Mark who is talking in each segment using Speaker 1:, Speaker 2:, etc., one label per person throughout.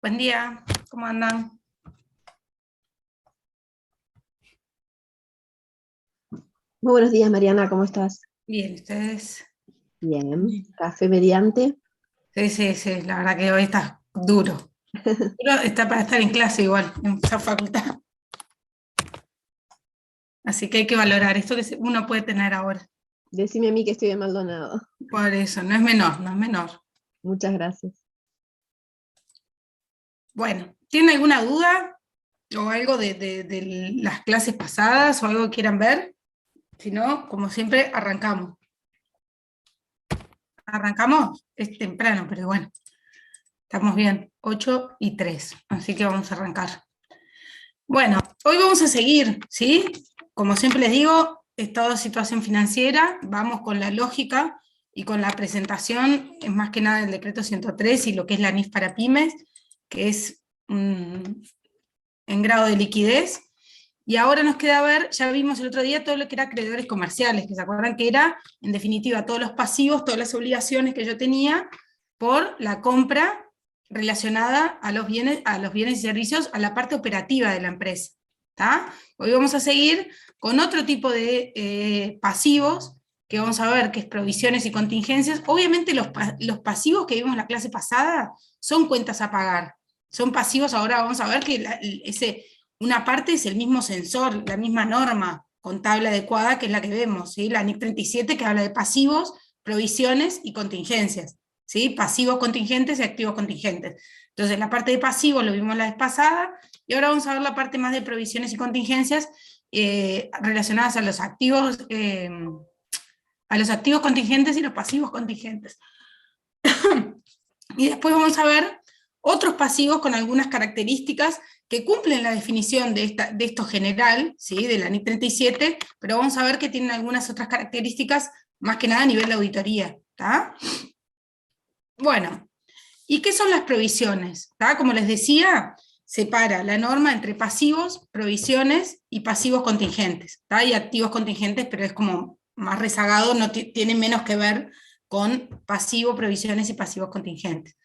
Speaker 1: Buen día, ¿cómo andan?
Speaker 2: Muy buenos días, Mariana, ¿cómo estás?
Speaker 1: Bien, ¿ustedes?
Speaker 2: Bien, café mediante.
Speaker 1: Sí, sí, sí, la verdad que hoy está duro. Duro está para estar en clase igual, en esa facultad. Así que hay que valorar esto que uno puede tener ahora.
Speaker 2: Decime a mí que estoy de Maldonado.
Speaker 1: Por eso, no es menor, no es menor.
Speaker 2: Muchas gracias.
Speaker 1: Bueno, ¿tienen alguna duda o algo de las clases pasadas o algo que quieran ver? Si no, como siempre, arrancamos. Arrancamos, es temprano, pero bueno, estamos bien, 8:03, así que vamos a arrancar. Bueno, hoy vamos a seguir, ¿sí? Como siempre les digo, estado de situación financiera, vamos con la lógica y con la presentación, es más que nada el decreto 103 y lo que es la NIF para pymes, que es en grado de liquidez. Y ahora nos queda ver, ya vimos el otro día todo lo que era acreedores comerciales, que se acuerdan que era, en definitiva, todos los pasivos, todas las obligaciones que yo tenía por la compra relacionada a los bienes y servicios, a la parte operativa de la empresa. ¿Tá? Hoy vamos a seguir con otro tipo de pasivos, que vamos a ver que es provisiones y contingencias. Obviamente los pasivos que vimos en la clase pasada son cuentas a pagar, son pasivos. Ahora vamos a ver que una parte es el mismo sensor, la misma norma contable adecuada, que es la que vemos, ¿sí? La NIC 37, que habla de pasivos, provisiones y contingencias, ¿sí? Pasivos contingentes y activos contingentes. Entonces, la parte de pasivos lo vimos la vez pasada, y ahora vamos a ver la parte más de provisiones y contingencias relacionadas a los activos contingentes y los pasivos contingentes. Y después vamos a ver otros pasivos con algunas características que cumplen la definición de esto general, ¿sí? De la NIC 37, pero vamos a ver que tienen algunas otras características, más que nada a nivel de auditoría. ¿Tá? Bueno, ¿y qué son las provisiones? ¿Tá? Como les decía, separa la norma entre pasivos, provisiones y pasivos contingentes. ¿Tá? Y activos contingentes, pero es como más rezagado, no tiene menos que ver con pasivo, provisiones y pasivos contingentes.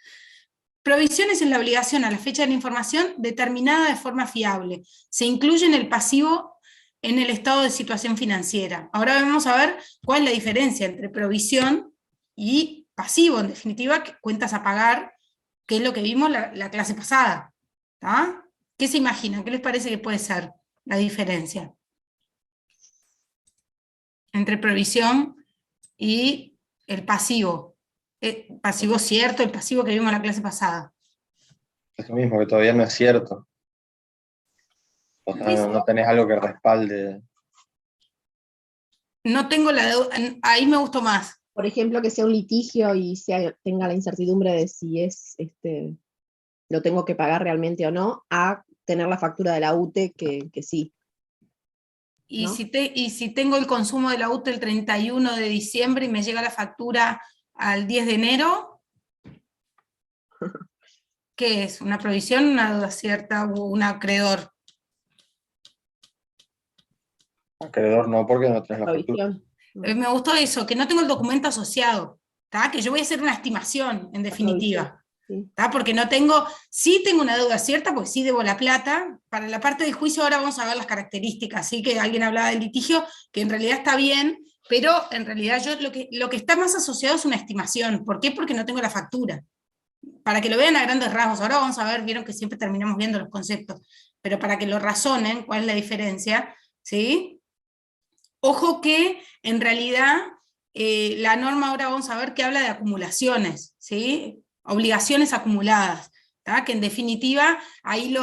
Speaker 1: Provisiones en la obligación a la fecha de la información determinada de forma fiable. Se incluye en el pasivo en el estado de situación financiera. Ahora vamos a ver cuál es la diferencia entre provisión y pasivo, en definitiva, cuentas a pagar, que es lo que vimos la clase pasada. ¿Tá? ¿Qué se imaginan? ¿Qué les parece que puede ser la diferencia entre provisión y el pasivo? El pasivo cierto, el pasivo que vimos en la clase pasada.
Speaker 3: Es lo mismo, que todavía no es cierto. O sea, no tenés algo que respalde.
Speaker 1: No tengo la deuda, ahí me gustó más.
Speaker 2: Por ejemplo, que sea un litigio y tenga la incertidumbre de si lo tengo que pagar realmente o no, a tener la factura de la UTE que sí,
Speaker 1: Y
Speaker 2: ¿no?
Speaker 1: si tengo el consumo de la UTE el 31 de diciembre y me llega la factura al 10 de enero, ¿qué es? ¿Una provisión, una deuda cierta o un acreedor?
Speaker 3: Acreedor no, porque no tenés la factura.
Speaker 2: Provisión. ¿No?
Speaker 1: Me gustó eso, que no tengo el documento asociado, ¿tá? Que yo voy a hacer una estimación, en
Speaker 2: La provisión,
Speaker 1: definitiva.
Speaker 2: sí.
Speaker 1: ¿Tá? Porque sí tengo una deuda cierta, porque sí debo la plata. Para la parte del juicio ahora vamos a ver las características, ¿sí? Que alguien hablaba del litigio, que en realidad está bien, pero en realidad yo lo que está más asociado es una estimación. ¿Por qué? Porque no tengo la factura. Para que lo vean a grandes rasgos, ahora vamos a ver, vieron que siempre terminamos viendo los conceptos, pero para que lo razonen, cuál es la diferencia, ¿sí? Ojo que en realidad la norma ahora vamos a ver que habla de acumulaciones, ¿sí? Obligaciones acumuladas, ¿tá? Que en definitiva ahí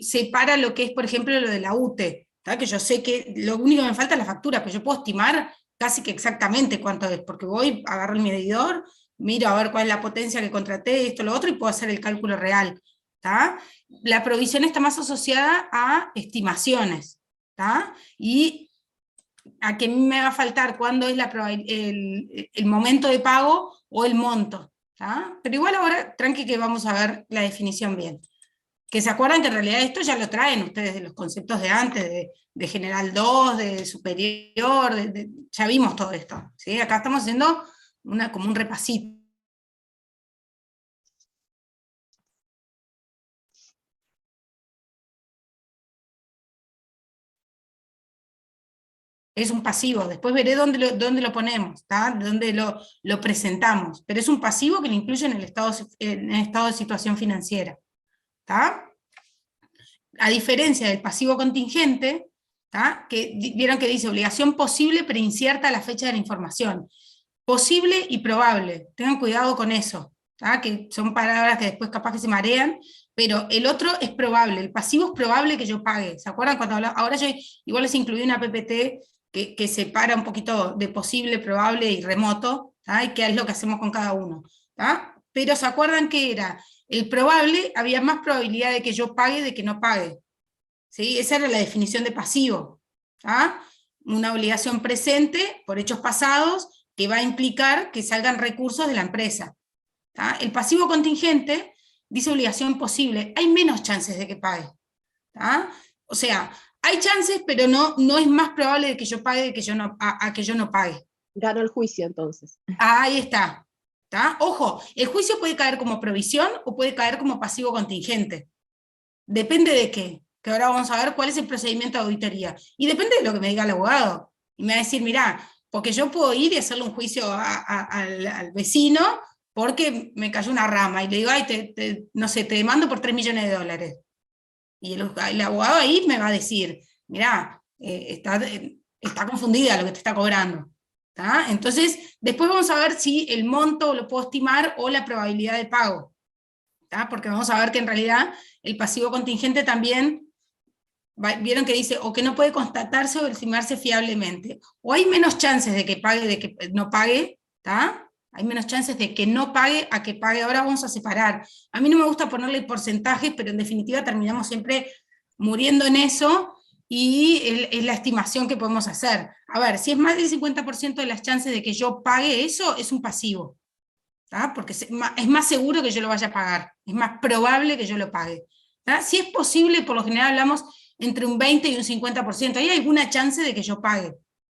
Speaker 1: separa lo que es, por ejemplo, lo de la UTE, ¿tá? Que yo sé que lo único que me falta es la factura, pero yo puedo estimar casi que exactamente cuánto es, porque voy, agarro el medidor, miro a ver cuál es la potencia que contraté, esto, lo otro, y puedo hacer el cálculo real. ¿Tá? La provisión está más asociada a estimaciones, ¿tá? Y a que me va a faltar cuándo es el momento de pago o el monto. ¿Tá? Pero igual ahora, tranqui, que vamos a ver la definición bien. Que se acuerdan que en realidad esto ya lo traen ustedes de los conceptos de antes, de General 2, de Superior, ya vimos todo esto. ¿Sí? Acá estamos haciendo como un repasito. es un pasivo, después veré dónde lo ponemos, ¿tá? Dónde lo presentamos, pero es un pasivo que lo incluye en el estado de situación financiera, ¿tá? A diferencia del pasivo contingente, ¿tá? Que vieron que dice obligación posible pero incierta a la fecha de la información. Posible y probable, tengan cuidado con eso, ¿tá? Que son palabras que después capaz que se marean, pero el otro es probable, el pasivo es probable que yo pague. ¿Se acuerdan cuando hablaba? Ahora yo igual les incluí una PPT que separa un poquito de posible, probable y remoto, ¿tá? Y qué es lo que hacemos con cada uno, ¿tá? Pero ¿se acuerdan que era? El probable, había más probabilidad de que yo pague de que no pague, ¿sí? Esa era la definición de pasivo, ¿tá? Una obligación presente por hechos pasados que va a implicar que salgan recursos de la empresa, ¿tá? El pasivo contingente dice obligación posible, hay menos chances de que pague, ¿tá? O sea, hay chances, pero no es más probable de que yo pague de que yo no, a que yo no pague.
Speaker 2: Ganó el juicio entonces.
Speaker 1: Ahí está, ¿tá? Ojo, el juicio puede caer como provisión o puede caer como pasivo contingente. Depende de qué, que ahora vamos a ver cuál es el procedimiento de auditoría. Y depende de lo que me diga el abogado. Y me va a decir, mirá, porque yo puedo ir y hacerle un juicio al vecino porque me cayó una rama, y le digo, ay, no sé, te demando por 3 millones de dólares. Y el abogado ahí me va a decir, mirá, está confundida lo que te está cobrando, ¿tá? Entonces, después vamos a ver si el monto lo puedo estimar o la probabilidad de pago, ¿tá? Porque vamos a ver que en realidad el pasivo contingente también, vieron que dice, o que no puede constatarse o estimarse fiablemente, o hay menos chances de que pague, de que no pague, ¿tá? Hay menos chances de que no pague a que pague. Ahora vamos a separar. A mí no me gusta ponerle porcentajes, pero en definitiva terminamos siempre muriendo en eso, y es la estimación que podemos hacer. A ver, si es más del 50% de las chances de que yo pague eso, es un pasivo, ¿tá? Porque es más seguro que yo lo vaya a pagar, es más probable que yo lo pague, ¿tá? Si es posible, por lo general hablamos entre un 20 y un 50%, hay alguna chance de que yo pague,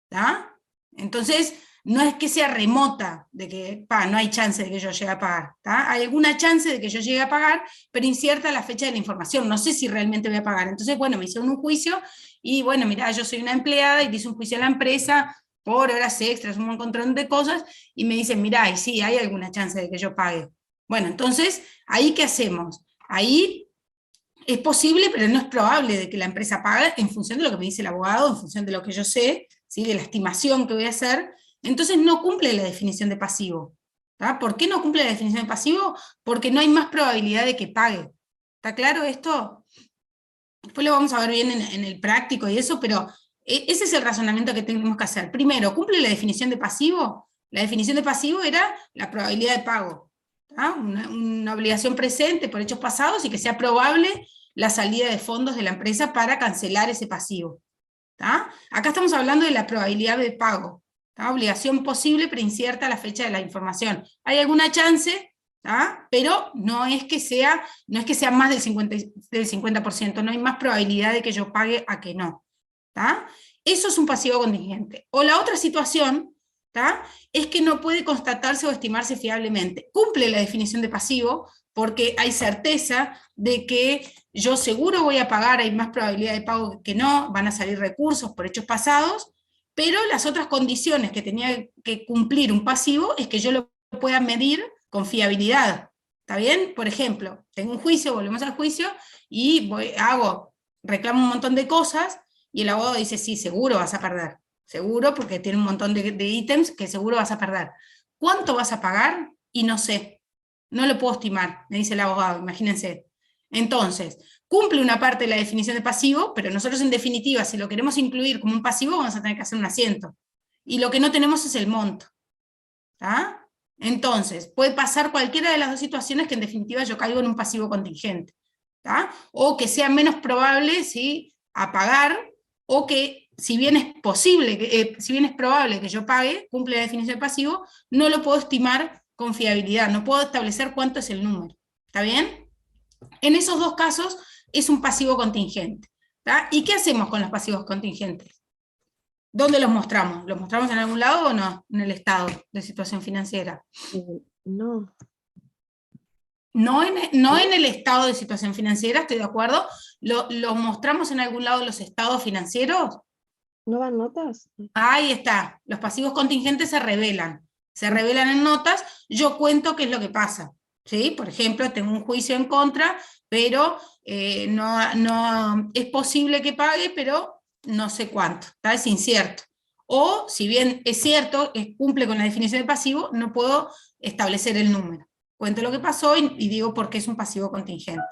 Speaker 1: ¿tá? Entonces, no es que sea remota, de que no hay chance de que yo llegue a pagar, ¿tá? Hay alguna chance de que yo llegue a pagar, pero incierta la fecha de la información, no sé si realmente voy a pagar. Entonces, bueno, me hicieron un juicio, y bueno, mirá, yo soy una empleada, y te hice un juicio a la empresa, por horas extras, un montón de cosas, y me dicen, mirá, y sí, hay alguna chance de que yo pague. Bueno, entonces, ¿ahí qué hacemos? Ahí es posible, pero no es probable de que la empresa pague en función de lo que me dice el abogado, en función de lo que yo sé, ¿sí? De la estimación que voy a hacer. Entonces no cumple la definición de pasivo, ¿tá? ¿Por qué no cumple la definición de pasivo? Porque no hay más probabilidad de que pague. ¿Está claro esto? Después lo vamos a ver bien en el práctico y eso, pero ese es el razonamiento que tenemos que hacer. Primero, ¿cumple la definición de pasivo? La definición de pasivo era la probabilidad de pago, ¿tá? Una obligación presente por hechos pasados y que sea probable la salida de fondos de la empresa para cancelar ese pasivo, ¿tá? Acá estamos hablando de la probabilidad de pago, ¿tá? Obligación posible pero incierta a la fecha de la información. ¿Hay alguna chance? ¿tá? Pero no es que sea más del 50%, no hay más probabilidad de que yo pague a que no, ¿tá? Eso es un pasivo contingente. O la otra situación, ¿tá? Es que no puede constatarse o estimarse fiablemente. Cumple la definición de pasivo porque hay certeza de que yo seguro voy a pagar, hay más probabilidad de pago que no, van a salir recursos por hechos pasados, pero las otras condiciones que tenía que cumplir un pasivo es que yo lo pueda medir con fiabilidad, ¿está bien? Por ejemplo, tengo un juicio, volvemos al juicio, y reclamo un montón de cosas, y el abogado dice, sí, seguro vas a perder, seguro, porque tiene un montón de ítems que seguro vas a perder. ¿Cuánto vas a pagar? Y no sé, no lo puedo estimar, me dice el abogado, imagínense. Entonces, cumple una parte de la definición de pasivo, pero nosotros en definitiva, si lo queremos incluir como un pasivo, vamos a tener que hacer un asiento. Y lo que no tenemos es el monto, ¿tá? Entonces, puede pasar cualquiera de las dos situaciones que en definitiva yo caigo en un pasivo contingente, ¿tá? O que sea menos probable, ¿sí?, a pagar, o que si bien es posible, si bien es probable que yo pague, cumple la definición de pasivo, no lo puedo estimar con fiabilidad, no puedo establecer cuánto es el número, ¿está bien? En esos dos casos es un pasivo contingente, ¿tá? ¿Y qué hacemos con los pasivos contingentes? ¿Dónde los mostramos? ¿Los mostramos en algún lado o no? En el estado de situación financiera.
Speaker 2: No.
Speaker 1: No en el estado de situación financiera, estoy de acuerdo. ¿Los mostramos en algún lado de los estados financieros?
Speaker 2: ¿No van notas?
Speaker 1: Ahí está, los pasivos contingentes se revelan en notas, yo cuento qué es lo que pasa, ¿sí? Por ejemplo, tengo un juicio en contra, pero no es posible que pague, pero no sé cuánto, ¿tá? Es incierto. O, si bien es cierto, cumple con la definición de pasivo, no puedo establecer el número. Cuento lo que pasó y digo por qué es un pasivo contingente.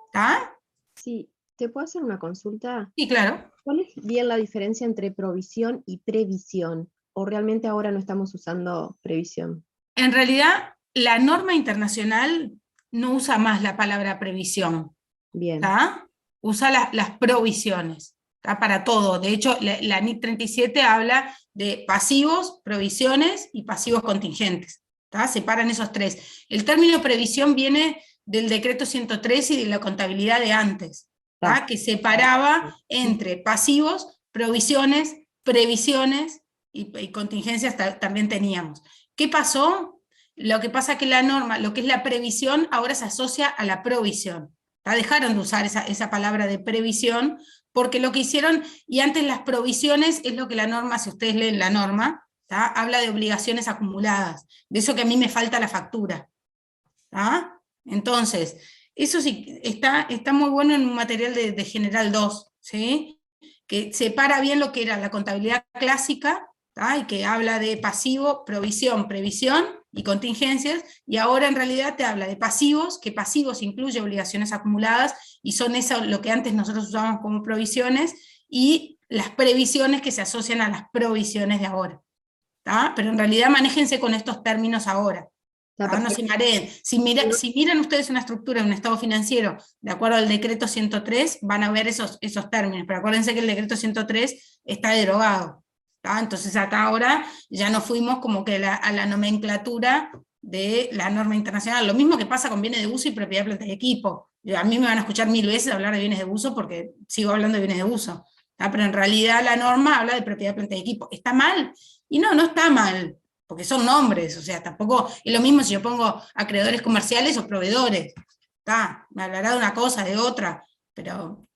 Speaker 1: ¿Está?
Speaker 2: Sí, ¿te puedo hacer una consulta?
Speaker 1: Sí, claro.
Speaker 2: ¿Cuál es bien la diferencia entre provisión y previsión? ¿O realmente ahora no estamos usando previsión?
Speaker 1: En realidad, la norma internacional no usa más la palabra previsión,
Speaker 2: Bien,
Speaker 1: ¿tá? Usa las provisiones, ¿tá? Para todo. De hecho, la NIC 37 habla de pasivos, provisiones y pasivos contingentes, ¿tá? Separan esos tres. El término previsión viene del decreto 103 y de la contabilidad de antes, ¿tá? Que separaba entre pasivos, provisiones, previsiones y contingencias también teníamos. ¿Qué pasó? Lo que pasa es que la norma, lo que es la previsión, ahora se asocia a la provisión. ¿Tá? Dejaron de usar esa palabra de previsión, porque lo que hicieron, y antes las provisiones es lo que la norma, si ustedes leen la norma, ¿tá? Habla de obligaciones acumuladas, de eso que a mí me falta la factura. ¿Tá? Entonces, eso sí, está muy bueno en un material de General 2, ¿sí? Que separa bien lo que era la contabilidad clásica, ¿tá? Y que habla de pasivo, provisión, previsión y contingencias, y ahora en realidad te habla de pasivos, que pasivos incluye obligaciones acumuladas, y son eso lo que antes nosotros usábamos como provisiones, y las previsiones que se asocian a las provisiones de ahora. ¿Tá? Pero en realidad manéjense con estos términos ahora. No se mareen. Si miran ustedes una estructura de un estado financiero, de acuerdo al decreto 103, van a ver esos términos, pero acuérdense que el decreto 103 está derogado. ¿Tá? Entonces acá ahora ya no fuimos como que a la nomenclatura de la norma internacional. Lo mismo que pasa con bienes de uso y propiedad de planta y equipo. A mí me van a escuchar 1000 veces hablar de bienes de uso porque sigo hablando de bienes de uso. ¿Tá? Pero en realidad la norma habla de propiedad de planta y equipo. ¿Está mal? Y no está mal, porque son nombres, o sea, tampoco es lo mismo si yo pongo acreedores comerciales o proveedores. Me hablará de una cosa, de otra, pero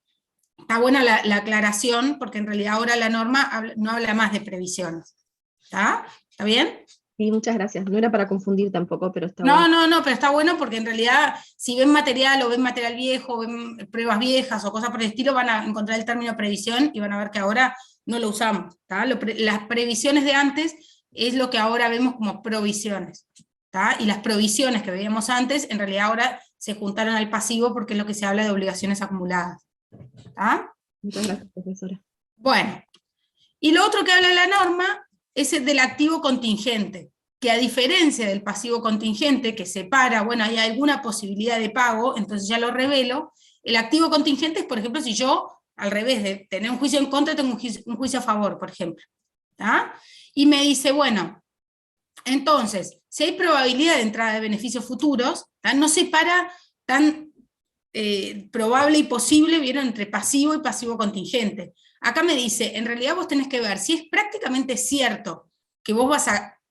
Speaker 1: está buena la aclaración, porque en realidad ahora la norma no habla más de previsiones. ¿Está bien?
Speaker 2: sí, muchas gracias. No era para confundir tampoco, pero está bueno.
Speaker 1: No, pero está bueno porque en realidad si ven material o ven material viejo, ven pruebas viejas o cosas por el estilo, van a encontrar el término previsión y van a ver que ahora no lo usamos. Las previsiones de antes es lo que ahora vemos como provisiones. ¿Tá? Y las provisiones que veíamos antes, en realidad ahora se juntaron al pasivo porque es lo que se habla de obligaciones acumuladas. ¿Tá?
Speaker 2: Muchas gracias, profesora.
Speaker 1: Bueno, y lo otro que habla la norma es el del activo contingente, que a diferencia del pasivo contingente, que separa, bueno, hay alguna posibilidad de pago, entonces ya lo revelo, el activo contingente es, por ejemplo, si yo, al revés de tener un juicio en contra, tengo un juicio a favor, por ejemplo. ¿Tá? Y me dice, bueno, entonces, si hay probabilidad de entrada de beneficios futuros, ¿tá? No separa tan probable y posible, vieron, entre pasivo y pasivo contingente. Acá me dice, en realidad vos tenés que ver si es prácticamente cierto que vos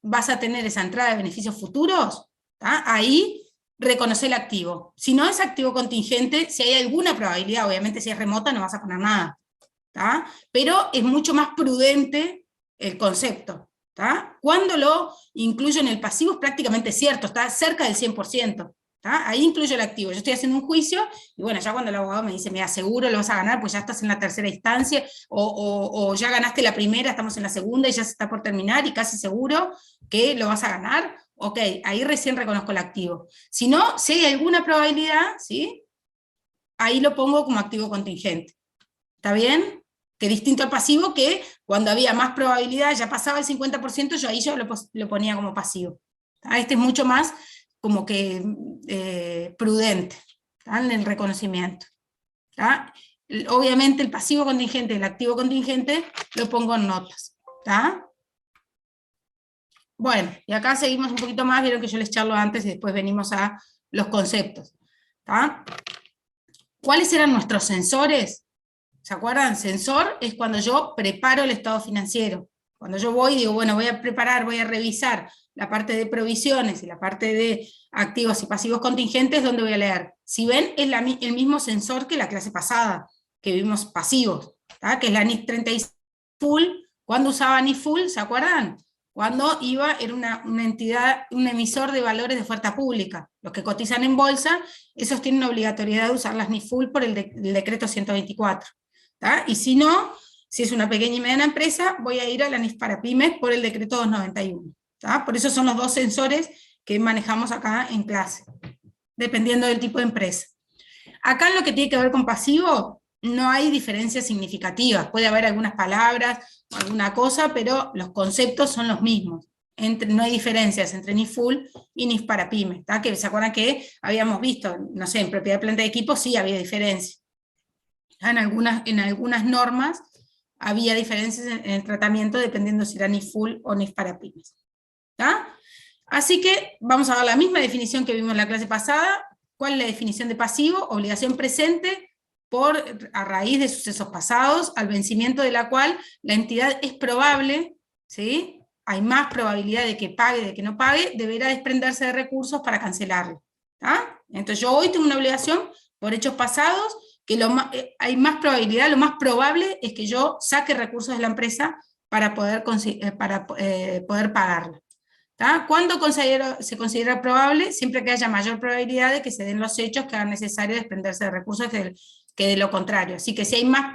Speaker 1: vas a tener esa entrada de beneficios futuros, ¿tá? Ahí reconoce el activo. Si no es activo contingente, si hay alguna probabilidad, obviamente si es remota no vas a poner nada, ¿tá? Pero es mucho más prudente el concepto. ¿Tá? Cuando lo incluyo en el pasivo es prácticamente cierto, está cerca del 100%. ¿Tá? Ahí incluyo el activo. Yo estoy haciendo un juicio, y bueno, ya cuando el abogado me dice, mira, seguro lo vas a ganar, pues ya estás en la tercera instancia, o ya ganaste la primera, estamos en la segunda y ya se está por terminar, y casi seguro que lo vas a ganar, ok, ahí recién reconozco el activo. Si no, si hay alguna probabilidad, ¿sí? Ahí lo pongo como activo contingente. ¿Está bien? Que distinto al pasivo, que cuando había más probabilidad, ya pasaba el 50%, yo ahí lo ponía como pasivo. ¿Tá? Este es mucho más como que prudente, ¿tá? En el reconocimiento. ¿Tá? Obviamente el pasivo contingente y el activo contingente lo pongo en notas. ¿Tá? Bueno, y acá seguimos un poquito más, vieron que yo les charlo antes y después venimos a los conceptos. ¿Tá? ¿Cuáles eran nuestros sensores? ¿Se acuerdan? Sensor es cuando yo preparo el estado financiero. Cuando yo voy y digo, bueno, voy a preparar, voy a revisar la parte de provisiones y la parte de activos y pasivos contingentes, ¿dónde voy a leer? Si ven, es el mismo sensor que la clase pasada, que vimos pasivos, ¿tá? Que es la NIC 37 full. ¿Cuándo usaba NIF full? ¿Se acuerdan? Cuando era una entidad, un emisor de valores de oferta pública. Los que cotizan en bolsa, esos tienen la obligatoriedad de usar las NIF full por el decreto 124. ¿Tá? Y si no, si es una pequeña y mediana empresa, voy a ir a la NIF para pymes por el decreto 291. ¿Tá? Por eso son los dos sensores que manejamos acá en clase, dependiendo del tipo de empresa. Acá en lo que tiene que ver con pasivo, no hay diferencias significativas. Puede haber algunas palabras, alguna cosa, pero los conceptos son los mismos. No hay diferencias entre NIF full y NIF para pymes. Que se acuerdan que habíamos visto, no sé, en propiedad de planta de equipo sí había diferencia. En algunas normas había diferencias en el tratamiento dependiendo si era NIF full o NIF para pymes. ¿Tá? Así que vamos a ver la misma definición que vimos en la clase pasada. ¿Cuál es la definición de pasivo? Obligación presente a raíz de sucesos pasados, al vencimiento de la cual la entidad es probable, ¿sí? Hay más probabilidad de que pague, de que no pague, deberá desprenderse de recursos para cancelarlo. ¿Tá? Entonces yo hoy tengo una obligación por hechos pasados, que hay más probabilidad, lo más probable es que yo saque recursos de la empresa para poder pagarla. ¿Tá? ¿Cuándo se considera probable? Siempre que haya mayor probabilidad de que se den los hechos que hagan necesario desprenderse de recursos que de lo contrario. Así que si hay más...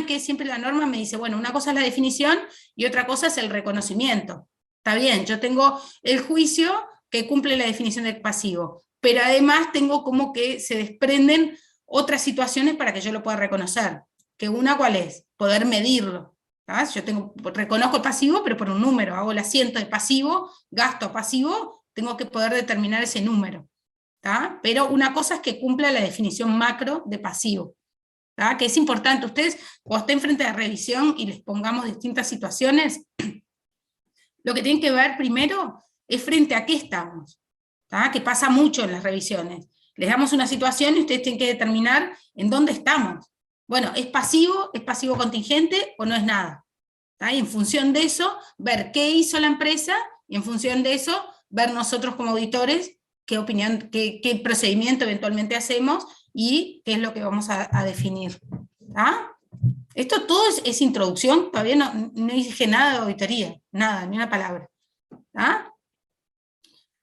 Speaker 1: que siempre la norma me dice, bueno, una cosa es la definición y otra cosa es el reconocimiento. Está bien, yo tengo el juicio que cumple la definición de pasivo, pero además tengo como que se desprenden otras situaciones para que yo lo pueda reconocer. Que una, ¿cuál es? Poder medirlo. ¿Sabes? Yo reconozco el pasivo, pero por un número, hago el asiento de pasivo, gasto pasivo, tengo que poder determinar ese número. ¿Tá? Pero una cosa es que cumpla la definición macro de pasivo. ¿Tá? Que es importante, ustedes cuando estén frente a la revisión y les pongamos distintas situaciones, lo que tienen que ver primero es frente a qué estamos, ¿tá? Que pasa mucho en las revisiones. Les damos una situación y ustedes tienen que determinar en dónde estamos. Bueno, ¿es pasivo contingente o no es nada? ¿Tá? Y en función de eso, ver qué hizo la empresa, y en función de eso, ver nosotros como auditores qué opinión, qué procedimiento eventualmente hacemos, y qué es lo que vamos a definir. ¿Tá? Esto todo es introducción, todavía no dije nada de auditoría, nada, ni una palabra. ¿Tá?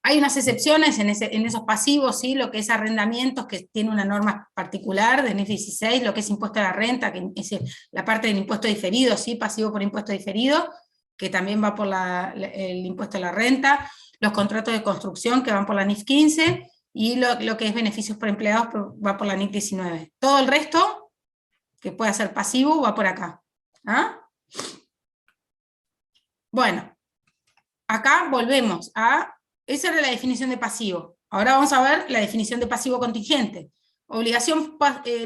Speaker 1: Hay unas excepciones en esos pasivos, ¿sí? Lo que es arrendamientos, que tiene una norma particular de NIF 16, lo que es impuesto a la renta, que es la parte del impuesto diferido, ¿sí? Pasivo por impuesto diferido, que también va por el impuesto a la renta, los contratos de construcción que van por la NIF 15, y lo que es beneficios por empleados va por la NIF 19. Todo el resto, que pueda ser pasivo, va por acá. ¿Ah? Bueno, acá volvemos a... Esa era la definición de pasivo. Ahora vamos a ver la definición de pasivo contingente. Obligación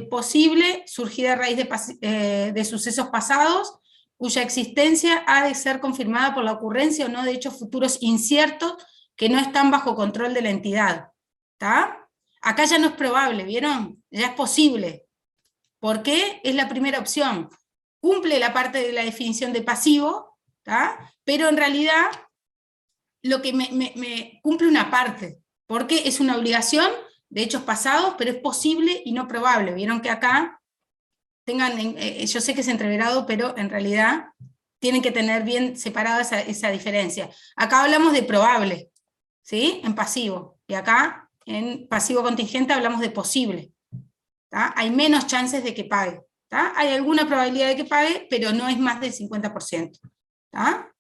Speaker 1: posible surgida a raíz de sucesos pasados, cuya existencia ha de ser confirmada por la ocurrencia o no de hechos futuros inciertos que no están bajo control de la entidad. ¿Tá? Acá ya no es probable, ¿vieron? Ya es posible. ¿Por qué? Es la primera opción. Cumple la parte de la definición de pasivo, ¿tá? Pero en realidad lo que me cumple una parte, porque es una obligación de hechos pasados, pero es posible y no probable. Vieron que acá, yo sé que es entreverado, pero en realidad tienen que tener bien separada esa diferencia. Acá hablamos de probable, ¿sí? En pasivo, y acá en pasivo contingente hablamos de posible. ¿Tá? Hay menos chances de que pague. ¿Tá? Hay alguna probabilidad de que pague, pero no es más del 50%. ¿Tá?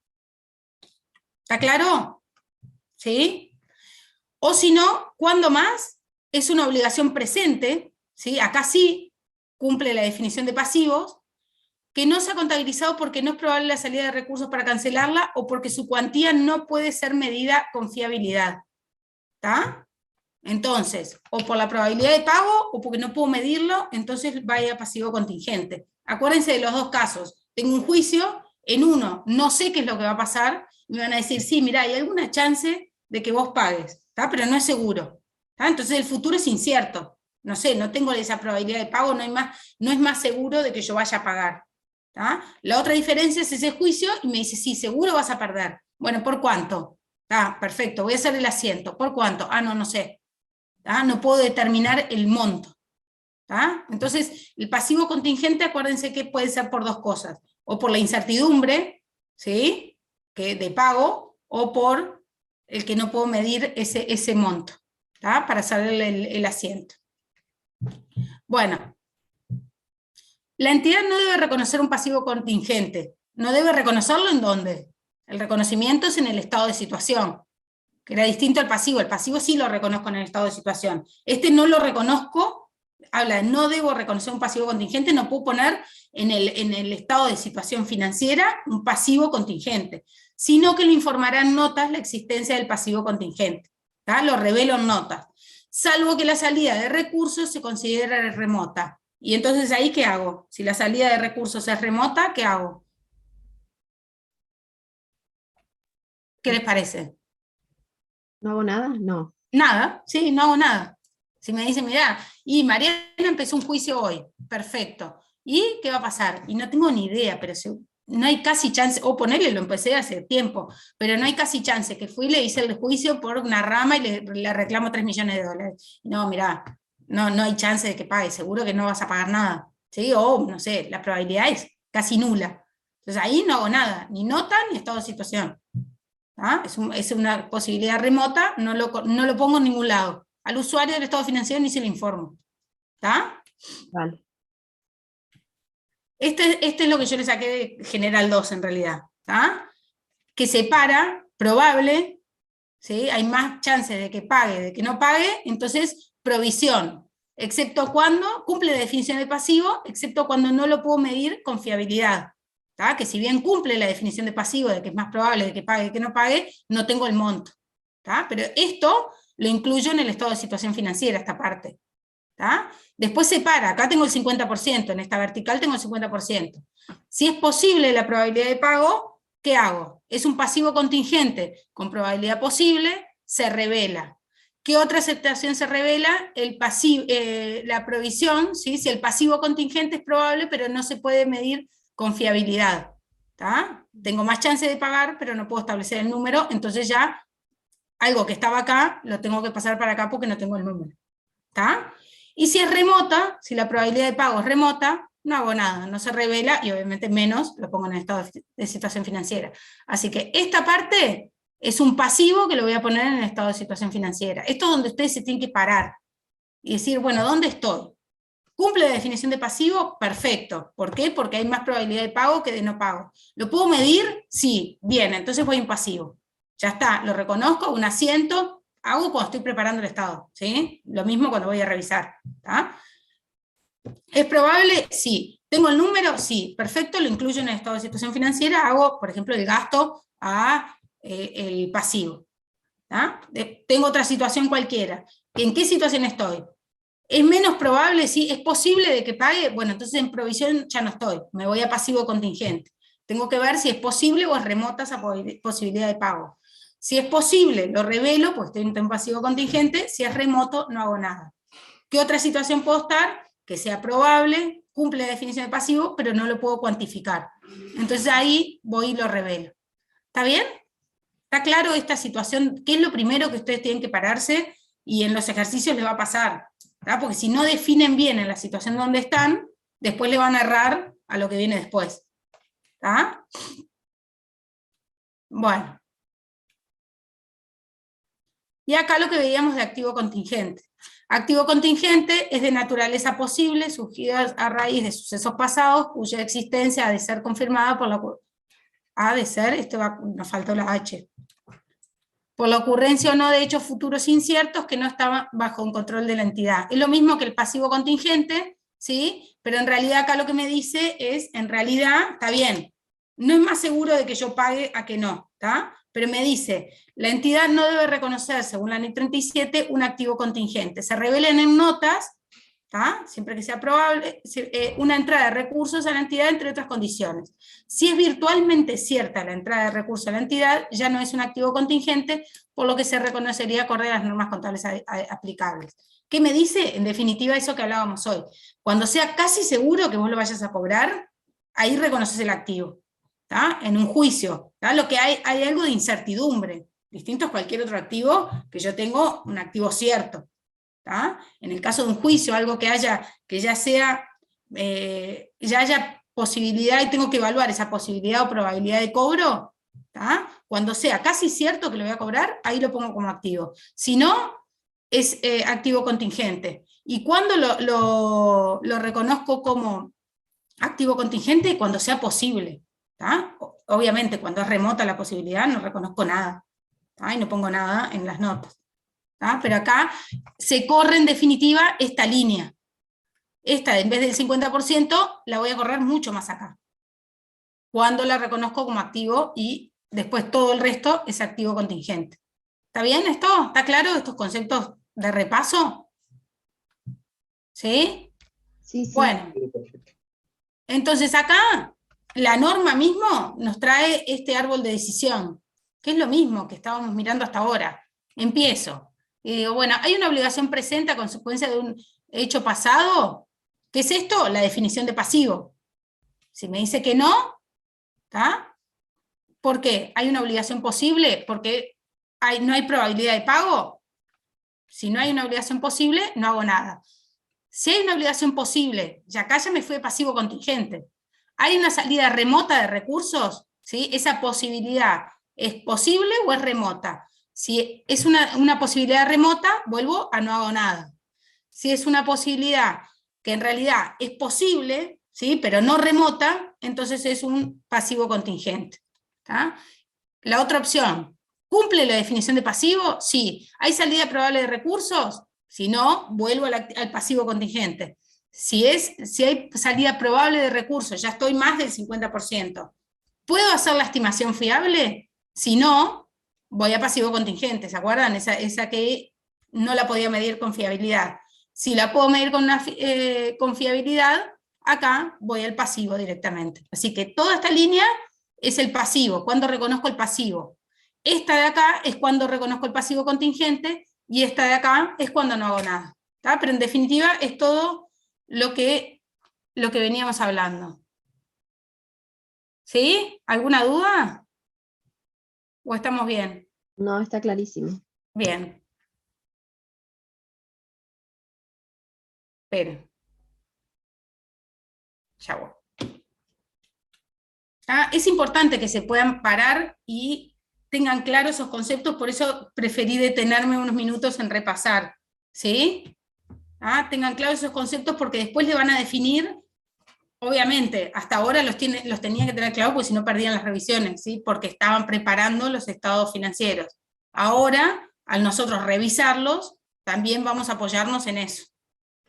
Speaker 1: ¿Está claro? ¿Sí? O si no, ¿cuándo más? Es una obligación presente, ¿sí? Acá sí cumple la definición de pasivos, que no se ha contabilizado porque no es probable la salida de recursos para cancelarla, o porque su cuantía no puede ser medida con fiabilidad. ¿Está? Entonces, o por la probabilidad de pago, o porque no puedo medirlo, entonces vaya pasivo contingente. Acuérdense de los dos casos. Tengo un juicio, en uno no sé qué es lo que va a pasar, me van a decir, sí, mira, hay alguna chance de que vos pagues, ¿tá? Pero no es seguro. ¿Tá? Entonces el futuro es incierto. No sé, no tengo esa probabilidad de pago, no es más seguro de que yo vaya a pagar. ¿Tá? La otra diferencia es ese juicio, y me dice, sí, seguro vas a perder. Bueno, ¿por cuánto? Perfecto, voy a hacer el asiento. ¿Por cuánto? No sé. ¿tá? No puedo determinar el monto. ¿tá? Entonces, el pasivo contingente, acuérdense que puede ser por dos cosas, o por la incertidumbre, ¿sí? De pago, o por el que no puedo medir ese monto, ¿tá? Para hacer el asiento. Bueno, la entidad no debe reconocer un pasivo contingente. ¿No debe reconocerlo en dónde? El reconocimiento es en el estado de situación, que era distinto al pasivo. El pasivo sí lo reconozco en el estado de situación. Este no lo reconozco, habla de no debo reconocer un pasivo contingente, no puedo poner en el estado de situación financiera un pasivo contingente, sino que lo informará en notas la existencia del pasivo contingente. ¿tá? Lo revelo en notas. Salvo que la salida de recursos se considere remota. Y entonces ahí, ¿qué hago? Si la salida de recursos es remota, ¿qué hago? ¿Qué les parece?
Speaker 2: ¿No hago nada? No.
Speaker 1: Nada, sí, no hago nada. Si me dicen, mirá, y Mariana empezó un juicio hoy, perfecto. ¿Y qué va a pasar? Y no tengo ni idea, pero no hay casi chance, o ponerle, lo empecé hace tiempo, pero no hay casi chance, que fui y le hice el juicio por una rama y le reclamo 3 millones de dólares. No, mirá, no hay chance de que pague, seguro que no vas a pagar nada. ¿sí? O, no sé, la probabilidad es casi nula. Entonces ahí no hago nada, ni nota ni estado de situación. ¿Ah? Es una posibilidad remota, no lo pongo en ningún lado. Al usuario del estado financiero ni se le informo. ¿Tá?
Speaker 2: Vale.
Speaker 1: Este es lo que yo le saqué de General 2 en realidad. ¿tá? Que separa, probable, ¿sí? Hay más chances de que pague, de que no pague, entonces provisión, excepto cuando cumple la definición de pasivo, excepto cuando no lo puedo medir con fiabilidad. ¿tá? Que si bien cumple la definición de pasivo, de que es más probable de que pague que no pague, no tengo el monto. ¿tá? Pero esto lo incluyo en el estado de situación financiera, esta parte. ¿tá? Después separa, acá tengo el 50%, en esta vertical tengo el 50%. Si es posible la probabilidad de pago, ¿qué hago? Es un pasivo contingente, con probabilidad posible, se revela. ¿Qué otra aceptación se revela? La provisión, ¿sí? Si el pasivo contingente es probable, pero no se puede medir con fiabilidad. ¿tá? Tengo más chance de pagar, pero no puedo establecer el número, entonces ya algo que estaba acá, lo tengo que pasar para acá porque no tengo el número. ¿tá? Y si es remota, si la probabilidad de pago es remota, no hago nada, no se revela, y obviamente menos lo pongo en el estado de situación financiera. Así que esta parte es un pasivo que lo voy a poner en el estado de situación financiera. Esto es donde ustedes se tienen que parar y decir, bueno, ¿dónde estoy? ¿Cumple la definición de pasivo? Perfecto. ¿Por qué? Porque hay más probabilidad de pago que de no pago. ¿Lo puedo medir? Sí. Bien, entonces voy en pasivo. Ya está, lo reconozco, un asiento, hago cuando estoy preparando el estado. ¿sí? Lo mismo cuando voy a revisar. ¿tá? ¿Es probable? Sí. ¿Tengo el número? Sí. Perfecto, lo incluyo en el estado de situación financiera, hago, por ejemplo, el gasto a el pasivo. ¿tá? Tengo otra situación cualquiera. ¿En qué situación estoy? ¿Es menos probable? Sí. ¿Es posible de que pague? Bueno, entonces en provisión ya no estoy, me voy a pasivo contingente. Tengo que ver si es posible o es remota esa posibilidad de pago. Si es posible, lo revelo, pues estoy en pasivo contingente. Si es remoto, no hago nada. ¿Qué otra situación puedo estar? Que sea probable, cumple la definición de pasivo, pero no lo puedo cuantificar. Entonces ahí voy y lo revelo. ¿Está bien? ¿Está claro esta situación? ¿Qué es lo primero que ustedes tienen que pararse? Y en los ejercicios les va a pasar. ¿tá? Porque si no definen bien en la situación donde están, después le van a errar a lo que viene después. ¿tá? Bueno. Y acá lo que veíamos de activo contingente. Activo contingente es de naturaleza posible, surgido a raíz de sucesos pasados, cuya existencia ha de ser confirmada por la... Ha de ser, nos faltó la H. Por la ocurrencia o no de hechos futuros inciertos que no estaban bajo un control de la entidad. Es lo mismo que el pasivo contingente, ¿sí? Pero en realidad acá lo que me dice es, en realidad, está bien, no es más seguro de que yo pague a que no, ¿tá? Pero me dice, la entidad no debe reconocer, según la NIC 37, un activo contingente. Se revelen en notas, ¿tá? Siempre que sea probable, una entrada de recursos a la entidad, entre otras condiciones. Si es virtualmente cierta la entrada de recursos a la entidad, ya no es un activo contingente, por lo que se reconocería acorde a las normas contables aplicables. ¿Qué me dice? En definitiva, eso que hablábamos hoy. Cuando sea casi seguro que vos lo vayas a cobrar, ahí reconoces el activo. ¿tá? En un juicio. ¿tá? Lo que hay algo de incertidumbre. Distinto a cualquier otro activo, que yo tengo un activo cierto. ¿tá? En el caso de un juicio, algo que haya posibilidad y tengo que evaluar esa posibilidad o probabilidad de cobro, ¿tá? Cuando sea casi cierto que lo voy a cobrar, ahí lo pongo como activo. Si no, es activo contingente. ¿Y cuándo lo reconozco como activo contingente? Cuando sea posible, ¿tá? Obviamente, cuando es remota la posibilidad, no reconozco nada, ¿tá? Y no pongo nada en las notas, ¿tá? Pero acá se corre en definitiva esta línea. Esta, en vez del 50%, la voy a correr mucho más acá, cuando la reconozco como activo, y después todo el resto es activo contingente. ¿Está bien esto? ¿Está claro estos conceptos de repaso? ¿Sí?
Speaker 2: Sí, sí.
Speaker 1: Bueno, entonces acá la norma mismo nos trae este árbol de decisión, que es lo mismo que estábamos mirando hasta ahora. Empiezo, y digo, bueno, hay una obligación presente a consecuencia de un hecho pasado. ¿Qué es esto? La definición de pasivo. Si me dice que no, ¿está? ¿Por qué? ¿Hay una obligación posible? Porque no hay probabilidad de pago. Si no hay una obligación posible, no hago nada. Si hay una obligación posible, y acá ya me fui de pasivo contingente, ¿hay una salida remota de recursos? ¿Sí? ¿Esa posibilidad es posible o es remota? Si es una posibilidad remota, vuelvo a no hago nada. Si es una posibilidad que en realidad es posible, ¿sí? Pero no remota, entonces es un pasivo contingente, ¿tá? La otra opción, ¿cumple la definición de pasivo? Sí. ¿Hay salida probable de recursos? Si no, vuelvo al pasivo contingente. Si hay salida probable de recursos, ya estoy más del 50%. ¿Puedo hacer la estimación fiable? Si no, voy a pasivo contingente, ¿se acuerdan? Esa que no la podía medir con fiabilidad. Si la puedo medir con fiabilidad, acá voy al pasivo directamente. Así que toda esta línea es el pasivo, cuando reconozco el pasivo. Esta de acá es cuando reconozco el pasivo contingente, y esta de acá es cuando no hago nada, ¿tá? Pero en definitiva es todo lo que veníamos hablando. ¿Sí? ¿Alguna duda? ¿O estamos bien?
Speaker 2: No, está clarísimo.
Speaker 1: Bien. Esperen. Ya voy. Es importante que se puedan parar y tengan claros esos conceptos, por eso preferí detenerme unos minutos en repasar, ¿sí? Tengan claros esos conceptos, porque después le van a definir, obviamente, hasta ahora los tenían que tener claros, porque si no perdían las revisiones, ¿sí? Porque estaban preparando los estados financieros. Ahora, al nosotros revisarlos, también vamos a apoyarnos en eso,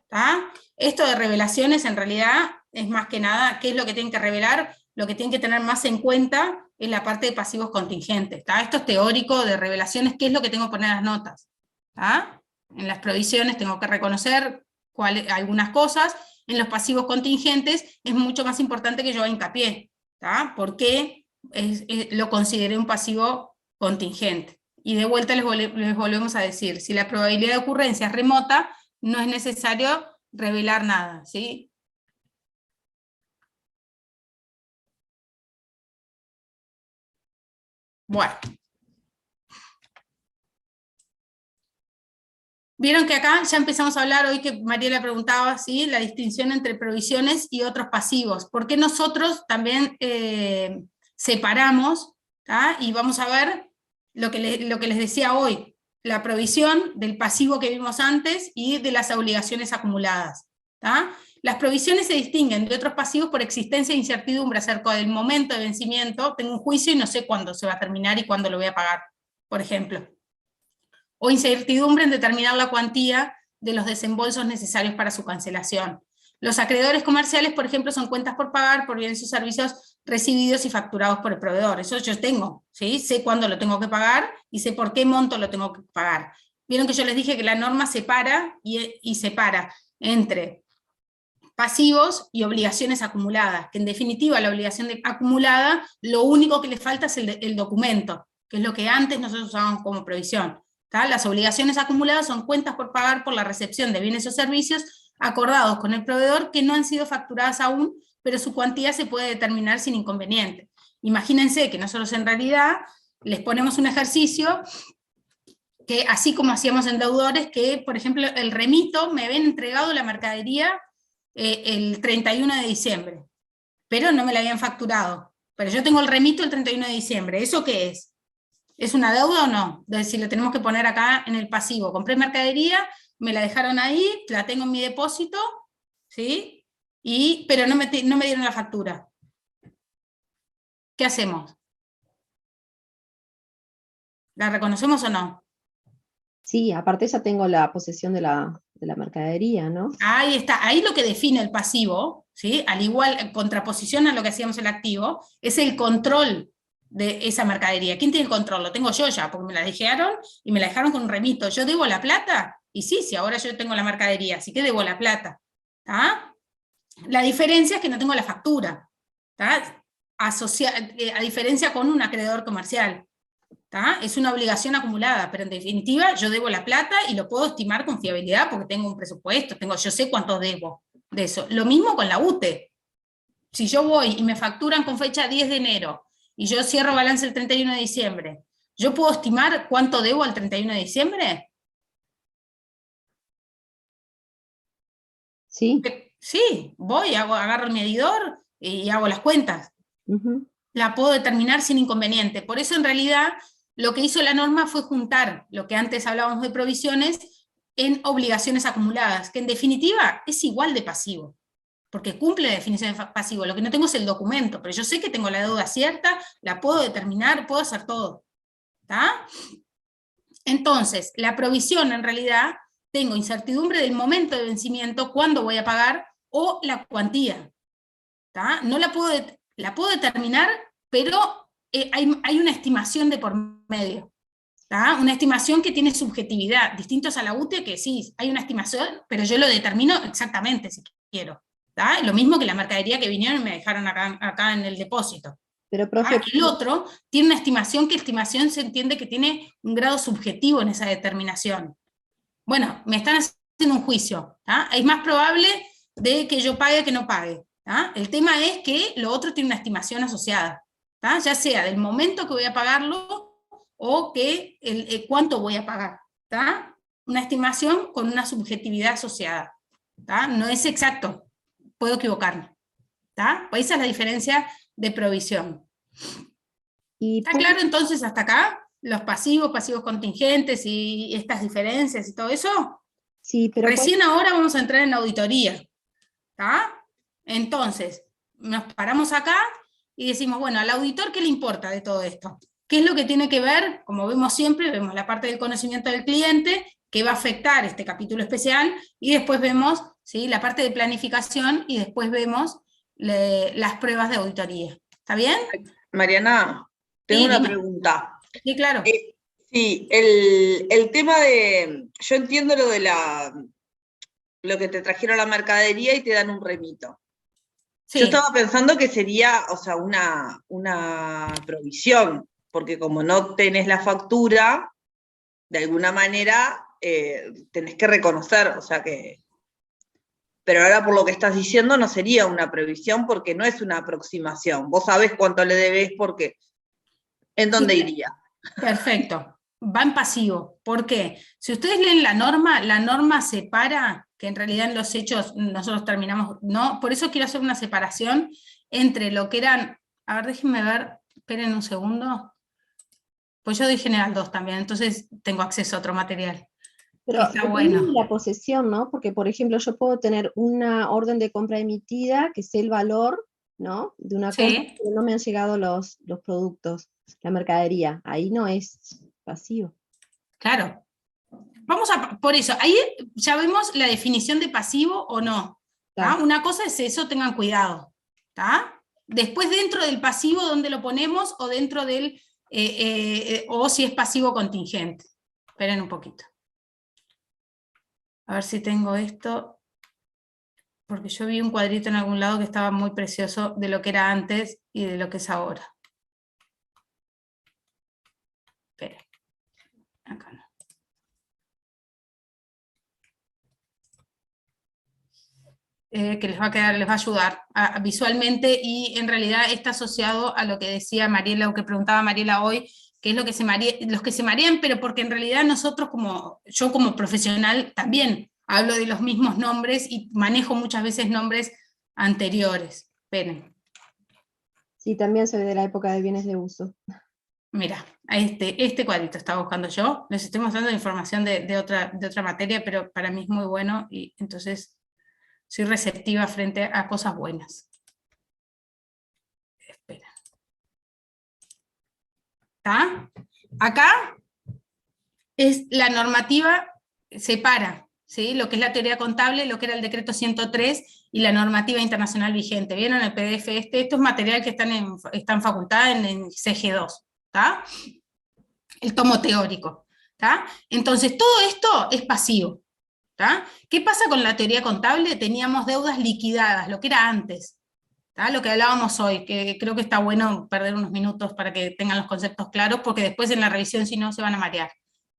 Speaker 1: ¿tá? Esto de revelaciones en realidad es más que nada, ¿qué es lo que tienen que revelar? Lo que tienen que tener más en cuenta es la parte de pasivos contingentes, ¿tá? Esto es teórico de revelaciones, ¿qué es lo que tengo que poner en las notas? ¿Tá? En las provisiones tengo que reconocer algunas cosas, en los pasivos contingentes es mucho más importante que yo haga hincapié, ¿tá? Porque lo consideré un pasivo contingente. Y de vuelta les volvemos a decir, si la probabilidad de ocurrencia es remota, no es necesario revelar nada, ¿sí? Bueno. Vieron que acá ya empezamos a hablar, hoy que Mariela preguntaba, ¿sí? La distinción entre provisiones y otros pasivos. ¿Por qué nosotros también separamos? ¿Tá? Y vamos a ver lo que les decía hoy, la provisión del pasivo que vimos antes y de las obligaciones acumuladas, ¿tá? Las provisiones se distinguen de otros pasivos por existencia de incertidumbre acerca del momento de vencimiento. Tengo un juicio y no sé cuándo se va a terminar y cuándo lo voy a pagar, por ejemplo. O incertidumbre en determinar la cuantía de los desembolsos necesarios para su cancelación. Los acreedores comerciales, por ejemplo, son cuentas por pagar por bienes o servicios recibidos y facturados por el proveedor. Eso yo tengo, ¿sí? Sé cuándo lo tengo que pagar y sé por qué monto lo tengo que pagar. Vieron que yo les dije que la norma separa y separa entre pasivos y obligaciones acumuladas, que en definitiva la obligación acumulada, lo único que le falta es el documento, que es lo que antes nosotros usábamos como provisión. ¿Tá? Las obligaciones acumuladas son cuentas por pagar por la recepción de bienes o servicios acordados con el proveedor que no han sido facturadas aún, pero su cuantía se puede determinar sin inconveniente. Imagínense que nosotros en realidad les ponemos un ejercicio que así como hacíamos en deudores, que por ejemplo el remito me habían entregado la mercadería el 31 de diciembre, pero no me la habían facturado. Pero yo tengo el remito el 31 de diciembre. ¿Eso qué es? ¿Es una deuda o no? Es decir, lo tenemos que poner acá en el pasivo. Compré mercadería, me la dejaron ahí, la tengo en mi depósito, ¿sí? Pero no me dieron la factura. ¿Qué hacemos? ¿La reconocemos o no?
Speaker 2: Sí, aparte ya tengo la posesión de la mercadería, ¿no?
Speaker 1: Ahí está, ahí lo que define el pasivo, ¿sí? Al igual, en contraposición a lo que hacíamos el activo, es el control de esa mercadería. ¿Quién tiene el control? Lo tengo yo ya, porque me la dejaron y me la dejaron con un remito. ¿Yo debo la plata? Y sí, si ahora yo tengo la mercadería, así que debo la plata. ¿Tá? La diferencia es que no tengo la factura, ¿tá? A diferencia con un acreedor comercial. ¿tá? Es una obligación acumulada, pero en definitiva yo debo la plata y lo puedo estimar con fiabilidad porque tengo un presupuesto, yo sé cuánto debo de eso. Lo mismo con la UTE. Si yo voy y me facturan con fecha 10 de enero y yo cierro balance el 31 de diciembre, ¿yo puedo estimar cuánto debo al 31 de diciembre?
Speaker 2: Sí.
Speaker 1: Sí, voy, agarro el medidor y hago las cuentas.
Speaker 2: Ujú.
Speaker 1: La puedo determinar sin inconveniente. Por eso en realidad lo que hizo la norma fue juntar lo que antes hablábamos de provisiones en obligaciones acumuladas, que en definitiva es igual de pasivo, porque cumple la definición de pasivo. Lo que no tengo es el documento, pero yo sé que tengo la deuda cierta, la puedo determinar, puedo hacer todo. ¿Tá? Entonces, la provisión en realidad, tengo incertidumbre del momento de vencimiento, cuándo voy a pagar, o la cuantía. ¿Tá? No la puedo determinar, pero hay una estimación de por medio. ¿Tá? Una estimación que tiene subjetividad, distintos a la UTE, que sí, hay una estimación, pero yo lo determino exactamente si quiero. ¿Tá? Lo mismo que la mercadería que vinieron y me dejaron acá en el depósito.
Speaker 2: Pero, profe,
Speaker 1: El otro tiene una estimación, que estimación se entiende que tiene un grado subjetivo en esa determinación. Bueno, me están haciendo un juicio. ¿Tá? Es más probable de que yo pague que no pague. ¿Tá? El tema es que lo otro tiene una estimación asociada, ¿tá? Ya sea del momento que voy a pagarlo o que cuánto voy a pagar. ¿Tá? Una estimación con una subjetividad asociada. ¿Tá? No es exacto, puedo equivocarme. ¿Tá? Esa es la diferencia de provisión. ¿Está claro entonces hasta acá? Los pasivos contingentes y estas diferencias y todo eso.
Speaker 2: sí, pero
Speaker 1: Recién ahora vamos a entrar en auditoría. ¿Tá? Entonces, nos paramos acá y decimos, bueno, al auditor, ¿qué le importa de todo esto? ¿Qué es lo que tiene que ver? Como vemos siempre, vemos la parte del conocimiento del cliente, que va a afectar este capítulo especial, y después vemos, ¿sí?, la parte de planificación, y después vemos las pruebas de auditoría. ¿Está bien?
Speaker 4: Mariana, tengo
Speaker 1: Sí,
Speaker 4: una
Speaker 1: dime.
Speaker 4: pregunta.
Speaker 1: Sí, claro.
Speaker 4: Sí, el tema de, yo entiendo lo que te trajeron la mercadería y te dan un remito.
Speaker 1: Sí.
Speaker 4: Yo estaba pensando que sería, o sea, una provisión, porque como no tenés la factura, de alguna manera tenés que reconocer, o sea que... Pero ahora por lo que estás diciendo no sería una previsión porque no es una aproximación. Vos sabés cuánto le debés porque... ¿En dónde iría?
Speaker 1: Perfecto. Va en pasivo. ¿Por qué? Si ustedes leen la norma separa, que en realidad en los hechos nosotros terminamos, ¿no? Por eso quiero hacer una separación entre lo que eran, a ver, déjenme ver, esperen un segundo, pues yo doy General 2 también, entonces tengo acceso a otro material.
Speaker 2: Pero
Speaker 1: Está
Speaker 2: depende
Speaker 1: bueno.
Speaker 2: de la posesión, ¿no? Porque, por ejemplo, yo puedo tener una orden de compra emitida que sé el valor, ¿no?, de una compra,
Speaker 1: Sí,
Speaker 2: pero no me han llegado los productos, la mercadería. Ahí no es pasivo.
Speaker 1: claro. Por eso, ahí ya vemos la definición de pasivo o no. ¿Tá?
Speaker 2: Claro.
Speaker 1: Una cosa es eso, tengan cuidado. ¿Tá? Después dentro del pasivo, ¿dónde lo ponemos? O dentro del, o si es pasivo contingente. Esperen un poquito. A ver si tengo esto, porque yo vi un cuadrito en algún lado que estaba muy precioso de lo que era antes y de lo que es ahora. Esperen, acá no. Que les va a ayudar visualmente, y en realidad está asociado a lo que decía Mariela, o que preguntaba Mariela hoy, que es lo que los que se marean, pero porque en realidad nosotros, yo como profesional también hablo de los mismos nombres y manejo muchas veces nombres anteriores. Esperen.
Speaker 2: Sí, también soy de la época de bienes de uso.
Speaker 1: Mira, este cuadrito estaba buscando yo, les estoy mostrando información de otra materia, pero para mí es muy bueno, y entonces soy receptiva frente a cosas buenas. Espera. ¿Está? Acá es la normativa, separa, ¿sí? Lo que es la teoría contable, lo que era el decreto 103 y la normativa internacional vigente. ¿Vieron el PDF este? Esto es material que está en facultad en CG2, ¿está? El tomo teórico, ¿está? Entonces todo esto es pasivo, ¿está? ¿Qué pasa con la teoría contable? Teníamos deudas liquidadas, lo que era antes, ¿tá? Lo que hablábamos hoy, que creo que está bueno perder unos minutos para que tengan los conceptos claros, porque después en la revisión si no se van a marear.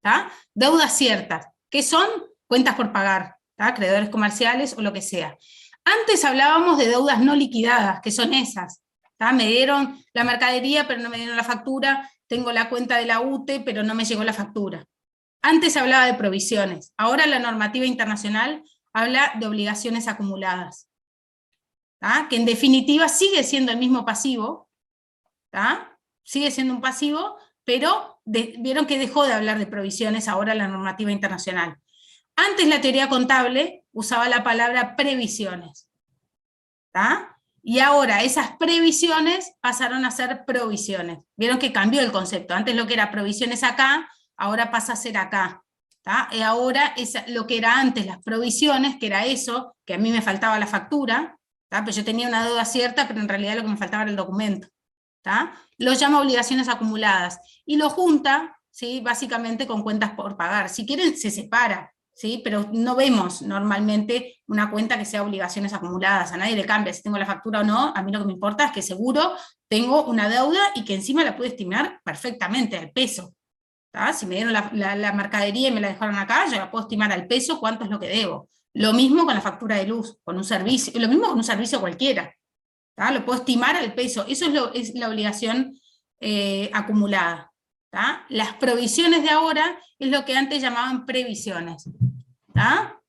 Speaker 1: ¿Tá? Deudas ciertas, ¿qué son? Cuentas por pagar, ¿tá? Acreedores comerciales o lo que sea. Antes hablábamos de deudas no liquidadas, que son esas, ¿tá? Me dieron la mercadería pero no me dieron la factura, tengo la cuenta de la UTE pero no me llegó la factura. Antes se hablaba de provisiones, ahora la normativa internacional habla de obligaciones acumuladas, ¿tá? Que en definitiva sigue siendo el mismo pasivo, ¿tá? Sigue siendo un pasivo, pero vieron que dejó de hablar de provisiones ahora la normativa internacional. Antes la teoría contable usaba la palabra previsiones, ¿tá? Y ahora esas previsiones pasaron a ser provisiones. Vieron que cambió el concepto, antes lo que era provisiones acá, ahora pasa a ser acá, ¿tá? Y ahora es lo que era antes las provisiones, que era eso, que a mí me faltaba la factura, ¿tá? Pero yo tenía una deuda cierta, pero en realidad lo que me faltaba era el documento, ¿tá? Lo llama obligaciones acumuladas, y lo junta, ¿sí? Básicamente con cuentas por pagar. Si quieren se separa, ¿sí? Pero no vemos normalmente una cuenta que sea obligaciones acumuladas, a nadie le cambia si tengo la factura o no, a mí lo que me importa es que seguro tengo una deuda y que encima la puedo estimar perfectamente al peso, ¿tá? Si me dieron la mercadería y me la dejaron acá, yo la puedo estimar al peso cuánto es lo que debo. Lo mismo con la factura de luz, con un servicio, lo mismo con un servicio cualquiera, ¿tá? Lo puedo estimar al peso, eso es la obligación acumulada, ¿tá? Las provisiones de ahora es lo que antes llamaban previsiones, ¿tá?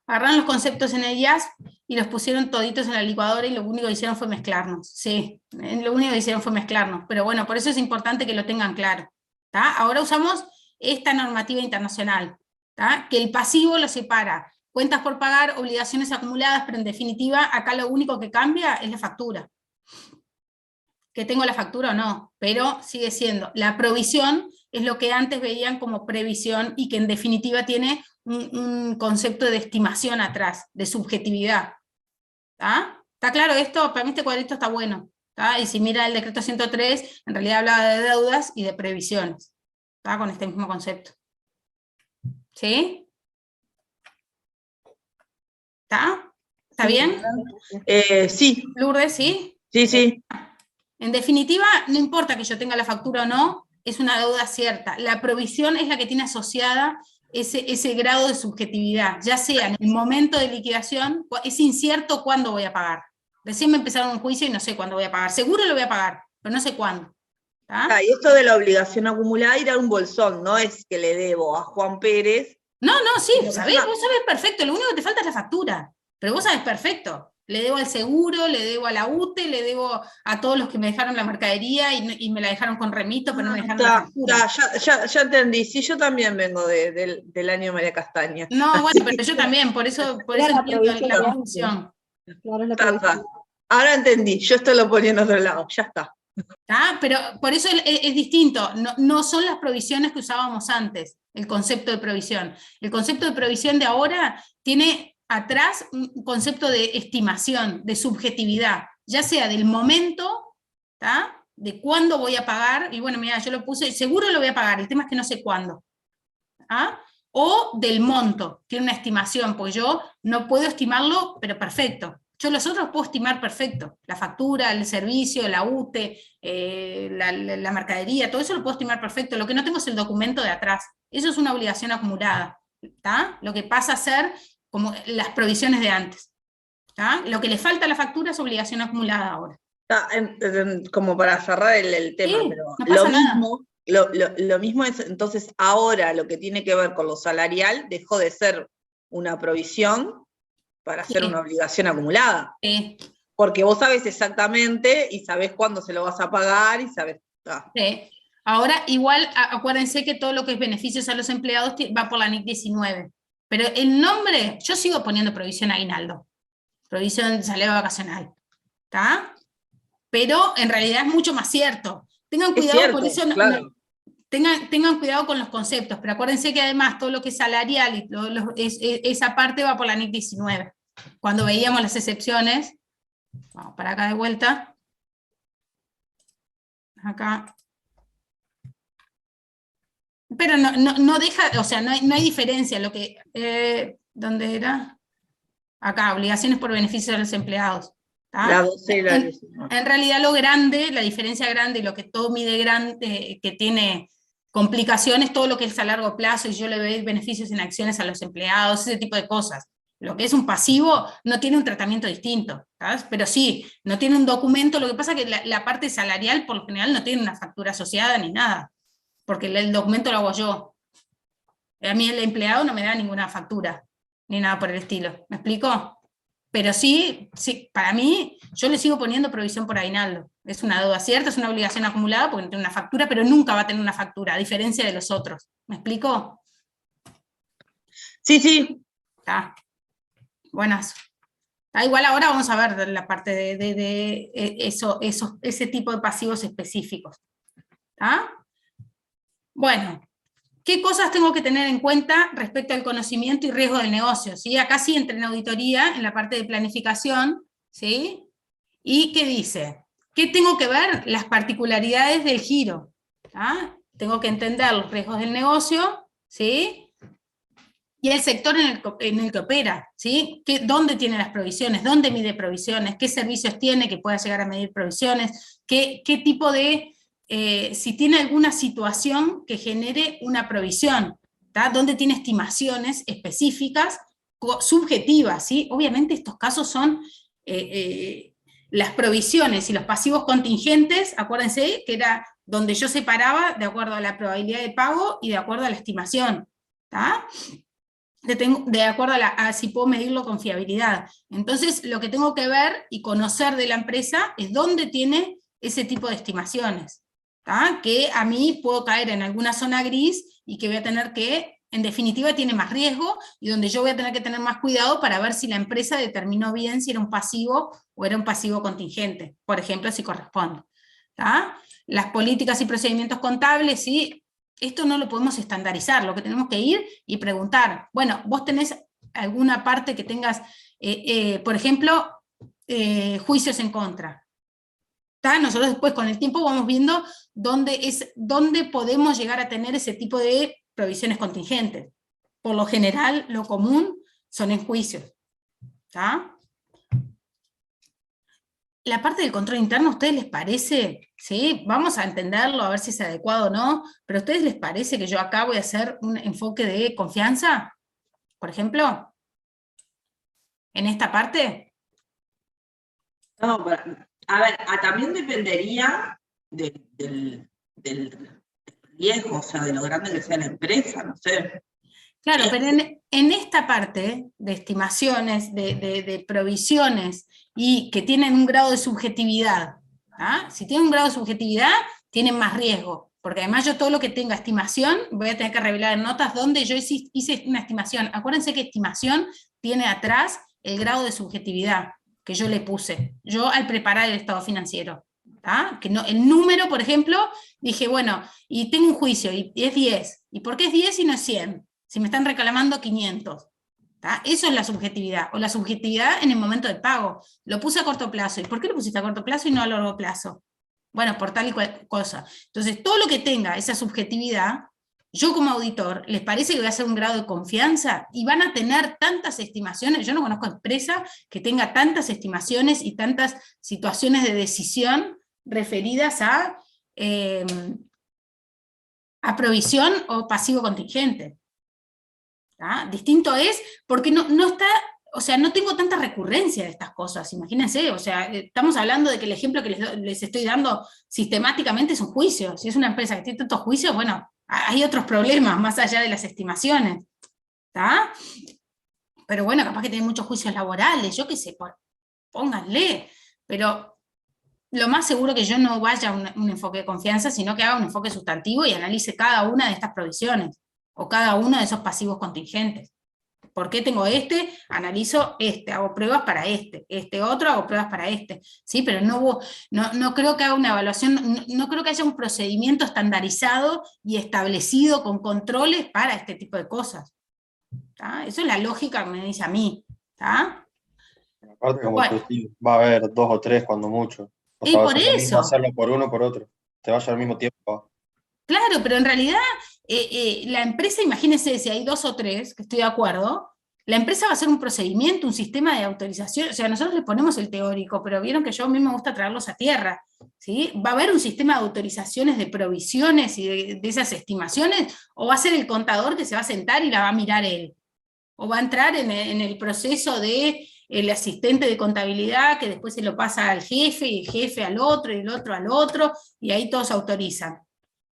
Speaker 1: Agarraron los conceptos en el IAS y los pusieron toditos en la licuadora y lo único que hicieron fue mezclarnos, sí, lo único que hicieron fue mezclarnos, pero bueno, por eso es importante que lo tengan claro, ¿tá? Ahora usamos esta normativa internacional, ¿tá? Que el pasivo lo separa, cuentas por pagar, obligaciones acumuladas, pero en definitiva acá lo único que cambia es la factura. Que tengo la factura o no, pero sigue siendo. La provisión es lo que antes veían como previsión y que en definitiva tiene un concepto de estimación atrás, de subjetividad. ¿Tá? ¿Está claro esto? Para mí este cuadrito está bueno, ¿tá? Y si mira el decreto 103, en realidad hablaba de deudas y de previsiones, ¿tá? Con este mismo concepto. ¿Sí? ¿Está? ¿Está bien?
Speaker 4: Sí.
Speaker 1: Lourdes, ¿sí?
Speaker 4: Sí, sí.
Speaker 1: En definitiva, no importa que yo tenga la factura o no, es una deuda cierta. La provisión es la que tiene asociada ese grado de subjetividad, ya sea en el momento de liquidación, es incierto cuándo voy a pagar. Recién me empezaron un juicio y no sé cuándo voy a pagar. Seguro lo voy a pagar, pero no sé cuándo. ¿Tá?
Speaker 4: Y esto de la obligación acumulada ir a un bolsón, no es que le debo a Juan Pérez.
Speaker 1: No, sí, vos sabés perfecto, lo único que te falta es la factura, pero vos sabés perfecto. Le debo al seguro, le debo a la UTE, le debo a todos los que me dejaron la mercadería y me la dejaron con remito, pero no me dejaron la factura.
Speaker 4: Ya entendí, sí, yo también vengo del año María Castaña.
Speaker 1: No, bueno, pero yo también, por eso entiendo la confusión.
Speaker 2: Claro,
Speaker 4: ahora entendí, yo esto lo ponía en otro lado, ya está.
Speaker 1: ¿Tá? Pero por eso es distinto, no son las provisiones que usábamos antes, el concepto de provisión. El concepto de provisión de ahora tiene atrás un concepto de estimación, de subjetividad, ya sea del momento, ¿tá? De cuándo voy a pagar, y bueno, mira, yo lo puse, seguro lo voy a pagar, el tema es que no sé cuándo, ¿tá? O del monto, tiene una estimación, porque yo no puedo estimarlo, pero perfecto. Yo los otros puedo estimar perfecto, la factura, el servicio, la UTE, la mercadería, todo eso lo puedo estimar perfecto, lo que no tengo es el documento de atrás, eso es una obligación acumulada, ¿tá? Lo que pasa a ser como las provisiones de antes, ¿tá? Lo que le falta a la factura es obligación acumulada ahora,
Speaker 4: Como para cerrar el tema,
Speaker 1: Sí,
Speaker 4: pero
Speaker 1: no pasa nada.
Speaker 4: lo mismo es, entonces ahora lo que tiene que ver con lo salarial dejó de ser una provisión para ser una
Speaker 1: Sí,
Speaker 4: obligación acumulada.
Speaker 1: sí,
Speaker 4: Porque vos sabés exactamente y sabés cuándo se lo vas a pagar y sabés.
Speaker 1: sí. Ahora, igual, acuérdense que todo lo que es beneficios a los empleados va por la NIC 19. Pero el nombre, yo sigo poniendo provisión aguinaldo, provisión salario vacacional, ¿está? Pero en realidad es mucho más cierto. Tengan
Speaker 4: Es
Speaker 1: cuidado, por
Speaker 4: cierto,
Speaker 1: eso
Speaker 4: claro.
Speaker 1: tengan cuidado con los conceptos, pero acuérdense que además todo lo que es salarial y esa parte va por la NIC 19. Cuando veíamos las excepciones, vamos para acá de vuelta, acá, pero no deja, o sea, no hay diferencia, lo que, ¿dónde era? Acá, obligaciones por beneficio de los empleados.
Speaker 4: La
Speaker 1: ¿Tá?
Speaker 4: 12 y la 19.
Speaker 1: En realidad lo grande, la diferencia grande y lo que todo mide grande, que tiene complicaciones, todo lo que es a largo plazo y yo le doy beneficios en acciones a los empleados, ese tipo de cosas. Lo que es un pasivo no tiene un tratamiento distinto, ¿sabes? Pero sí, no tiene un documento, lo que pasa es que la parte salarial por lo general no tiene una factura asociada ni nada, porque el documento lo hago yo. A mí el empleado no me da ninguna factura, ni nada por el estilo. ¿Me explico? Pero sí, para mí, yo le sigo poniendo provisión por aguinaldo. Es una deuda cierta, es una obligación acumulada porque no tiene una factura, pero nunca va a tener una factura, a diferencia de los otros. ¿Me explico?
Speaker 4: Sí, sí.
Speaker 1: Está. Buenas. Está igual ahora vamos a ver la parte de ese tipo de pasivos específicos. ¿Está? Bueno, ¿qué cosas tengo que tener en cuenta respecto al conocimiento y riesgo del negocio? ¿Sí? Acá sí entré en auditoría, en la parte de planificación, ¿sí? ¿Y qué dice? ¿Qué tengo que ver? Las particularidades del giro. ¿Ah? Tengo que entender los riesgos del negocio, ¿sí? Y el sector en el que opera, ¿sí? ¿Dónde tiene las provisiones? ¿Dónde mide provisiones? ¿Qué servicios tiene que pueda llegar a medir provisiones? ¿Qué tipo de, si tiene alguna situación que genere una provisión? ¿Tá? ¿Dónde tiene estimaciones específicas, subjetivas? ¿Sí? Obviamente estos casos son las provisiones y los pasivos contingentes, acuérdense que era donde yo separaba de acuerdo a la probabilidad de pago y de acuerdo a la estimación. ¿Tá? De acuerdo a si puedo medirlo con fiabilidad. Entonces, lo que tengo que ver y conocer de la empresa es dónde tiene ese tipo de estimaciones, ¿tá? Que a mí puedo caer en alguna zona gris y que voy a tener que, en definitiva, tiene más riesgo y donde yo voy a tener que tener más cuidado para ver si la empresa determinó bien si era un pasivo o era un pasivo contingente, por ejemplo, si corresponde. ¿Tá? Las políticas y procedimientos contables, ¿sí? Esto no lo podemos estandarizar, lo que tenemos que ir y preguntar, bueno, vos tenés alguna parte que tengas, por ejemplo, juicios en contra. ¿Tá? Nosotros después con el tiempo vamos viendo dónde podemos llegar a tener ese tipo de provisiones contingentes. Por lo general, lo común son en juicios. ¿Tá? La parte del control interno, ¿a ustedes les parece? ¿Sí? Vamos a entenderlo, a ver si es adecuado o no, pero ¿a ustedes les parece que yo acá voy a hacer un enfoque de confianza? Por ejemplo, en esta parte.
Speaker 4: No, a ver, también dependería del riesgo, o sea, de lo grande que sea la empresa, no sé.
Speaker 1: Claro, pero en esta parte de estimaciones, de provisiones, y que tienen un grado de subjetividad, ¿ah? Si tienen un grado de subjetividad, tienen más riesgo, porque además yo todo lo que tenga estimación, voy a tener que revelar en notas donde yo hice una estimación. Acuérdense que estimación tiene atrás el grado de subjetividad que yo le puse, yo al preparar el estado financiero. ¿Ah? Que no, el número, por ejemplo, dije, bueno, y tengo un juicio, y es 10. ¿Y por qué es 10 y no es 100? Si me están reclamando 500. ¿Tá? Eso es la subjetividad, o la subjetividad en el momento del pago. Lo puse a corto plazo. ¿Y por qué lo pusiste a corto plazo y no a largo plazo? Bueno, por tal y cual cosa. Entonces, todo lo que tenga esa subjetividad, yo como auditor, ¿les parece que voy a hacer un grado de confianza? Y van a tener tantas estimaciones, yo no conozco empresa que tenga tantas estimaciones y tantas situaciones de decisión referidas a provisión o pasivo contingente. ¿Ah? Distinto es porque no está o sea, no tengo tanta recurrencia de estas cosas, imagínense, o sea, estamos hablando de que el ejemplo que les estoy dando sistemáticamente es un juicio. Si es una empresa que tiene tantos juicios, bueno, hay otros problemas más allá de las estimaciones, ¿está? Pero bueno, capaz que tiene muchos juicios laborales, yo qué sé, pónganle, pero lo más seguro que yo no vaya a un enfoque de confianza, sino que haga un enfoque sustantivo y analice cada una de estas provisiones, o cada uno de esos pasivos contingentes. ¿Por qué tengo este? Analizo este, hago pruebas para este otro, hago pruebas para este, ¿sí? Pero no creo que haga una evaluación, no creo que haya un procedimiento estandarizado y establecido con controles para este tipo de cosas. ¿Tá? Eso es la lógica que me dice a mí. ¿Tá?
Speaker 3: Aparte, como
Speaker 1: Bueno.
Speaker 3: tú decís, va a haber 2 o 3 cuando mucho. O
Speaker 1: Y
Speaker 3: sea, va a
Speaker 1: por
Speaker 3: ser lo mismo
Speaker 1: eso.
Speaker 3: hacerlo por uno o por otro. Te vaya al mismo tiempo.
Speaker 1: Claro, pero en realidad la empresa, imagínense, si hay 2 o 3, que estoy de acuerdo, la empresa va a hacer un procedimiento, un sistema de autorización, o sea, nosotros le ponemos el teórico, pero vieron que yo a mí me gusta traerlos a tierra, ¿sí? ¿Va a haber un sistema de autorizaciones, de provisiones y de esas estimaciones? ¿O va a ser el contador que se va a sentar y la va a mirar él? ¿O va a entrar en el proceso de el asistente de contabilidad que después se lo pasa al jefe, y el jefe al otro, y el otro al otro, y ahí todos autorizan?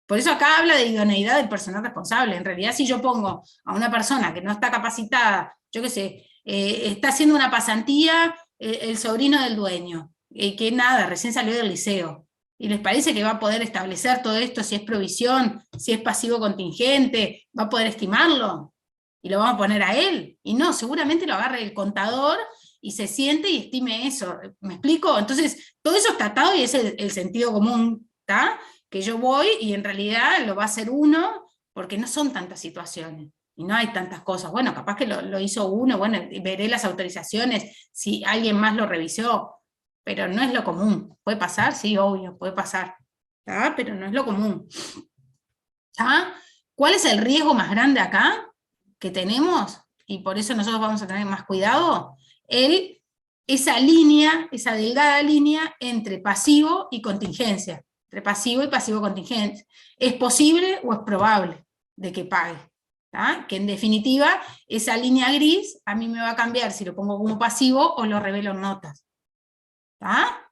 Speaker 1: Por eso acá habla de idoneidad del personal responsable. En realidad, si yo pongo a una persona que no está capacitada, yo qué sé, está haciendo una pasantía el sobrino del dueño, que nada, recién salió del liceo, y les parece que va a poder establecer todo esto, si es provisión, si es pasivo contingente, va a poder estimarlo, y lo vamos a poner a él, y no, seguramente lo agarre el contador, y se siente y estime eso. ¿Me explico? Entonces, todo eso está atado y es el sentido común, ¿está? Que yo voy y en realidad lo va a hacer uno, porque no son tantas situaciones, y no hay tantas cosas. Bueno, capaz que lo hizo uno, bueno, veré las autorizaciones, si alguien más lo revisó, pero no es lo común. ¿Puede pasar? Sí, obvio, puede pasar, ¿tá? Pero no es lo común. ¿Tá? ¿Cuál es el riesgo más grande acá que tenemos? Y por eso nosotros vamos a tener más cuidado. Esa línea, esa delgada línea entre pasivo y contingencia. Entre pasivo y pasivo contingente. ¿Es posible o es probable de que pague? ¿Tá? Que en definitiva, esa línea gris a mí me va a cambiar si lo pongo como pasivo o lo revelo en notas. ¿Tá?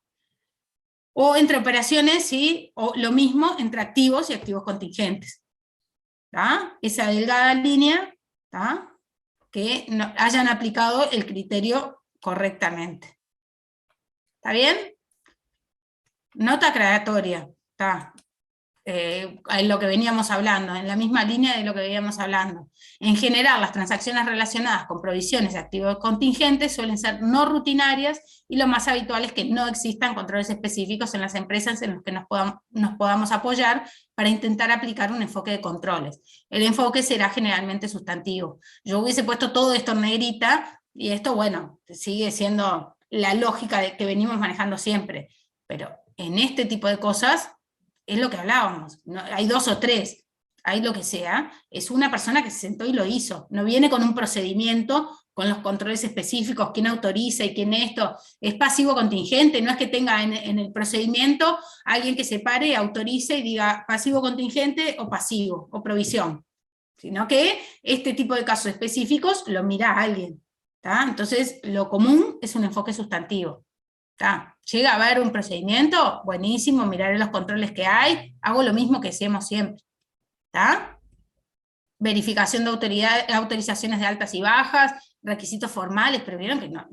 Speaker 1: O entre operaciones, ¿sí? O lo mismo entre activos y activos contingentes. ¿Tá? Esa delgada línea, ¿tá? Que no, hayan aplicado el criterio correctamente. ¿Está bien? Nota aclaratoria, está. En lo que veníamos hablando, en la misma línea de lo que veníamos hablando. En general, las transacciones relacionadas con provisiones de activos contingentes suelen ser no rutinarias, y lo más habitual es que no existan controles específicos en las empresas en los que nos podamos apoyar para intentar aplicar un enfoque de controles. El enfoque será generalmente sustantivo. Yo hubiese puesto todo esto en negrita, y esto, bueno, sigue siendo la lógica que venimos manejando siempre, pero en este tipo de cosas es lo que hablábamos, no, hay 2 o 3, hay lo que sea, es una persona que se sentó y lo hizo, no viene con un procedimiento, con los controles específicos, quién autoriza y quién esto, es pasivo contingente, no es que tenga en el procedimiento alguien que se pare, autorice y diga pasivo contingente o pasivo, o provisión, sino que este tipo de casos específicos lo mira alguien, ¿tá? Entonces lo común es un enfoque sustantivo. ¿Tá? Llega a haber un procedimiento, buenísimo, miraré los controles que hay, hago lo mismo que hacemos siempre. ¿Tá? Verificación de autorizaciones de altas y bajas, requisitos formales, pero vieron que no,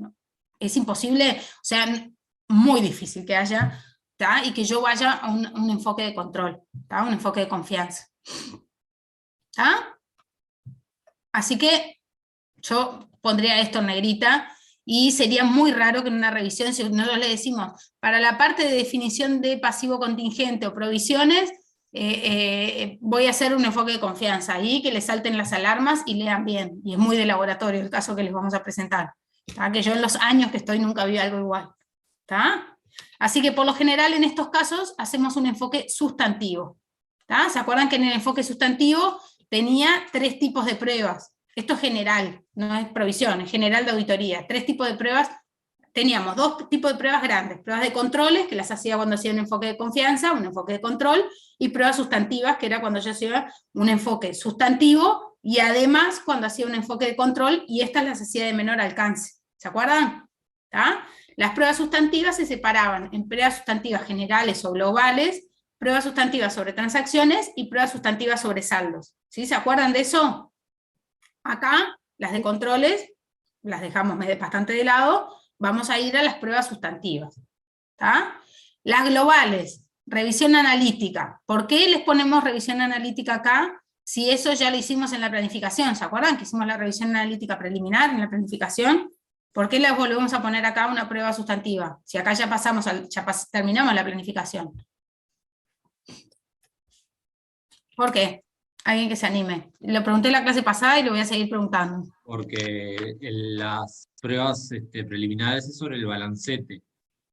Speaker 1: es imposible, o sea, muy difícil que haya, ¿tá? Y que yo vaya a un enfoque de control, ¿tá? Un enfoque de confianza. ¿Tá? Así que yo pondría esto en negrita, y sería muy raro que en una revisión, si nosotros le decimos, para la parte de definición de pasivo contingente o provisiones, voy a hacer un enfoque de confianza, ahí que les salten las alarmas y lean bien, y es muy de laboratorio el caso que les vamos a presentar, ¿tá? Que yo en los años que estoy nunca vi algo igual. ¿Tá? Así que por lo general en estos casos hacemos un enfoque sustantivo. ¿Tá? ¿Se acuerdan que en el enfoque sustantivo tenía 3 tipos de pruebas? Esto es general, no es provisión, es general de auditoría. 3 tipos de pruebas, teníamos 2 tipos de pruebas grandes, pruebas de controles, que las hacía cuando hacía un enfoque de confianza, un enfoque de control, y pruebas sustantivas, que era cuando yo hacía un enfoque sustantivo, y además cuando hacía un enfoque de control, y estas las hacía de menor alcance. ¿Se acuerdan? ¿Tá? Las pruebas sustantivas se separaban en pruebas sustantivas generales o globales, pruebas sustantivas sobre transacciones y pruebas sustantivas sobre saldos. ¿Sí? ¿Se acuerdan de eso? Acá, las de controles, las dejamos bastante de lado, vamos a ir a las pruebas sustantivas. ¿Tá? Las globales, revisión analítica. ¿Por qué les ponemos revisión analítica acá? Si eso ya lo hicimos en la planificación, ¿se acuerdan que hicimos la revisión analítica preliminar en la planificación? ¿Por qué les volvemos a poner acá una prueba sustantiva? Si acá ya pasamos, terminamos la planificación. ¿Por qué? Alguien que se anime. Lo pregunté en la clase pasada y lo voy a seguir preguntando.
Speaker 5: Porque en las pruebas preliminares es sobre el balancete,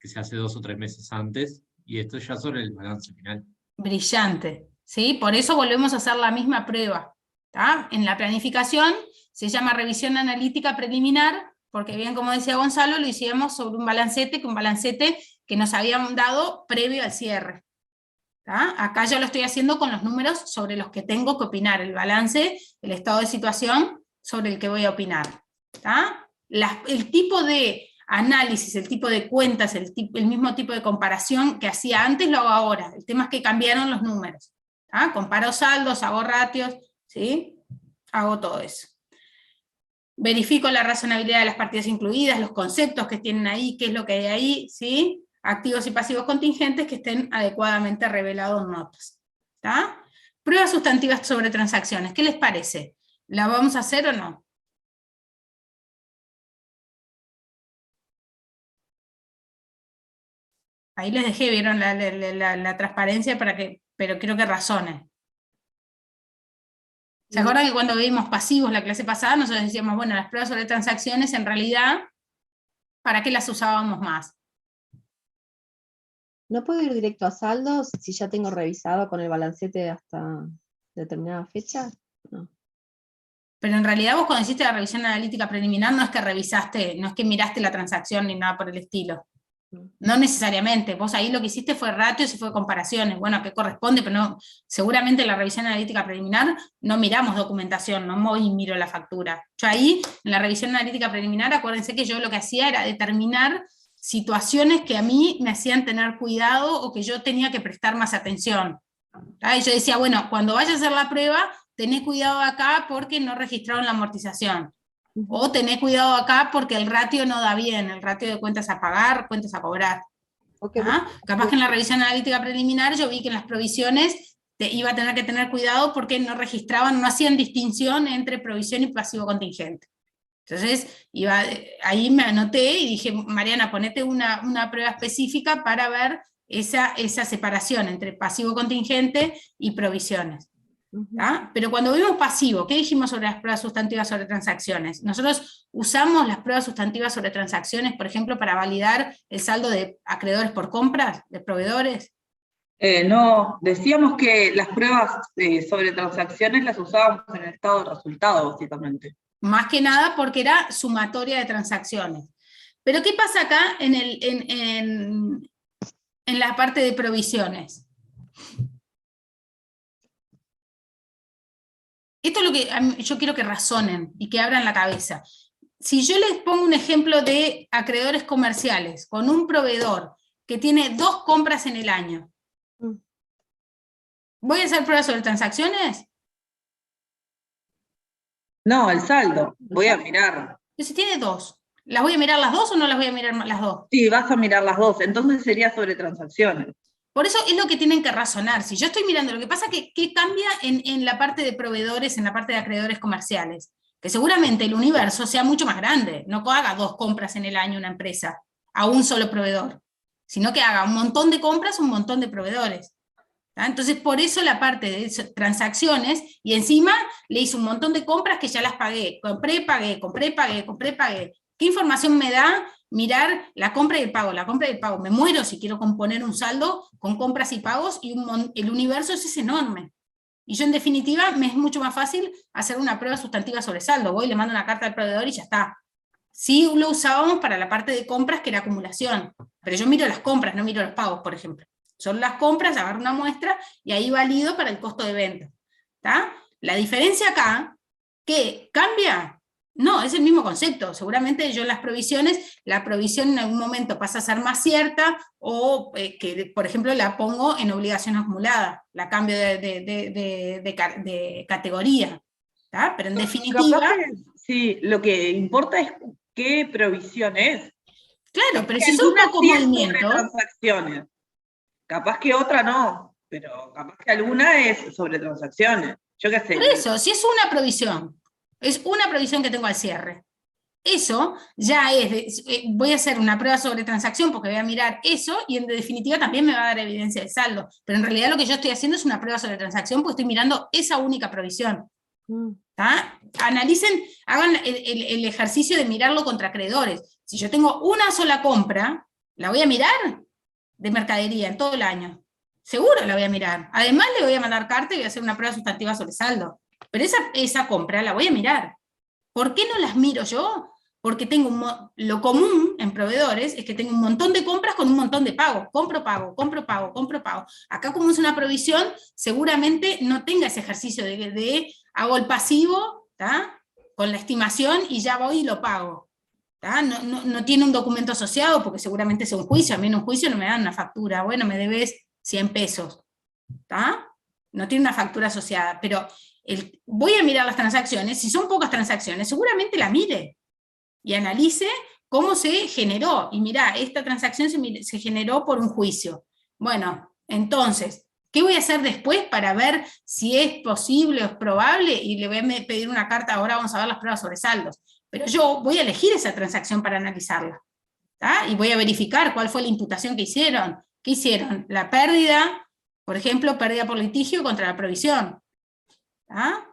Speaker 5: que se hace 2 o 3 meses antes, y esto ya sobre el balance final.
Speaker 1: Brillante, ¿sí? Por eso volvemos a hacer la misma prueba. ¿Tá? En la planificación se llama revisión analítica preliminar, porque bien como decía Gonzalo, lo hicimos sobre un balancete que nos habían dado previo al cierre. ¿Tá? Acá yo lo estoy haciendo con los números sobre los que tengo que opinar, el balance, el estado de situación sobre el que voy a opinar. ¿Tá? El tipo de análisis, el tipo de cuentas, el mismo tipo de comparación que hacía antes lo hago ahora. El tema es que cambiaron los números. ¿Tá? Comparo saldos, hago ratios, ¿sí? Hago todo eso. Verifico la razonabilidad de las partidas incluidas, los conceptos que tienen ahí, qué es lo que hay ahí, ¿sí? Activos y pasivos contingentes que estén adecuadamente revelados en notas. ¿Tá? Pruebas sustantivas sobre transacciones, ¿qué les parece? ¿La vamos a hacer o no? Ahí les dejé, vieron la transparencia, pero quiero que razonen. ¿Se acuerdan que cuando vimos pasivos la clase pasada, nosotros decíamos, bueno, las pruebas sobre transacciones, en realidad, ¿para qué las usábamos más?
Speaker 2: ¿No puedo ir directo a saldos si ya tengo revisado con el balancete hasta determinada fecha? No.
Speaker 1: Pero en realidad vos cuando hiciste la revisión analítica preliminar no es que revisaste, no es que miraste la transacción ni nada por el estilo. No necesariamente, vos ahí lo que hiciste fue ratios y fue comparaciones, bueno, ¿a qué corresponde? Pero no, seguramente en la revisión analítica preliminar no miramos documentación, no voy y miro la factura. Yo ahí, en la revisión analítica preliminar, acuérdense que yo lo que hacía era determinar situaciones que a mí me hacían tener cuidado o que yo tenía que prestar más atención. Y yo decía, bueno, cuando vayas a hacer la prueba, tené cuidado acá porque no registraron la amortización. O tené cuidado acá porque el ratio no da bien, el ratio de cuentas a pagar, cuentas a cobrar.
Speaker 2: Okay.
Speaker 1: Capaz que en la revisión analítica preliminar yo vi que en las provisiones iba a tener que tener cuidado porque no registraban, no hacían distinción entre provisión y pasivo contingente. Entonces, ahí me anoté y dije, Mariana, ponete una prueba específica para ver esa separación entre pasivo contingente y provisiones. ¿Ah? Pero cuando vimos pasivo, ¿qué dijimos sobre las pruebas sustantivas sobre transacciones? Nosotros usamos las pruebas sustantivas sobre transacciones, por ejemplo, para validar el saldo de acreedores por compras, de proveedores.
Speaker 4: No, decíamos que las pruebas sobre transacciones las usábamos en el estado de resultado, básicamente.
Speaker 1: Más que nada porque era sumatoria de transacciones. Pero ¿qué pasa acá en la parte de provisiones? Esto es lo que yo quiero que razonen y que abran la cabeza. Si yo les pongo un ejemplo de acreedores comerciales con un proveedor que tiene 2 compras en el año, ¿voy a hacer pruebas sobre transacciones?
Speaker 4: No, el saldo, voy a mirar.
Speaker 1: Si tiene 2, ¿las voy a mirar las 2 o no las voy a mirar las 2?
Speaker 4: Sí, vas a mirar las 2, entonces sería sobre transacciones.
Speaker 1: Por eso es lo que tienen que razonar. Si yo estoy mirando, lo que pasa es que cambia en la parte de proveedores, en la parte de acreedores comerciales, que seguramente el universo sea mucho más grande, no que haga 2 compras en el año una empresa, a un solo proveedor, sino que haga un montón de compras a un montón de proveedores. ¿Tá? Entonces por eso la parte de transacciones, y encima le hice un montón de compras que ya las pagué, compré, pagué, compré, pagué, compré, pagué. ¿Qué información me da mirar la compra y el pago? La compra y el pago, me muero si quiero componer un saldo con compras y pagos, y el universo es enorme. Y yo en definitiva me es mucho más fácil hacer una prueba sustantiva sobre saldo, voy, le mando una carta al proveedor y ya está. Sí lo usábamos para la parte de compras, que era acumulación, pero yo miro las compras, no miro los pagos, por ejemplo. Son las compras, agarro una muestra y ahí valido para el costo de venta. ¿Tá? La diferencia acá, que cambia No, es el mismo concepto. Seguramente yo en las provisiones, la provisión en algún momento pasa a ser más cierta, o que, por ejemplo, la pongo en obligación acumulada, la cambio de categoría. ¿Tá? Pero en definitiva...
Speaker 4: Capaz que, sí, lo que importa es qué provisión es.
Speaker 1: Claro, pero
Speaker 4: Que
Speaker 1: si son
Speaker 4: algunas
Speaker 1: pocos
Speaker 4: sí es sobre
Speaker 1: movimientos...
Speaker 4: transacciones. Capaz que otra no, pero capaz que alguna es sobre transacciones. Yo qué sé.
Speaker 1: Por eso, si es una provisión que tengo al cierre, eso ya voy a hacer una prueba sobre transacción porque voy a mirar eso y en definitiva también me va a dar evidencia de saldo. Pero en realidad lo que yo estoy haciendo es una prueba sobre transacción porque estoy mirando esa única provisión. ¿Tá? Analicen, hagan el ejercicio de mirarlo contra acreedores. Si yo tengo una sola compra, la voy a mirar de mercadería en todo el año. Seguro la voy a mirar. Además le voy a mandar carta y voy a hacer una prueba sustantiva sobre saldo. Pero esa compra la voy a mirar. ¿Por qué no las miro yo? Porque tengo lo común en proveedores es que tengo un montón de compras con un montón de pagos. Compro, pago, compro, pago, compro, pago. Acá como es una provisión, seguramente no tenga ese ejercicio de hago el pasivo, ¿tá? Con la estimación y ya voy y lo pago. No tiene un documento asociado porque seguramente es un juicio. A mí en un juicio no me dan una factura. Bueno, me debes 100 pesos. ¿Tá? No tiene una factura asociada, pero voy a mirar las transacciones. Si son pocas transacciones, seguramente la mire y analice cómo se generó. Y mirá, esta transacción se generó por un juicio. Bueno, entonces, ¿qué voy a hacer después para ver si es posible o es probable? Y le voy a pedir una carta, ahora vamos a ver las pruebas sobre saldos. Pero yo voy a elegir esa transacción para analizarla. ¿Tá? Y voy a verificar cuál fue la imputación que hicieron. ¿Qué hicieron? La pérdida, por ejemplo, pérdida por litigio contra la provisión. ¿Tá?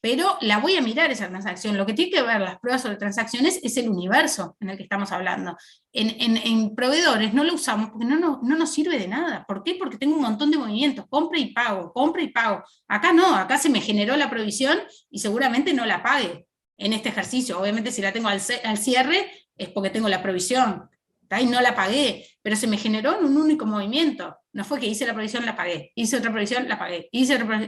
Speaker 1: Pero la voy a mirar esa transacción. Lo que tiene que ver las pruebas sobre transacciones es el universo en el que estamos hablando. En proveedores no lo usamos porque no nos sirve de nada. ¿Por qué? Porque tengo un montón de movimientos, compra y pago, compra y pago. Acá no, acá se me generó la provisión y seguramente no la pague en este ejercicio. Obviamente si la tengo al cierre es porque tengo la provisión, ¿tá? Y no la pagué, pero se me generó en un único movimiento. No fue que hice la provisión, la pagué, hice otra provisión, la pagué,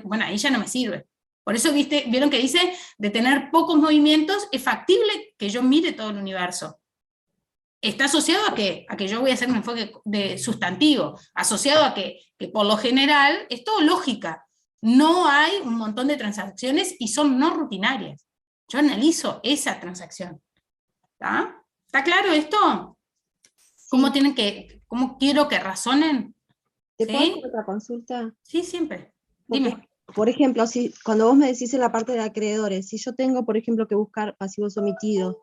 Speaker 1: bueno, ahí ya no me sirve. Por eso vieron que dice, de tener pocos movimientos, es factible que yo mire todo el universo. ¿Está asociado a qué? A que yo voy a hacer un enfoque de sustantivo, asociado a que por lo general es todo lógica. No hay un montón de transacciones y son no rutinarias. Yo analizo esa transacción. ¿Está? ¿Está claro esto? ¿Cómo quiero que razonen?
Speaker 2: ¿Te
Speaker 1: ¿Sí?
Speaker 2: puedo hacer otra consulta?
Speaker 1: Sí, siempre.
Speaker 2: Porque,
Speaker 1: Dime.
Speaker 2: por ejemplo, cuando vos me decís en la parte de acreedores, si yo tengo, por ejemplo, que buscar pasivos omitidos,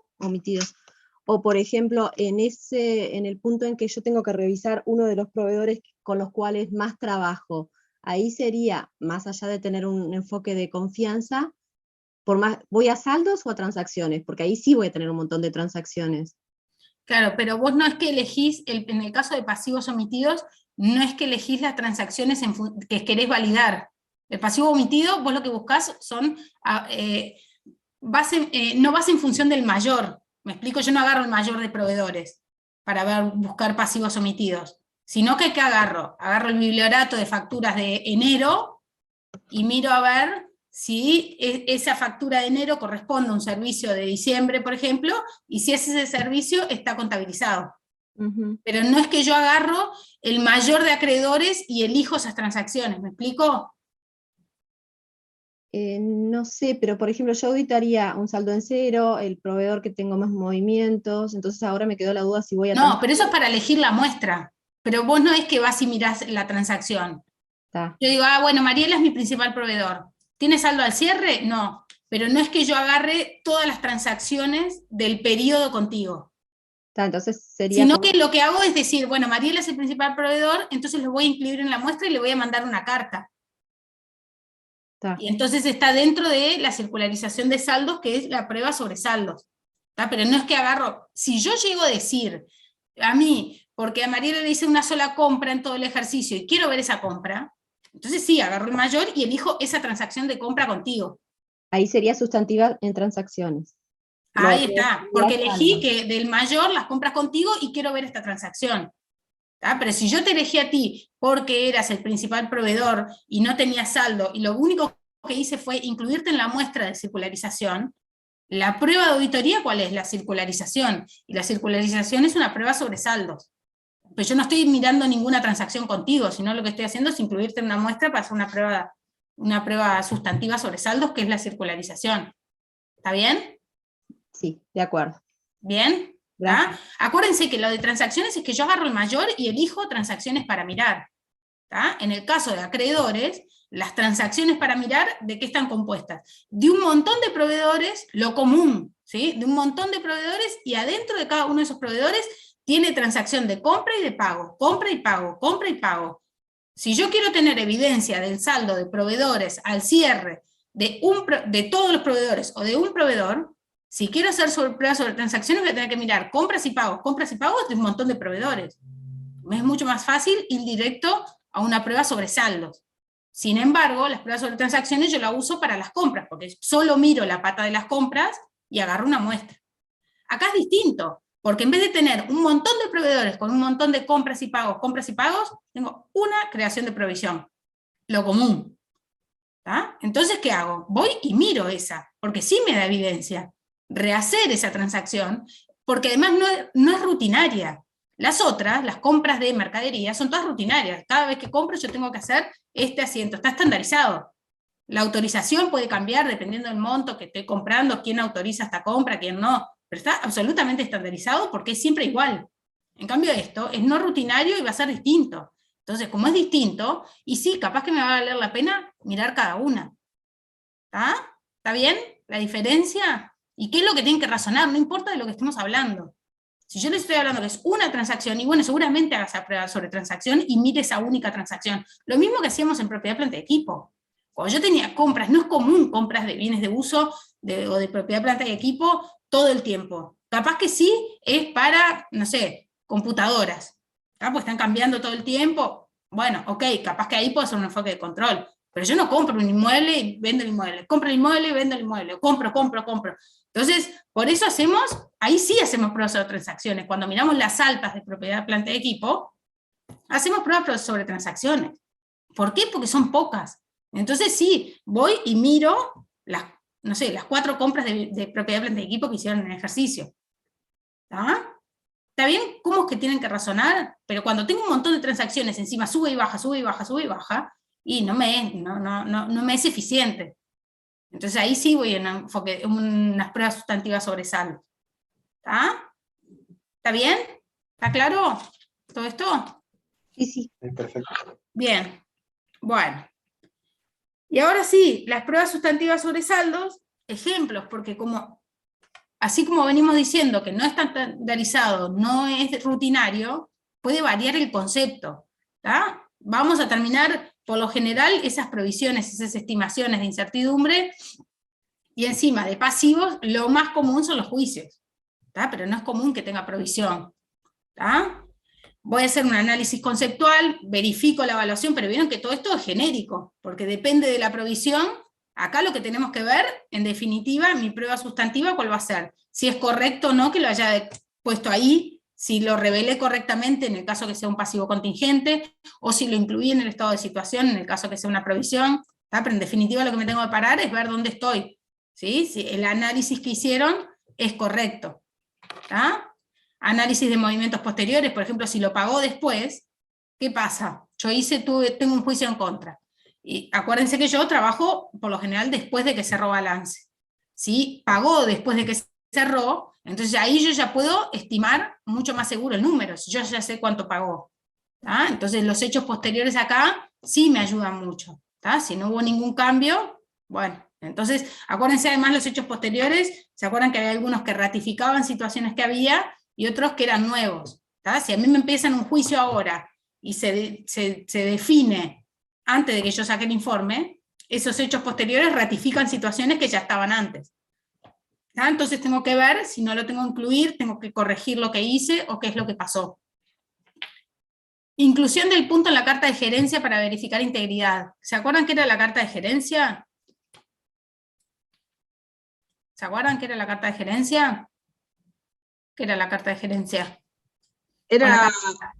Speaker 2: o por ejemplo, en el punto en que yo tengo que revisar uno de los proveedores con los cuales más trabajo, ahí sería, más allá de tener un enfoque de confianza, ¿voy a saldos o a transacciones? Porque ahí sí voy a tener un montón de transacciones.
Speaker 1: Claro, pero vos no es que elegís, en el caso de pasivos omitidos, no es que elegís las transacciones que querés validar. El pasivo omitido, vos lo que buscás son, no vas en función del mayor. Me explico, yo no agarro el mayor de proveedores para buscar pasivos omitidos, sino que ¿qué agarro? Agarro el bibliorato de facturas de enero y miro a ver si esa factura de enero corresponde a un servicio de diciembre, por ejemplo, y si ese servicio está contabilizado. Pero no es que yo agarro el mayor de acreedores y elijo esas transacciones, ¿me explico?
Speaker 2: No sé, pero por ejemplo yo auditaría un saldo en cero, el proveedor que tengo más movimientos, entonces ahora me quedó la duda si voy a...
Speaker 1: No, pero eso es para elegir la muestra, pero vos no es que vas y mirás la transacción. Yo digo, bueno, Mariela es mi principal proveedor. ¿Tiene saldo al cierre? No, pero no es que yo agarre todas las transacciones del periodo contigo.
Speaker 2: Entonces sería
Speaker 1: sino que lo que hago es decir, bueno, Mariela es el principal proveedor, entonces lo voy a incluir en la muestra y le voy a mandar una carta. Y entonces está dentro de la circularización de saldos, que es la prueba sobre saldos. Pero no es que agarro, si yo llego a decir, a mí, porque a Mariela le hice una sola compra en todo el ejercicio y quiero ver esa compra, entonces sí, agarro el mayor y elijo esa transacción de compra contigo.
Speaker 2: Ahí sería sustantiva en transacciones.
Speaker 1: Ahí está, porque elegí que del mayor las compras contigo y quiero ver esta transacción. Pero si yo te elegí a ti porque eras el principal proveedor y no tenías saldo, y lo único que hice fue incluirte en la muestra de circularización, La prueba de auditoría, ¿cuál es? La circularización. Y la circularización es una prueba sobre saldos. Pero yo no estoy mirando ninguna transacción contigo, sino lo que estoy haciendo es incluirte en una muestra para hacer una prueba sustantiva sobre saldos, que es la circularización. ¿Está bien?
Speaker 2: Sí, de acuerdo.
Speaker 1: ¿Bien?
Speaker 2: Gracias.
Speaker 1: Acuérdense que lo de transacciones es que yo agarro el mayor y elijo transacciones para mirar. ¿Tá? En el caso de acreedores, las transacciones para mirar, ¿de qué están compuestas? De un montón de proveedores, lo común, ¿sí? De un montón de proveedores, y adentro de cada uno de esos proveedores tiene transacción de compra y de pago, compra y pago, compra y pago. Si yo quiero tener evidencia del saldo de proveedores al cierre de todos los proveedores o de un proveedor, si quiero hacer pruebas sobre transacciones, voy a tener que mirar compras y pagos de un montón de proveedores. Es mucho más fácil ir directo a una prueba sobre saldos. Sin embargo, las pruebas sobre transacciones yo la uso para las compras, porque solo miro la pata de las compras y agarro una muestra. Acá es distinto, porque en vez de tener un montón de proveedores con un montón de compras y pagos, tengo una creación de provisión, lo común. ¿Tá? Entonces, ¿qué hago? Voy y miro esa, porque sí me da evidencia. Rehacer esa transacción, porque además no es rutinaria. Las otras, las compras de mercadería, son todas rutinarias. Cada vez que compro yo tengo que hacer este asiento, está estandarizado. La autorización puede cambiar dependiendo del monto que estoy comprando, quién autoriza esta compra, quién no, pero está absolutamente estandarizado porque es siempre igual. En cambio esto es no rutinario y va a ser distinto. Entonces, como es distinto, y sí, capaz que me va a valer la pena mirar cada una. ¿Está bien la diferencia? ¿Y qué es lo que tienen que razonar? No importa de lo que estemos hablando. Si yo les estoy hablando que es una transacción, y bueno, seguramente hagas a prueba sobre transacción y mire esa única transacción. Lo mismo que hacíamos en propiedad, planta y equipo. Cuando yo tenía compras, no es común compras de bienes de uso o de propiedad, planta y equipo todo el tiempo. Capaz que sí es para, no sé, computadoras. Pues están cambiando todo el tiempo. Bueno, ok, capaz que ahí puedo hacer un enfoque de control. Pero yo no compro un inmueble y vendo el inmueble. Compro el inmueble y vendo el inmueble. Compro. Entonces, por eso ahí sí hacemos pruebas sobre transacciones. Cuando miramos las altas de propiedad, planta y equipo, hacemos pruebas sobre transacciones. ¿Por qué? Porque son pocas. Entonces sí, voy y miro las 4 compras de propiedad, planta y equipo que hicieron en el ejercicio. ¿Está bien? ¿Cómo es que tienen que razonar? Pero cuando tengo un montón de transacciones encima, sube y baja, y no me es eficiente. Entonces ahí sí voy en unas pruebas sustantivas sobre saldo. ¿Está bien? ¿Está claro todo esto?
Speaker 2: Sí, sí.
Speaker 3: Sí, perfecto.
Speaker 1: Bien. Bueno. Y ahora sí, las pruebas sustantivas sobre saldos, ejemplos, porque así como venimos diciendo que no es estandarizado, no es rutinario, puede variar el concepto. Vamos a terminar, por lo general, esas provisiones, esas estimaciones de incertidumbre, y encima de pasivos, lo más común son los juicios, pero no es común que tenga provisión. Voy a hacer un análisis conceptual, verifico la evaluación, pero vieron que todo esto es genérico, porque depende de la provisión. Acá lo que tenemos que ver, en definitiva, mi prueba sustantiva, ¿cuál va a ser? Si es correcto o no que lo haya puesto ahí, si lo revelé correctamente en el caso que sea un pasivo contingente, o si lo incluí en el estado de situación en el caso que sea una provisión. Pero en definitiva lo que me tengo que parar es ver dónde estoy, ¿sí? Si el análisis que hicieron es correcto. Análisis de movimientos posteriores, por ejemplo, si lo pagó después, ¿qué pasa? Yo tengo un juicio en contra. Y acuérdense que yo trabajo, por lo general, después de que cerró balance. Si pagó después de que cerró, entonces ahí yo ya puedo estimar mucho más seguro el número, si yo ya sé cuánto pagó. Entonces los hechos posteriores acá sí me ayudan mucho. Si no hubo ningún cambio, bueno, entonces acuérdense además los hechos posteriores, ¿se acuerdan que había algunos que ratificaban situaciones que había y otros que eran nuevos? Si a mí me empiezan un juicio ahora y se define antes de que yo saque el informe, esos hechos posteriores ratifican situaciones que ya estaban antes. Entonces tengo que ver, si no lo tengo que incluir, tengo que corregir lo que hice o qué es lo que pasó. Inclusión del punto en la carta de gerencia para verificar integridad. ¿Se acuerdan qué era la carta de gerencia? ¿Se acuerdan qué era la carta de gerencia? ¿Qué era la carta de gerencia?
Speaker 4: Era
Speaker 1: la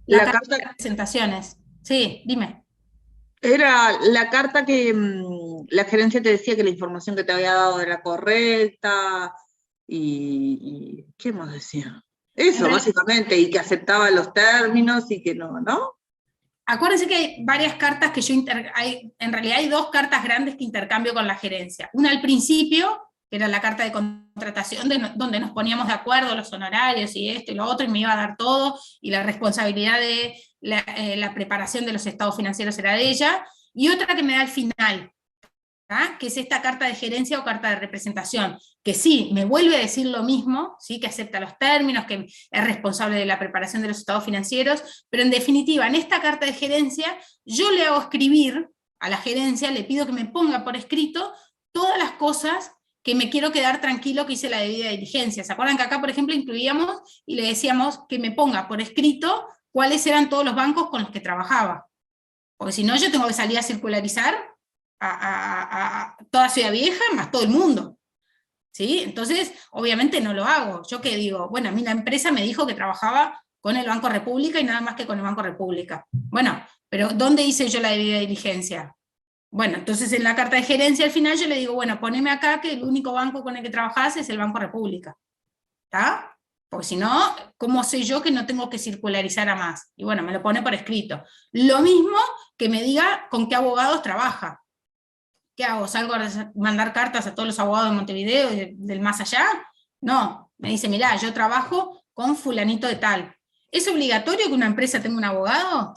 Speaker 4: la
Speaker 1: carta de
Speaker 4: carta,
Speaker 1: presentaciones. Sí, dime.
Speaker 4: era la carta que la gerencia te decía que la información que te había dado era correcta, y ¿qué más decía? Eso, básicamente, y que aceptaba los términos y que no, ¿no?
Speaker 1: Acuérdense que hay varias cartas que en realidad hay 2 cartas grandes que intercambio con la gerencia. Una al principio, que era la carta de contratación, donde nos poníamos de acuerdo los honorarios y esto y lo otro, y me iba a dar todo, y la responsabilidad de la preparación de los estados financieros era de ella, y otra que me da al final, que es esta carta de gerencia o carta de representación, que sí, me vuelve a decir lo mismo, ¿sí? Que acepta los términos, que es responsable de la preparación de los estados financieros, pero en definitiva, en esta carta de gerencia, yo le hago escribir a la gerencia, le pido que me ponga por escrito todas las cosas que me quiero quedar tranquilo que hice la debida diligencia. ¿Se acuerdan que acá, por ejemplo, incluíamos y le decíamos que me ponga por escrito cuáles eran todos los bancos con los que trabajaba? Porque si no, yo tengo que salir a circularizar a toda Ciudad Vieja, más todo el mundo. ¿Sí? Entonces, obviamente no lo hago. Yo que digo, bueno, a mí la empresa me dijo que trabajaba con el Banco República y nada más que con el Banco República. Bueno, pero ¿dónde hice yo la debida diligencia? Bueno, entonces en la carta de gerencia al final yo le digo, bueno, poneme acá que el único banco con el que trabajás es el Banco República. ¿Está? Porque si no, ¿cómo sé yo que no tengo que circularizar a más? Y bueno, me lo pone por escrito. Lo mismo que me diga con qué abogados trabaja. ¿Qué hago? ¿Salgo a mandar cartas a todos los abogados de Montevideo y del más allá? No, me dice, mirá, yo trabajo con fulanito de tal. ¿Es obligatorio que una empresa tenga un abogado?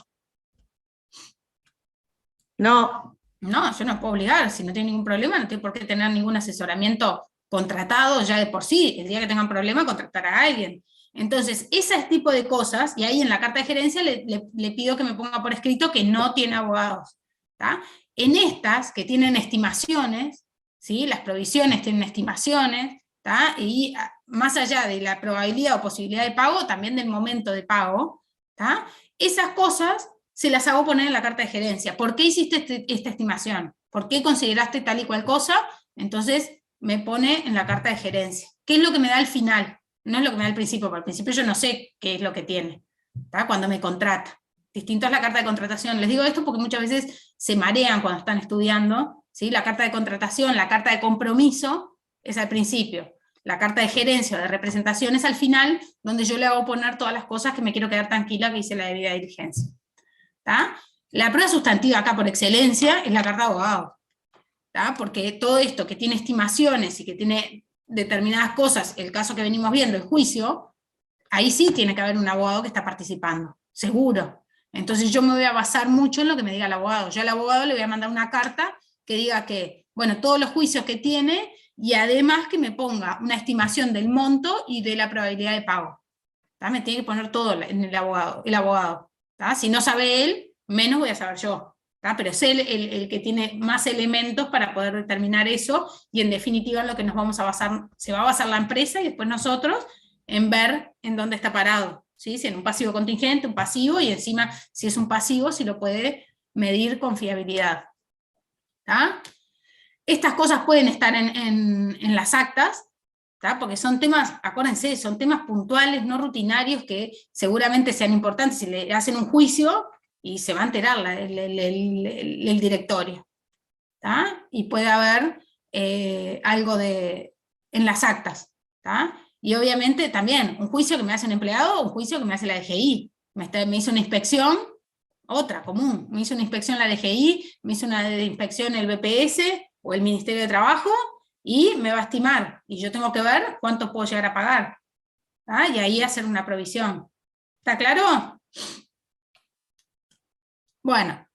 Speaker 4: No.
Speaker 1: No, yo no puedo obligar, si no tiene ningún problema, no tiene por qué tener ningún asesoramiento contratado ya de por sí, el día que tengan problema contratar a alguien. Entonces, ese tipo de cosas, y ahí en la carta de gerencia le pido que me ponga por escrito que no tiene abogados. ¿Tá? En estas, que tienen estimaciones, ¿sí? Las provisiones tienen estimaciones, ¿tá? Y más allá de la probabilidad o posibilidad de pago, también del momento de pago, ¿tá? Esas cosas se las hago poner en la carta de gerencia. ¿Por qué hiciste esta estimación? ¿Por qué consideraste tal y cual cosa? Entonces me pone en la carta de gerencia. ¿Qué es lo que me da al final? No es lo que me da al principio, porque al principio yo no sé qué es lo que tiene, ¿tá? Cuando me contrata. Distinto es la carta de contratación. Les digo esto porque muchas veces se marean cuando están estudiando, ¿sí? La carta de contratación, la carta de compromiso es al principio. La carta de gerencia o de representación es al final, donde yo le hago poner todas las cosas que me quiero quedar tranquila que hice la debida diligencia. ¿Tá? La prueba sustantiva acá por excelencia es la carta de abogado. ¿Tá? Porque todo esto que tiene estimaciones y que tiene determinadas cosas, el caso que venimos viendo, el juicio, ahí sí tiene que haber un abogado que está participando, seguro. Entonces yo me voy a basar mucho en lo que me diga el abogado. Yo al abogado le voy a mandar una carta que diga que, bueno, todos los juicios que tiene, y además que me ponga una estimación del monto y de la probabilidad de pago. ¿Tá? Me tiene que poner todo en el abogado. ¿Tá? Si no sabe él, menos voy a saber yo. ¿Tá? Pero es él el que tiene más elementos para poder determinar eso, y en definitiva en lo que nos vamos a basar, se va a basar la empresa y después nosotros en ver en dónde está parado. ¿Sí? Si en un pasivo contingente, un pasivo, y encima si es un pasivo, si lo puede medir con fiabilidad. ¿Tá? Estas cosas pueden estar en las actas, ¿tá? Porque son temas, acuérdense, son temas puntuales, no rutinarios, que seguramente sean importantes. Si le hacen un juicio, y se va a enterar el directorio. ¿Tá? Y puede haber algo en las actas. ¿Tá? Y obviamente también, un juicio que me hace un empleado, o un juicio que me hace la DGI. Me hizo una inspección, otra común, me hizo una inspección la DGI, me hizo una inspección el BPS, o el Ministerio de Trabajo, y me va a estimar, y yo tengo que ver cuánto puedo llegar a pagar. ¿Tá? Y ahí hacer una provisión. ¿Está claro? Bueno,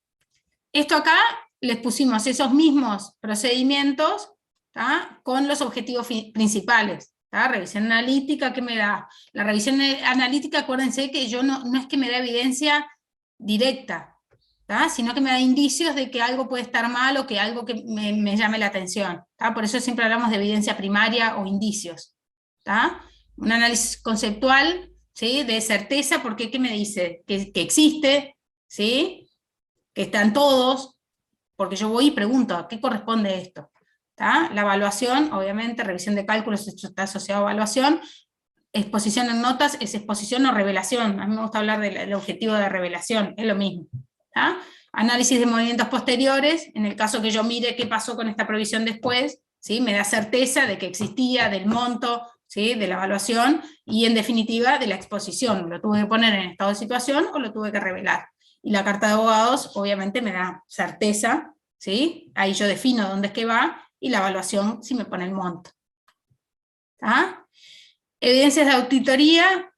Speaker 1: esto acá les pusimos esos mismos procedimientos, ¿tá? Con los objetivos principales. ¿Tá? Revisión analítica, ¿qué me da? La revisión analítica, acuérdense que yo no es que me da evidencia directa, ¿tá? Sino que me da indicios de que algo puede estar mal, o que algo que me llame la atención. ¿Tá? Por eso siempre hablamos de evidencia primaria o indicios. ¿Tá? Un análisis conceptual, ¿sí? De certeza, porque ¿qué me dice? Que existe, ¿sí? Que están todos, porque yo voy y pregunto, ¿a qué corresponde esto? ¿Tá? La evaluación, obviamente, revisión de cálculos, esto está asociado a evaluación. Exposición en notas es exposición o revelación. A mí me gusta hablar del objetivo de revelación, es lo mismo. ¿Tá? Análisis de movimientos posteriores, en el caso que yo mire qué pasó con esta provisión después, ¿sí? Me da certeza de que existía, del monto, ¿sí? De la evaluación y en definitiva de la exposición. Lo tuve que poner en estado de situación o lo tuve que revelar. Y la carta de abogados obviamente me da certeza, ¿sí? Ahí yo defino dónde es que va, y la evaluación si me pone el monto. ¿Ah? Evidencias de auditoría.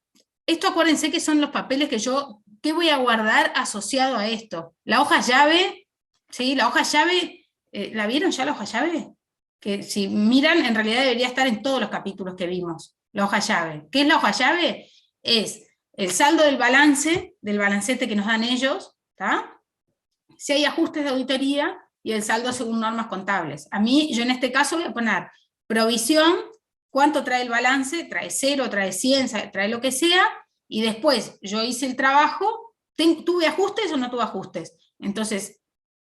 Speaker 1: Esto acuérdense que son los papeles que voy a guardar asociado a esto. La hoja llave, ¿sí? La hoja llave, ¿la vieron ya la hoja llave? Que si miran, en realidad debería estar en todos los capítulos que vimos, la hoja llave. ¿Qué es la hoja llave? Es el saldo del balance, del balancete que nos dan ellos, ¿tá? Si hay ajustes de auditoría, y el saldo según normas contables. Yo en este caso voy a poner provisión, cuánto trae el balance, trae 0, trae 100, trae lo que sea, y después yo hice el trabajo, ¿tuve ajustes o no tuve ajustes? Entonces,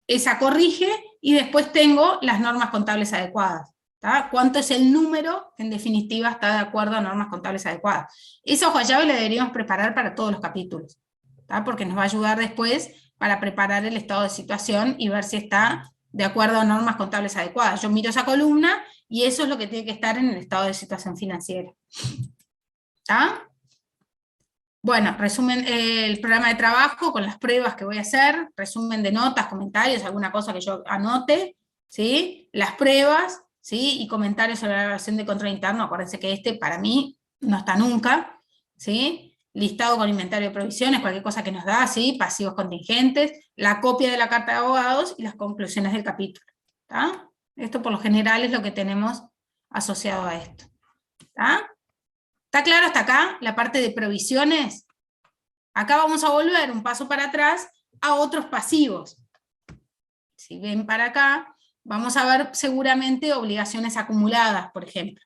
Speaker 1: esa corrige, y después tengo las normas contables adecuadas. ¿Tá? ¿Cuánto es el número que en definitiva está de acuerdo a normas contables adecuadas? Esa hoja llave la deberíamos preparar para todos los capítulos, ¿tá? Porque nos va a ayudar después para preparar el estado de situación y ver si está de acuerdo a normas contables adecuadas. Yo miro esa columna y eso es lo que tiene que estar en el estado de situación financiera. ¿Tá? Bueno, resumen el programa de trabajo con las pruebas que voy a hacer, resumen de notas, comentarios, alguna cosa que yo anote, ¿sí? Las pruebas, ¿sí? Y comentarios sobre la evaluación de control interno. Acuérdense que para mí no está nunca, ¿sí? Listado con inventario de provisiones, cualquier cosa que nos da, ¿sí? Pasivos contingentes, la copia de la carta de abogados y las conclusiones del capítulo. ¿Tá? Esto por lo general es lo que tenemos asociado a esto. ¿Tá? ¿Está claro hasta acá la parte de provisiones? Acá vamos a volver un paso para atrás a otros pasivos. Si ven para acá, vamos a ver seguramente obligaciones acumuladas, por ejemplo.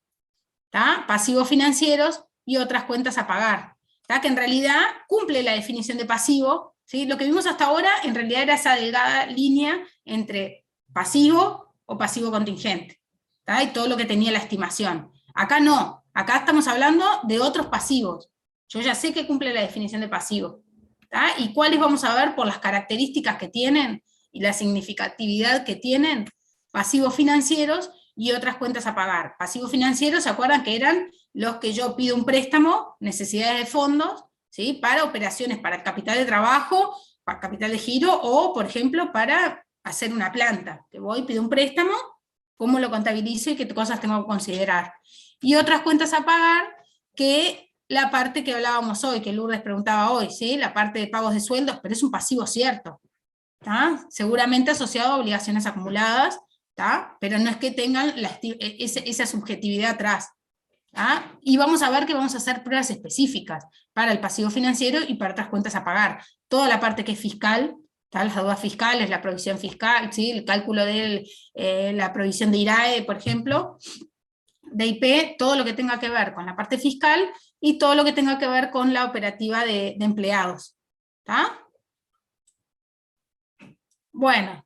Speaker 1: ¿Tá? Pasivos financieros y otras cuentas a pagar. ¿Tá? Que en realidad cumple la definición de pasivo, ¿sí? Lo que vimos hasta ahora en realidad era esa delgada línea entre pasivo o pasivo contingente, ¿tá? Y todo lo que tenía la estimación. Acá no, acá estamos hablando de otros pasivos. Yo ya sé que cumple la definición de pasivo, ¿tá? Y cuáles vamos a ver por las características que tienen y la significatividad que tienen. Pasivos financieros y otras cuentas a pagar. Pasivos financieros, ¿se acuerdan que eran los que yo pido un préstamo, necesidades de fondos, ¿sí? Para operaciones, para capital de trabajo, para capital de giro, o por ejemplo para hacer una planta, que voy, pido un préstamo, cómo lo contabilizo y qué cosas tengo que considerar. Y otras cuentas a pagar, que la parte que hablábamos hoy, que Lourdes preguntaba hoy, ¿sí? La parte de pagos de sueldos, pero es un pasivo cierto, ¿tá? Seguramente asociado a obligaciones acumuladas, ¿tá? Pero no es que tengan esa subjetividad atrás. ¿tá? Y vamos a ver que vamos a hacer pruebas específicas para el pasivo financiero y para otras cuentas a pagar. Toda la parte que es fiscal, ¿tá? Las deudas fiscales, la provisión fiscal, ¿sí? El cálculo de la provisión de IRAE, por ejemplo, de IP, todo lo que tenga que ver con la parte fiscal y todo lo que tenga que ver con la operativa de empleados. ¿Tá? Bueno,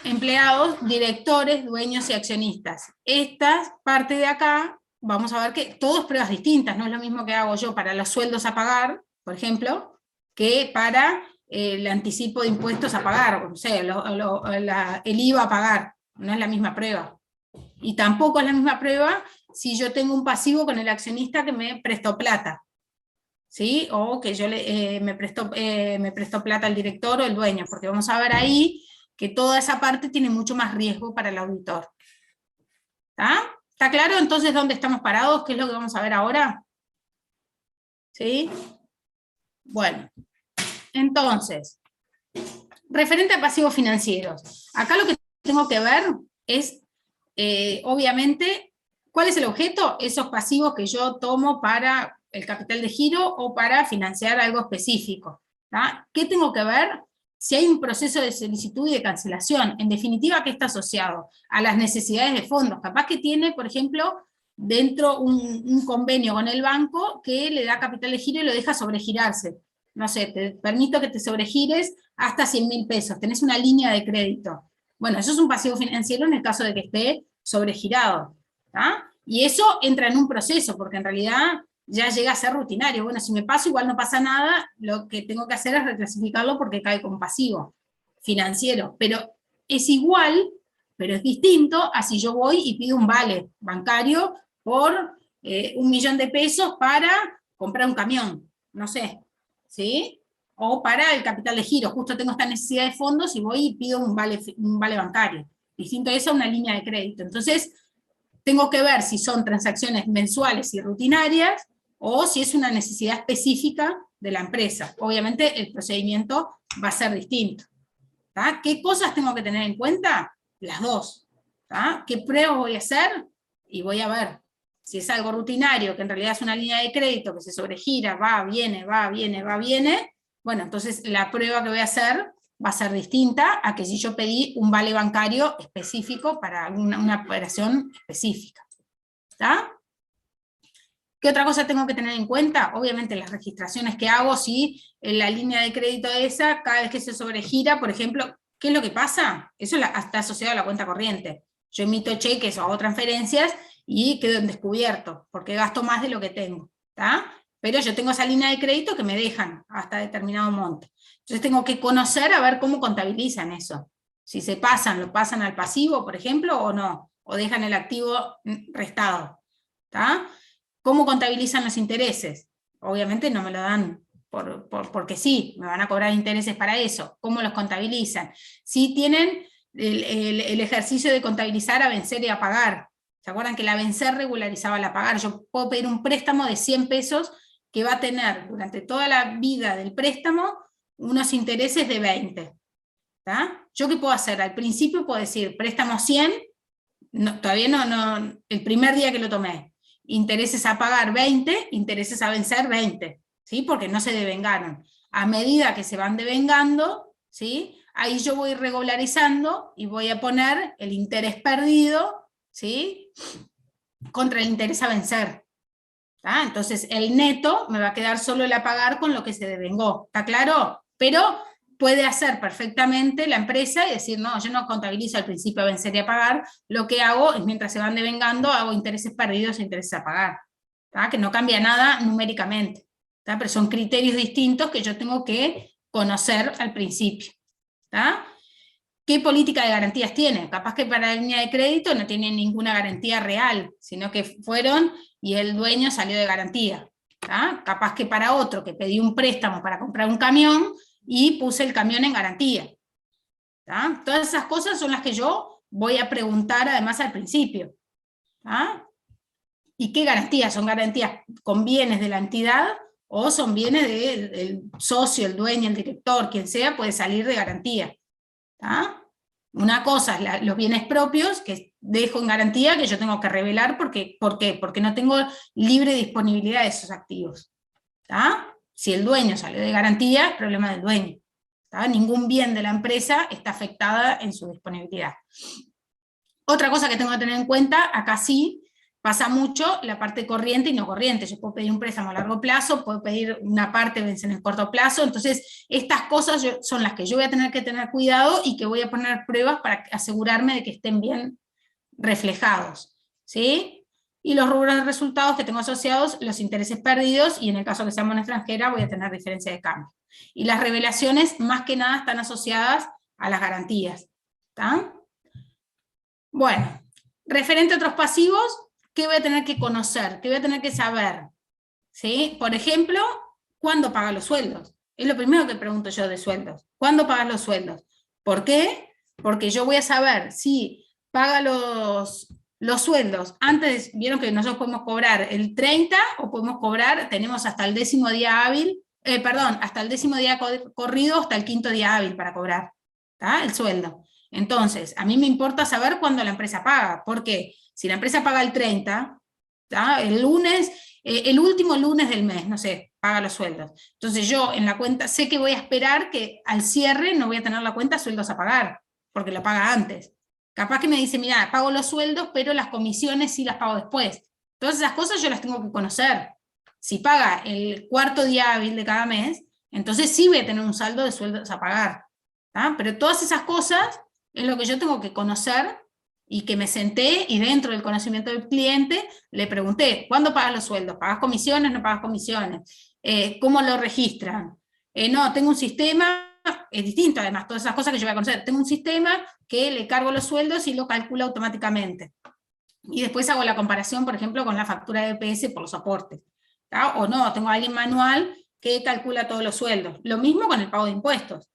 Speaker 1: empleados, directores, dueños y accionistas. Esta parte de acá, vamos a ver que todo es pruebas distintas, no es lo mismo que hago yo para los sueldos a pagar, por ejemplo, que para el anticipo de impuestos a pagar, o sea, el IVA a pagar, no es la misma prueba. Y tampoco es la misma prueba si yo tengo un pasivo con el accionista que me prestó plata, ¿sí? O que yo me prestó plata al director o el dueño, porque vamos a ver ahí que toda esa parte tiene mucho más riesgo para el auditor. ¿Está claro entonces dónde estamos parados? ¿Qué es lo que vamos a ver ahora? ¿Sí? Bueno, entonces, referente a pasivos financieros, acá lo que tengo que ver es, obviamente, ¿cuál es el objeto? Esos pasivos que yo tomo para el capital de giro o para financiar algo específico. ¿tá? ¿Qué tengo que ver? Si hay un proceso de solicitud y de cancelación, en definitiva, ¿qué está asociado? A las necesidades de fondos. Capaz que tiene, por ejemplo, dentro un convenio con el banco que le da capital de giro y lo deja sobregirarse. No sé, te permito que te sobregires hasta 100.000 pesos, tenés una línea de crédito. Bueno, eso es un pasivo financiero en el caso de que esté sobregirado. ¿tá? Y eso entra en un proceso, porque en realidad ya llega a ser rutinario. Bueno, si me paso igual no pasa nada, lo que tengo que hacer es reclasificarlo porque cae como pasivo financiero. Pero es igual, pero es distinto a si yo voy y pido un vale bancario por 1 millón de pesos para comprar un camión, no sé, ¿sí? O para el capital de giro, justo tengo esta necesidad de fondos y voy y pido un vale bancario. Distinto a eso, una línea de crédito. Entonces, tengo que ver si son transacciones mensuales y rutinarias, o si es una necesidad específica de la empresa. Obviamente el procedimiento va a ser distinto. ¿Tá? ¿Qué cosas tengo que tener en cuenta? Las dos. ¿Tá? ¿Qué pruebas voy a hacer? Y voy a ver si es algo rutinario, que en realidad es una línea de crédito que se sobregira, va, viene, va, viene, va, viene. Bueno, entonces la prueba que voy a hacer va a ser distinta a que si yo pedí un vale bancario específico para una operación específica. ¿Tá? ¿Qué otra cosa tengo que tener en cuenta? Obviamente las registraciones que hago, si en la línea de crédito esa, cada vez que se sobregira, por ejemplo, ¿qué es lo que pasa? Eso está asociado a la cuenta corriente. Yo emito cheques o hago transferencias y quedo en descubierto, porque gasto más de lo que tengo. ¿Tá? Pero yo tengo esa línea de crédito que me dejan hasta determinado monto. Entonces tengo que conocer a ver cómo contabilizan eso. Si se pasan, lo pasan al pasivo, por ejemplo, o no, o dejan el activo restado. ¿Tá? ¿Cómo contabilizan los intereses? Obviamente no me lo dan porque sí, me van a cobrar intereses para eso. ¿Cómo los contabilizan? Si tienen el ejercicio de contabilizar a vencer y a pagar. ¿Se acuerdan que la vencer regularizaba la pagar? Yo puedo pedir un préstamo de 100 pesos que va a tener durante toda la vida del préstamo unos intereses de 20. ¿Tá? ¿Yo qué puedo hacer? Al principio puedo decir, préstamo 100, todavía no, el primer día que lo tomé. Intereses a pagar 20, intereses a vencer 20, ¿sí? Porque no se devengaron. A medida que se van devengando, ¿sí? Ahí yo voy regularizando y voy a poner el interés perdido, ¿sí? Contra el interés a vencer. ¿Tá? Entonces el neto me va a quedar solo el a pagar con lo que se devengó, ¿está claro? Pero puede hacer perfectamente la empresa y decir, no, yo no contabilizo al principio a vencer y a pagar, lo que hago es mientras se van devengando, hago intereses perdidos e intereses a pagar, ¿tá? Que no cambia nada numéricamente, ¿tá? Pero son criterios distintos que yo tengo que conocer al principio. ¿Tá? ¿Qué política de garantías tiene? Capaz que para la línea de crédito no tienen ninguna garantía real, sino que fueron y el dueño salió de garantía. ¿Tá? Capaz que para otro que pedí un préstamo para comprar un camión, y puse el camión en garantía. ¿Tá? Todas esas cosas son las que yo voy a preguntar además al principio. ¿Tá? ¿Y qué garantías? ¿Son garantías con bienes de la entidad o son bienes del socio, el dueño, el director, quien sea, puede salir de garantía? ¿Tá? Una cosa es los bienes propios que dejo en garantía, que yo tengo que revelar ¿por qué? Porque no tengo libre disponibilidad de esos activos. ¿Tá? Si el dueño salió de garantía, problema del dueño. ¿Tá? Ningún bien de la empresa está afectada en su disponibilidad. Otra cosa que tengo que tener en cuenta, acá sí, pasa mucho la parte corriente y no corriente. Yo puedo pedir un préstamo a largo plazo, puedo pedir una parte vence en el corto plazo, entonces estas cosas son las que yo voy a tener que tener cuidado y que voy a poner pruebas para asegurarme de que estén bien reflejados. ¿Sí? Y los rubros de resultados que tengo asociados, los intereses perdidos, y en el caso que sea moneda extranjera voy a tener diferencia de cambio. Y las revelaciones más que nada están asociadas a las garantías. ¿Tá? Bueno, referente a otros pasivos, ¿qué voy a tener que conocer? ¿Qué voy a tener que saber? ¿Sí? Por ejemplo, ¿cuándo paga los sueldos? Es lo primero que pregunto yo de sueldos. ¿Cuándo pagas los sueldos? ¿Por qué? Porque yo voy a saber si paga los sueldos. Antes, vieron que nosotros podemos cobrar el 30 o podemos cobrar, tenemos hasta el 10º día hábil, hasta el 10º día corrido, hasta el 5º día hábil para cobrar, ¿tá? El sueldo. Entonces, a mí me importa saber cuándo la empresa paga, porque si la empresa paga el 30, ¿tá? El lunes, el último lunes del mes, no sé, paga los sueldos. Entonces yo en la cuenta sé que voy a esperar que al cierre no voy a tener la cuenta sueldos a pagar, porque lo paga antes. Capaz que me dice, mira, pago los sueldos, pero las comisiones sí las pago después. Todas esas cosas yo las tengo que conocer. Si paga el 4º día hábil de cada mes, entonces sí voy a tener un saldo de sueldos a pagar. ¿Tá? Pero todas esas cosas es lo que yo tengo que conocer, y que me senté y dentro del conocimiento del cliente le pregunté, ¿cuándo pagas los sueldos? ¿Pagas comisiones? ¿No pagas comisiones? ¿Cómo lo registran? No, tengo un sistema, es distinto además, todas esas cosas que yo voy a conocer. Tengo un sistema que le cargo los sueldos y lo calcula automáticamente. y después hago la comparación, por ejemplo, con la factura de EPS por los aportes. ¿Tá? O no, tengo a alguien manual que calcula todos los sueldos. Lo mismo con el pago de impuestos.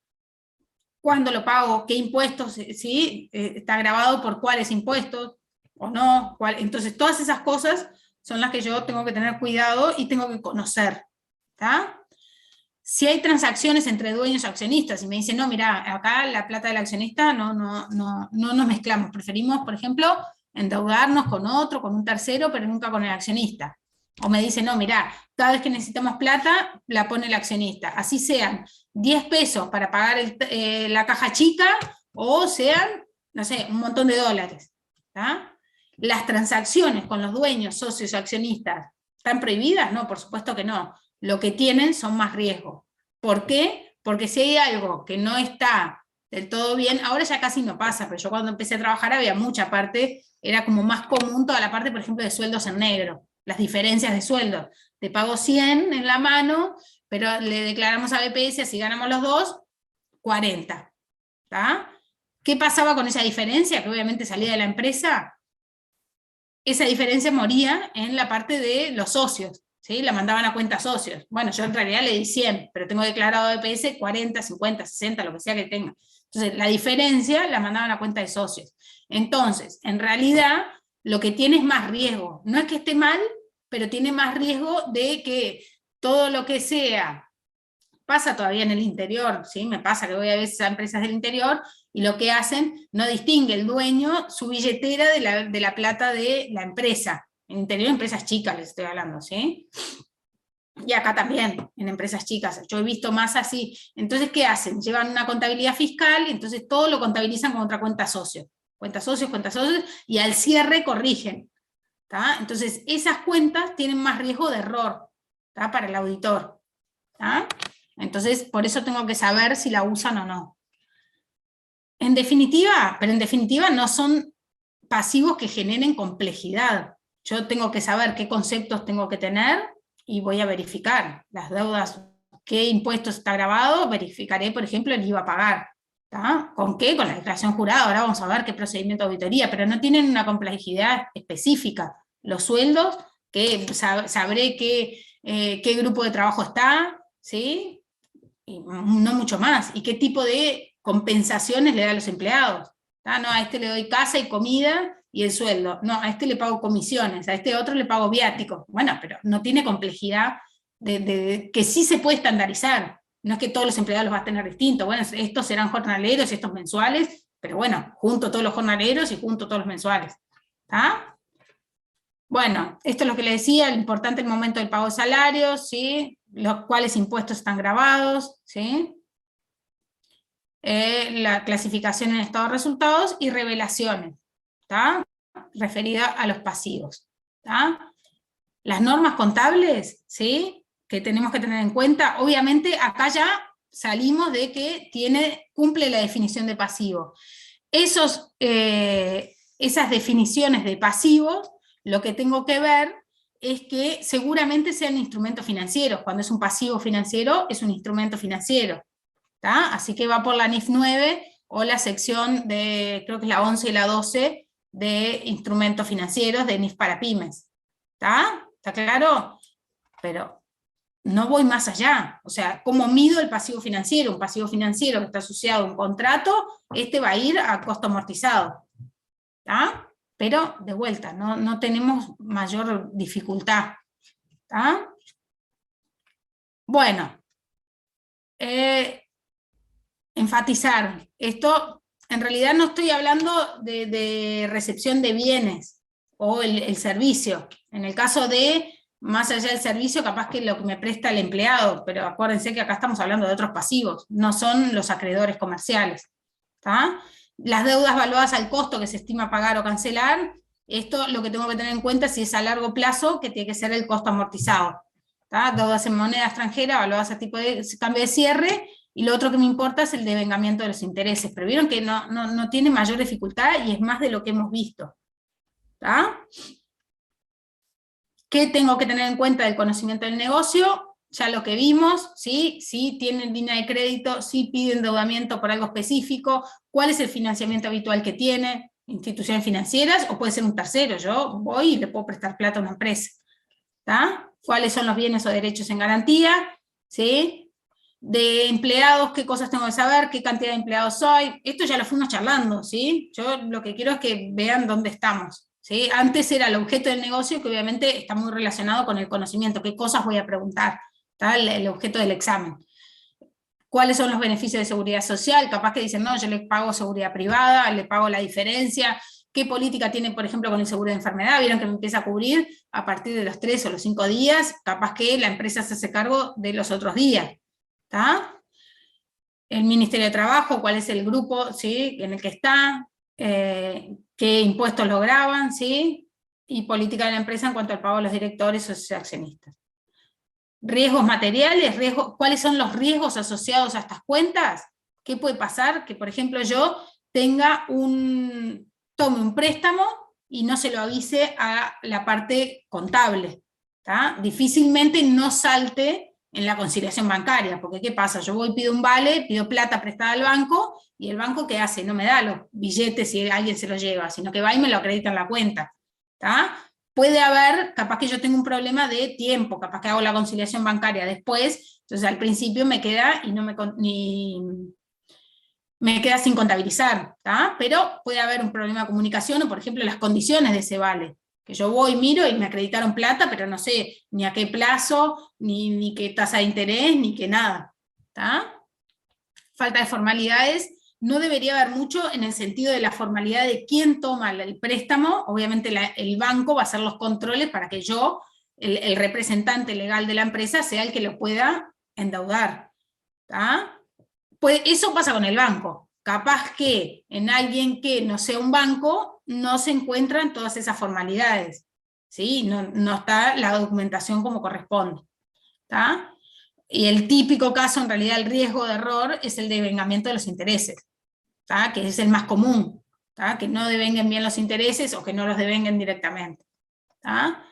Speaker 1: ¿Cuándo lo pago? ¿Qué impuestos? ¿Sí? ¿Está grabado por cuáles impuestos? ¿O no? Entonces, todas esas cosas son las que yo tengo que tener cuidado y tengo que conocer. ¿Tá? Si hay transacciones entre dueños y accionistas, y me dicen, no, mira, acá la plata del accionista no nos mezclamos, preferimos, por ejemplo, endeudarnos con otro, con un tercero, pero nunca con el accionista. O me dicen, no, mira, cada vez que necesitamos plata, la pone el accionista. Así sean 10 pesos para pagar la caja chica, o sean, no sé, un montón de dólares. ¿Tá? ¿Las transacciones con los dueños, socios o accionistas están prohibidas? No, por supuesto que no. Lo que tienen son más riesgos. ¿Por qué? Porque si hay algo que no está del todo bien, ahora ya casi no pasa, pero yo cuando empecé a trabajar había mucha parte, era como más común toda la parte, por ejemplo, de sueldos en negro, las diferencias de sueldos. Te pago 100 en la mano, pero le declaramos a BPS, si ganamos los dos, 40. ¿Tá? ¿Qué pasaba con esa diferencia? Que obviamente salía de la empresa. Esa diferencia moría en la parte de los socios. ¿Sí? La mandaban a cuenta socios. Bueno, yo en realidad le di 100, pero tengo declarado EPS 40, 50, 60, lo que sea que tenga. Entonces, la diferencia la mandaban a cuenta de socios. Entonces, en realidad, lo que tiene es más riesgo. No es que esté mal, pero tiene más riesgo de que todo lo que sea, pasa todavía en el interior, ¿sí? Me pasa que voy a veces a empresas del interior, y lo que hacen, no distingue el dueño su billetera de la plata de la empresa. En interior, empresas chicas les estoy hablando, ¿sí? Y acá también, en empresas chicas, yo he visto más así. Entonces, ¿qué hacen? Llevan una contabilidad fiscal, y entonces todo lo contabilizan con otra cuenta socio. Cuentas socios, y al cierre corrigen. ¿Tá? Entonces, esas cuentas tienen más riesgo de error, ¿tá? Para el auditor. ¿Tá? Entonces, por eso tengo que saber si la usan o no. En definitiva no son pasivos que generen complejidad. Yo tengo que saber qué conceptos tengo que tener y voy a verificar las deudas, qué impuestos está grabado, verificaré, por ejemplo, el IVA a pagar. ¿Tá? ¿Con qué? Con la declaración jurada, ahora vamos a ver qué procedimiento de auditoría, pero no tienen una complejidad específica. Los sueldos, que sabré qué grupo de trabajo está, ¿sí? Y no mucho más. ¿Y qué tipo de compensaciones le da a los empleados? ¿Tá? No, a este le doy casa y comida y el sueldo. No, a este le pago comisiones, a este otro le pago viáticos. Bueno, pero no tiene complejidad que sí se puede estandarizar. No es que todos los empleados los va a tener distintos. Bueno, estos serán jornaleros y estos mensuales, pero bueno, junto todos los jornaleros y junto todos los mensuales. ¿Tá? Bueno, esto es lo que le decía, lo importante el momento del pago de salarios, ¿sí? Los cuales impuestos están grabados, ¿sí? La clasificación en estado de resultados y revelaciones, ¿tá? Referida a los pasivos. ¿Tá? Las normas contables, ¿sí? Que tenemos que tener en cuenta, obviamente acá ya salimos de que cumple la definición de pasivo. Esas definiciones de pasivos, lo que tengo que ver es que seguramente sean instrumentos financieros. Cuando es un pasivo financiero, es un instrumento financiero. ¿Tá? Así que va por la NIF 9 o la sección de, creo que es la 11 y la 12, de instrumentos financieros de NIF para pymes. ¿Tá? ¿Está claro? Pero no voy más allá. O sea, ¿cómo mido el pasivo financiero? Un pasivo financiero que está asociado a un contrato, va a ir a costo amortizado. ¿Tá? Pero, de vuelta, no tenemos mayor dificultad. ¿Tá? Bueno, enfatizar, esto en realidad no estoy hablando de recepción de bienes o el servicio. En el caso de, más allá del servicio, capaz que lo que me presta el empleado, pero acuérdense que acá estamos hablando de otros pasivos, no son los acreedores comerciales. ¿Tá? Las deudas valuadas al costo que se estima pagar o cancelar, esto lo que tengo que tener en cuenta si es a largo plazo, que tiene que ser el costo amortizado. ¿Tá? Deudas en moneda extranjera valuadas a tipo de cambio de cierre, y lo otro que me importa es el devengamiento de los intereses, pero vieron que no tiene mayor dificultad y es más de lo que hemos visto. ¿Tá? ¿Qué tengo que tener en cuenta del conocimiento del negocio? Ya lo que vimos, ¿sí? Si tienen línea de crédito, si piden endeudamiento por algo específico, cuál es el financiamiento habitual que tiene, instituciones financieras o puede ser un tercero. Yo voy y le puedo prestar plata a una empresa. ¿Tá? ¿Cuáles son los bienes o derechos en garantía? ¿Sí? De empleados, qué cosas tengo que saber, qué cantidad de empleados soy. Esto ya lo fuimos charlando, ¿sí? Yo lo que quiero es que vean dónde estamos, ¿sí? Antes era el objeto del negocio, que obviamente está muy relacionado con el conocimiento, qué cosas voy a preguntar, ¿tá? El objeto del examen. ¿Cuáles son los beneficios de seguridad social? Capaz que dicen, no, yo le pago seguridad privada, le pago la diferencia. ¿Qué política tiene, por ejemplo, con el seguro de enfermedad? Vieron que me empieza a cubrir a partir de los 3 o los 5 días, capaz que la empresa se hace cargo de los otros días. ¿Tá? El Ministerio de Trabajo, cuál es el grupo, ¿sí?, en el que está, qué impuestos lo graban, ¿sí? Y política de la empresa en cuanto al pago de los directores o accionistas. Riesgos materiales, ¿cuáles son los riesgos asociados a estas cuentas? ¿Qué puede pasar? Que, por ejemplo, yo tome un préstamo y no se lo avise a la parte contable. ¿Tá? Difícilmente no salte en la conciliación bancaria, porque ¿qué pasa? Yo voy, pido un vale, pido plata prestada al banco, y el banco ¿qué hace? No me da los billetes si alguien se los lleva, sino que va y me lo acredita en la cuenta. ¿Tá? Puede haber, capaz que yo tengo un problema de tiempo, capaz que hago la conciliación bancaria después, entonces al principio me queda y no me queda sin contabilizar, ¿tá? Pero puede haber un problema de comunicación, o por ejemplo las condiciones de ese vale, que yo voy, miro y me acreditaron plata, pero no sé ni a qué plazo, ni qué tasa de interés, ni qué nada. ¿Tá? Falta de formalidades, no debería haber mucho en el sentido de la formalidad de quién toma el préstamo. Obviamente el banco va a hacer los controles para que yo, el representante legal de la empresa, sea el que lo pueda endeudar. ¿Tá? Pues eso pasa con el banco. Capaz que en alguien que no sea un banco no se encuentran todas esas formalidades, ¿sí? No está la documentación como corresponde. ¿Tá? Y el típico caso, en realidad, el riesgo de error es el devengamiento de los intereses, ¿tá? Que es el más común, ¿tá? Que no devenguen bien los intereses o que no los devenguen directamente. ¿Tá?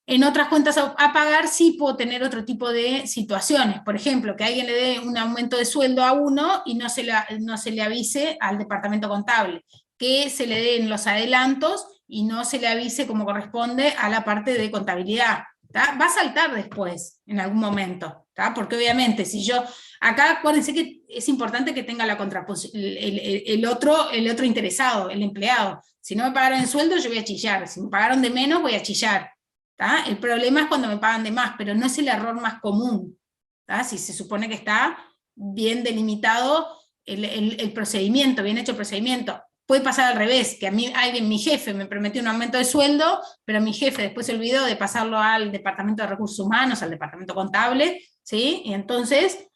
Speaker 1: En otras cuentas a pagar sí puedo tener otro tipo de situaciones. Por ejemplo, que alguien le dé un aumento de sueldo a uno y no se le avise al departamento contable. Que se le den los adelantos y no se le avise como corresponde a la parte de contabilidad. ¿Tá? Va a saltar después, en algún momento. ¿Tá? Porque obviamente, si yo... Acá acuérdense que es importante que tenga la contraposición, el otro interesado, el empleado. Si no me pagaron el sueldo, yo voy a chillar. Si me pagaron de menos, voy a chillar. ¿Tá? El problema es cuando me pagan de más, pero no es el error más común. ¿Tá? Si se supone que está bien delimitado el procedimiento, bien hecho el procedimiento. Puede pasar al revés, que a mí mi jefe me prometió un aumento de sueldo, pero mi jefe después se olvidó de pasarlo al departamento de recursos humanos, al departamento contable, ¿sí? Y entonces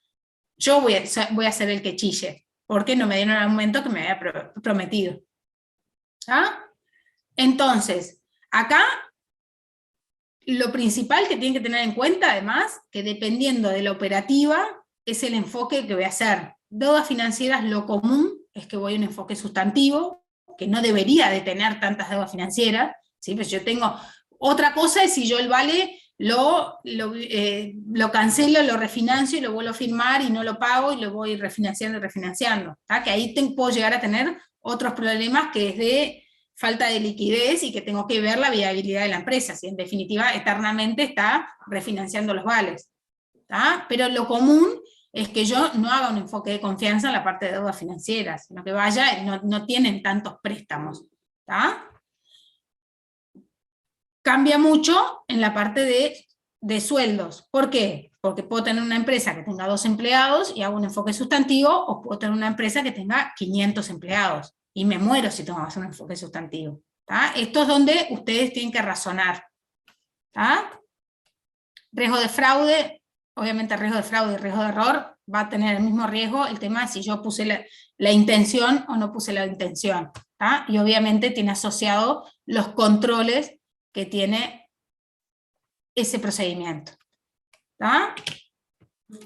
Speaker 1: yo voy a ser el que chille, porque no me dieron el aumento que me había prometido. ¿Ah? Entonces, acá lo principal que tienen que tener en cuenta, además, que dependiendo de la operativa, es el enfoque que voy a hacer. Deudas financieras, lo común es que voy a un enfoque sustantivo, que no debería de tener tantas deudas financieras, ¿sí? Pues yo tengo... Otra cosa es si yo el vale lo cancelo, lo refinancio y lo vuelvo a firmar y no lo pago y lo voy refinanciando y refinanciando. ¿Tá? Que ahí puedo llegar a tener otros problemas que es de falta de liquidez y que tengo que ver la viabilidad de la empresa, si en definitiva eternamente está refinanciando los vales. ¿Tá? Pero lo común es que yo no haga un enfoque de confianza en la parte de deudas financieras, sino que vaya, no tienen tantos préstamos. ¿Tá? Cambia mucho en la parte de sueldos. ¿Por qué? Porque puedo tener una empresa que tenga 2 empleados y hago un enfoque sustantivo, o puedo tener una empresa que tenga 500 empleados. Y me muero si tengo que hacer un enfoque sustantivo. ¿Tá? Esto es donde ustedes tienen que razonar. ¿Tá? Riesgo de fraude, obviamente riesgo de fraude y riesgo de error va a tener el mismo riesgo, el tema es si yo puse la intención o no puse la intención. ¿Tá? Y obviamente tiene asociado los controles que tiene ese procedimiento. ¿Tá?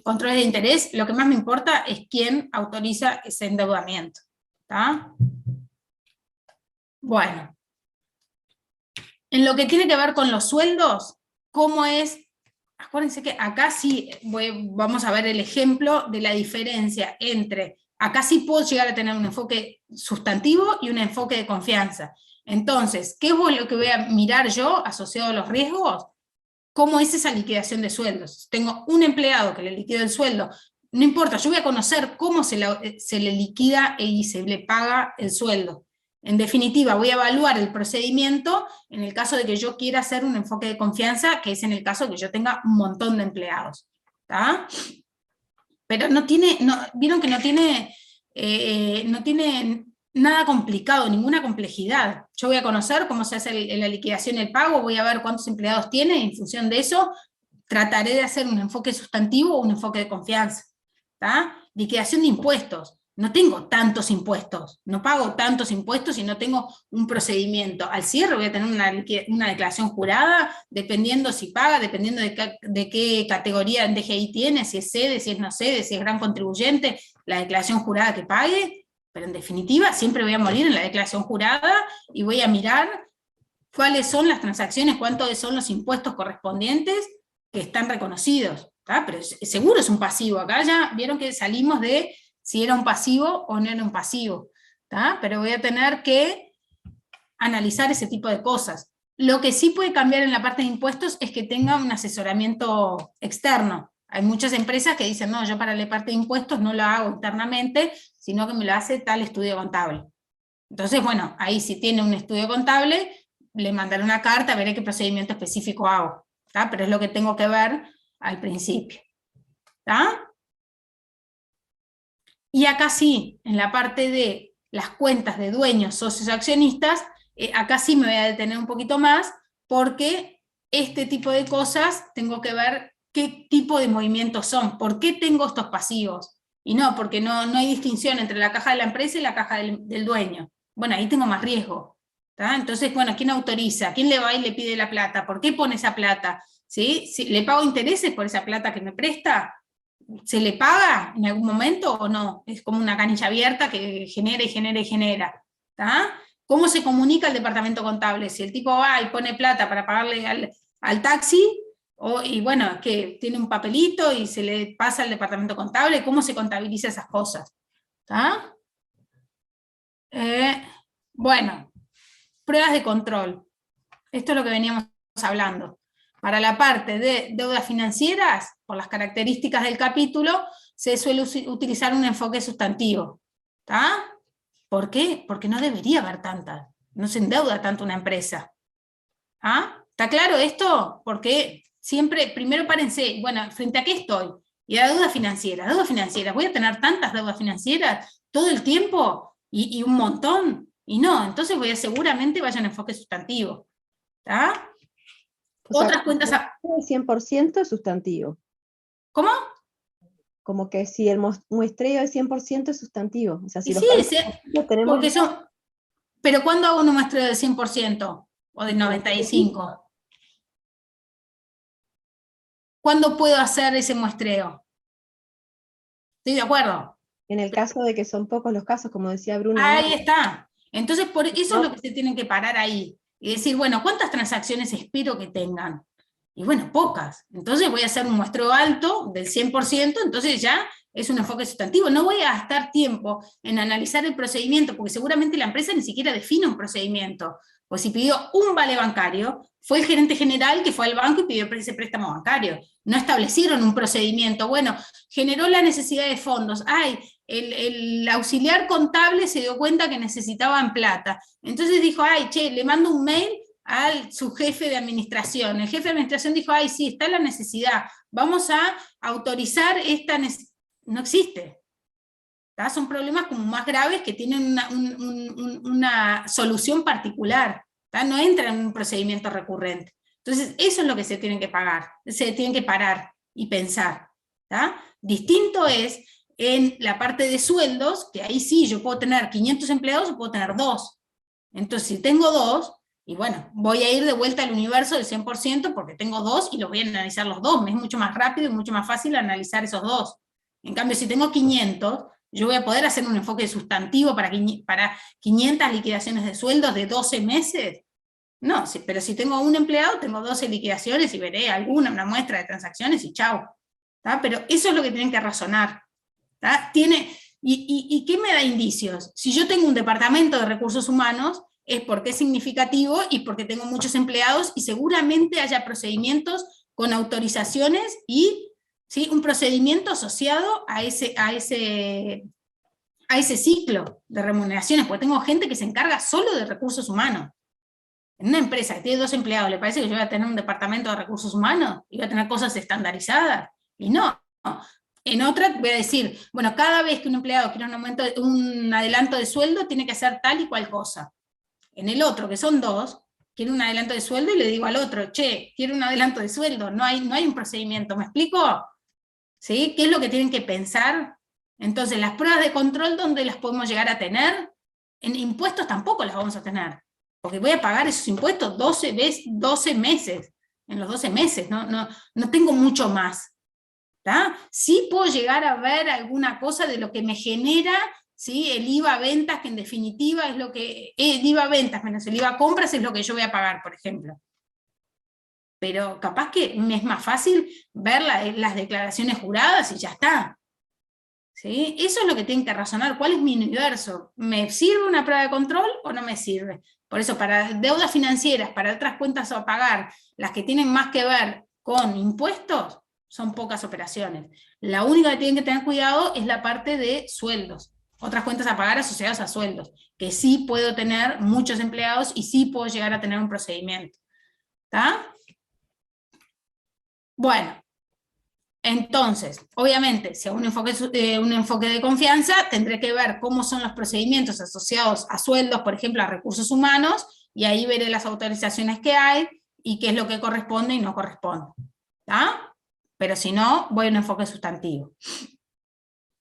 Speaker 1: Controles de interés, lo que más me importa es quién autoriza ese endeudamiento. ¿Tá? Bueno, en lo que tiene que ver con los sueldos, ¿cómo es? Acuérdense que acá sí vamos a ver el ejemplo de la diferencia entre Acá sí puedo llegar a tener un enfoque sustantivo y un enfoque de confianza. Entonces, ¿qué es lo que voy a mirar yo asociado a los riesgos? ¿Cómo es esa liquidación de sueldos? Tengo un empleado que le liquida el sueldo, no importa, yo voy a conocer cómo se le liquida y se le paga el sueldo. En definitiva, voy a evaluar el procedimiento en el caso de que yo quiera hacer un enfoque de confianza, que es en el caso de que yo tenga un montón de empleados. ¿Tá? Pero vieron que no tiene nada complicado, ninguna complejidad. Yo voy a conocer cómo se hace la liquidación y el pago, voy a ver cuántos empleados tiene, y en función de eso trataré de hacer un enfoque sustantivo o un enfoque de confianza. ¿Tá? Liquidación de impuestos. No tengo tantos impuestos, no pago tantos impuestos y no tengo un procedimiento. Al cierre voy a tener una declaración jurada, dependiendo si paga, dependiendo de qué categoría en DGI tiene, si es sede, si es no sede, si es gran contribuyente, la declaración jurada que pague, pero en definitiva siempre voy a morir en la declaración jurada y voy a mirar cuáles son las transacciones, cuántos son los impuestos correspondientes que están reconocidos. ¿Tá? Pero seguro es un pasivo. Acá ya vieron que salimos de si era un pasivo o no era un pasivo. ¿Tá? Pero voy a tener que analizar ese tipo de cosas. Lo que sí puede cambiar en la parte de impuestos es que tenga un asesoramiento externo. Hay muchas empresas que dicen, no, yo para la parte de impuestos no la hago internamente, sino que me lo hace tal estudio contable. Entonces, bueno, ahí si tiene un estudio contable, le mandaré una carta, veré qué procedimiento específico hago. ¿Tá? Pero es lo que tengo que ver al principio. ¿Tá? Y acá sí, en la parte de las cuentas de dueños, socios, accionistas, acá sí me voy a detener un poquito más, porque este tipo de cosas tengo que ver qué tipo de movimientos son, por qué tengo estos pasivos, y no, porque no hay distinción entre la caja de la empresa y la caja del dueño. Bueno, ahí tengo más riesgo. ¿Tá? Entonces, bueno, ¿quién autoriza? ¿Quién le va y le pide la plata? ¿Por qué pone esa plata? ¿Sí? ¿Sí? ¿Le pago intereses por esa plata que me presta? ¿Se le paga en algún momento o no? Es como una canilla abierta que genera y genera y genera. ¿Tá? ¿Cómo se comunica el departamento contable? Si el tipo va y pone plata para pagarle al taxi, y bueno, que tiene un papelito y se le pasa al departamento contable, ¿cómo se contabiliza esas cosas? ¿Tá? Bueno, pruebas de control. Esto es lo que veníamos hablando. Para la parte de deudas financieras, por las características del capítulo, se suele utilizar un enfoque sustantivo. ¿Tá? ¿Por qué? Porque no debería haber tantas. No se endeuda tanto una empresa. ¿Ah? ¿Está claro esto? Porque siempre, primero párense, bueno, ¿frente a qué estoy? Y a deudas financieras. ¿Voy a tener tantas deudas financieras todo el tiempo? ¿Y un montón? Y no, entonces seguramente vaya a un enfoque sustantivo. ¿Tá? Otras cuentas...
Speaker 2: El 100% es sustantivo.
Speaker 1: ¿Cómo?
Speaker 2: Como que si el muestreo es 100% es sustantivo. O sea, si
Speaker 1: sí,
Speaker 2: tenemos...
Speaker 1: porque son... Pero ¿cuándo hago un muestreo del 100%? ¿O del 95%? ¿Cuándo puedo hacer ese muestreo? Estoy de acuerdo.
Speaker 2: En el caso de que son pocos los casos, como decía Bruno.
Speaker 1: Ahí está. Entonces, por eso es lo que se tienen que parar ahí. Y decir, bueno, ¿cuántas transacciones espero que tengan? Y bueno, pocas. Entonces voy a hacer un muestreo alto del 100%, entonces ya es un enfoque sustantivo. No voy a gastar tiempo en analizar el procedimiento, porque seguramente la empresa ni siquiera define un procedimiento. Pues si pidió un vale bancario, fue el gerente general que fue al banco y pidió ese préstamo bancario. No establecieron un procedimiento. Bueno, generó la necesidad de fondos. El auxiliar contable se dio cuenta que necesitaban plata. Entonces dijo, le mando un mail a su jefe de administración. El jefe de administración dijo, sí, está la necesidad. Vamos a autorizar esta necesidad. No existe. ¿Tá? Son problemas como más graves que tienen una solución particular. ¿Tá? No entran en un procedimiento recurrente. Entonces, eso es lo que se tienen que parar y pensar. ¿Tá? Distinto es en la parte de sueldos, que ahí sí, yo puedo tener 500 empleados o puedo tener 2. Entonces, si tengo 2, y bueno, voy a ir de vuelta al universo del 100% porque tengo 2 y los voy a analizar los 2. Me es mucho más rápido y mucho más fácil analizar esos 2. En cambio, si tengo 500, yo voy a poder hacer un enfoque sustantivo para 500 liquidaciones de sueldos de 12 meses. No, pero si tengo un empleado, tengo 12 liquidaciones y veré una muestra de transacciones y chao. ¿Tá? Pero eso es lo que tienen que razonar. ¿Tá? ¿Y qué me da indicios? Si yo tengo un departamento de recursos humanos, es porque es significativo y porque tengo muchos empleados y seguramente haya procedimientos con autorizaciones y, ¿sí?, un procedimiento asociado a ese ciclo de remuneraciones, porque tengo gente que se encarga solo de recursos humanos. En una empresa que tiene 2 empleados, ¿le parece que yo voy a tener un departamento de recursos humanos y voy a tener cosas estandarizadas? Y no. En otra voy a decir, bueno, cada vez que un empleado quiere un adelanto de sueldo, tiene que hacer tal y cual cosa. En el otro, que son 2, quiere un adelanto de sueldo y le digo al otro, che, quiero un adelanto de sueldo, no hay un procedimiento, ¿me explico? ¿Sí? ¿Qué es lo que tienen que pensar? Entonces, las pruebas de control, ¿dónde las podemos llegar a tener? En impuestos tampoco las vamos a tener, porque voy a pagar esos impuestos 12 meses, en los 12 meses, no tengo mucho más. ¿Tá? Sí puedo llegar a ver alguna cosa de lo que me genera, ¿sí?, el IVA ventas, que en definitiva es lo que, el IVA ventas menos el IVA compras es lo que yo voy a pagar, por ejemplo. Pero capaz que me es más fácil ver las declaraciones juradas y ya está. ¿Sí? Eso es lo que tienen que razonar. ¿Cuál es mi universo? ¿Me sirve una prueba de control o no me sirve? Por eso, para deudas financieras, para otras cuentas a pagar, las que tienen más que ver con impuestos, son pocas operaciones. La única que tienen que tener cuidado es la parte de sueldos. Otras cuentas a pagar asociadas a sueldos, que sí puedo tener muchos empleados y sí puedo llegar a tener un procedimiento. ¿Está? Bueno, entonces, obviamente, si hago un enfoque de confianza, tendré que ver cómo son los procedimientos asociados a sueldos, por ejemplo, a recursos humanos, y ahí veré las autorizaciones que hay, y qué es lo que corresponde y no corresponde. ¿Está? Pero si no, voy a un enfoque sustantivo.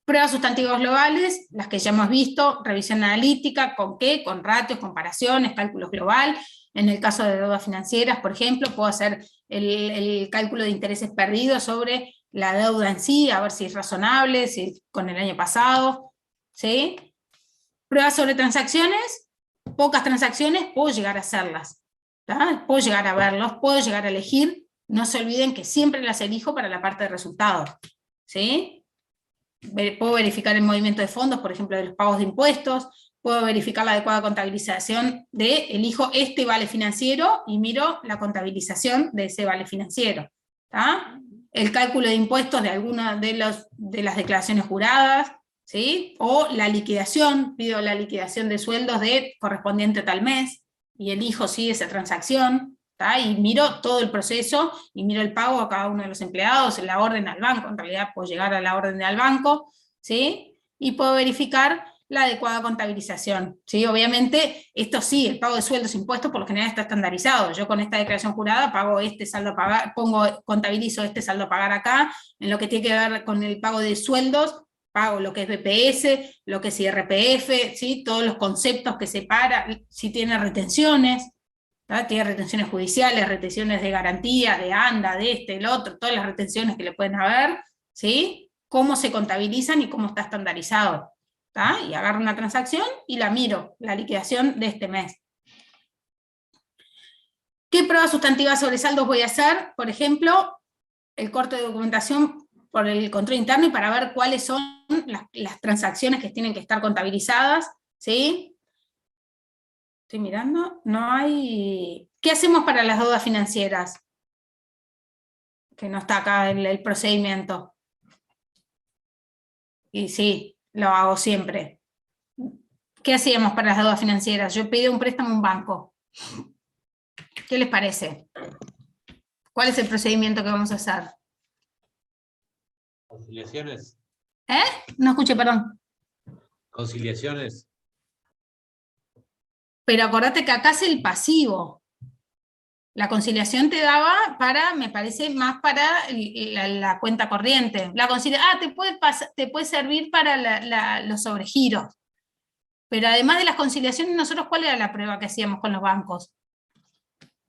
Speaker 1: Pruebas sustantivas globales, las que ya hemos visto, revisión analítica, ¿con qué? Con ratios, comparaciones, cálculos global. En el caso de deudas financieras, por ejemplo, puedo hacer el cálculo de intereses perdidos sobre la deuda en sí, a ver si es razonable, si es con el año pasado, ¿sí? Pruebas sobre transacciones, pocas transacciones, puedo llegar a hacerlas, ¿tá? Puedo llegar a verlos, puedo llegar a elegir. No se olviden que siempre las elijo para la parte de resultados, ¿sí? Puedo verificar el movimiento de fondos, por ejemplo, de los pagos de impuestos, puedo verificar la adecuada contabilización elijo este vale financiero y miro la contabilización de ese vale financiero. ¿Tá? El cálculo de impuestos de alguna de las declaraciones juradas, ¿sí? O la liquidación, pido la liquidación de sueldos correspondiente a tal mes, y elijo sí esa transacción. ¿Tá? Y miro todo el proceso, y miro el pago a cada uno de los empleados, la orden al banco, en realidad puedo llegar a la orden al banco, ¿sí? Y puedo verificar la adecuada contabilización, ¿sí? Obviamente, esto sí, el pago de sueldos e impuestos por lo general está estandarizado. Yo con esta declaración jurada pago este saldo a pagar, contabilizo este saldo a pagar acá, en lo que tiene que ver con el pago de sueldos, pago lo que es BPS, lo que es IRPF, ¿sí? Todos los conceptos que separa, si tiene retenciones, ¿tá? Tiene retenciones judiciales, retenciones de garantía, de ANDA, de el otro, todas las retenciones que le pueden haber, ¿sí? Cómo se contabilizan y cómo está estandarizado. ¿Tá? Y agarro una transacción y la miro, la liquidación de este mes. ¿Qué pruebas sustantivas sobre saldos voy a hacer? Por ejemplo, el corte de documentación por el control interno y para ver cuáles son las transacciones que tienen que estar contabilizadas, ¿sí? Estoy mirando, no hay... ¿Qué hacemos para las deudas financieras? Que no está acá el procedimiento. Y sí, lo hago siempre. ¿Qué hacíamos para las deudas financieras? Yo pedí un préstamo a un banco. ¿Qué les parece? ¿Cuál es el procedimiento que vamos a hacer?
Speaker 5: Conciliaciones.
Speaker 1: No escuché, perdón.
Speaker 5: Conciliaciones.
Speaker 1: Pero acordate que acá es el pasivo. La conciliación te daba para, me parece, más para la cuenta corriente. La te puede servir para los sobregiros. Pero además de las conciliaciones, nosotros, ¿cuál era la prueba que hacíamos con los bancos?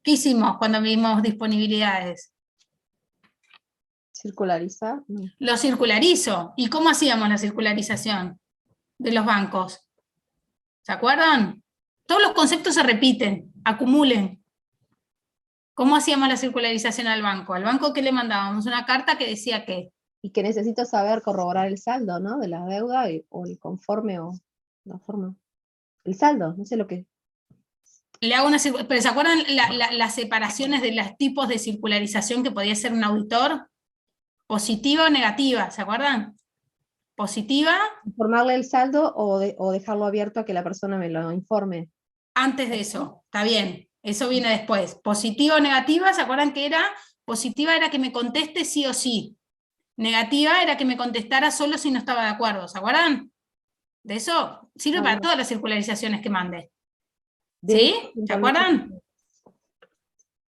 Speaker 1: ¿Qué hicimos cuando vimos disponibilidades?
Speaker 2: ¿Circularizar? No.
Speaker 1: Lo circularizo. ¿Y cómo hacíamos la circularización de los bancos? ¿Se acuerdan? Todos los conceptos se repiten, acumulen. ¿Cómo hacíamos la circularización al banco? Al banco, ¿qué le mandábamos? Una carta que decía ¿qué?
Speaker 2: y que necesito saber corroborar el saldo, ¿no? De la deuda, o el conforme, o la forma. El saldo, no sé lo que...
Speaker 1: Le hago una, pero ¿se acuerdan las separaciones de los tipos de circularización que podía hacer un auditor? Positiva o negativa, ¿se acuerdan? Positiva.
Speaker 2: Informarle el saldo o dejarlo abierto a que la persona me lo informe.
Speaker 1: Antes de eso, está bien, eso viene después. Positiva o negativa, ¿se acuerdan que era? Positiva era que me conteste sí o sí. Negativa era que me contestara solo si no estaba de acuerdo, ¿se acuerdan? De eso sirve para todas las circularizaciones que mande. ¿Sí? ¿Se acuerdan?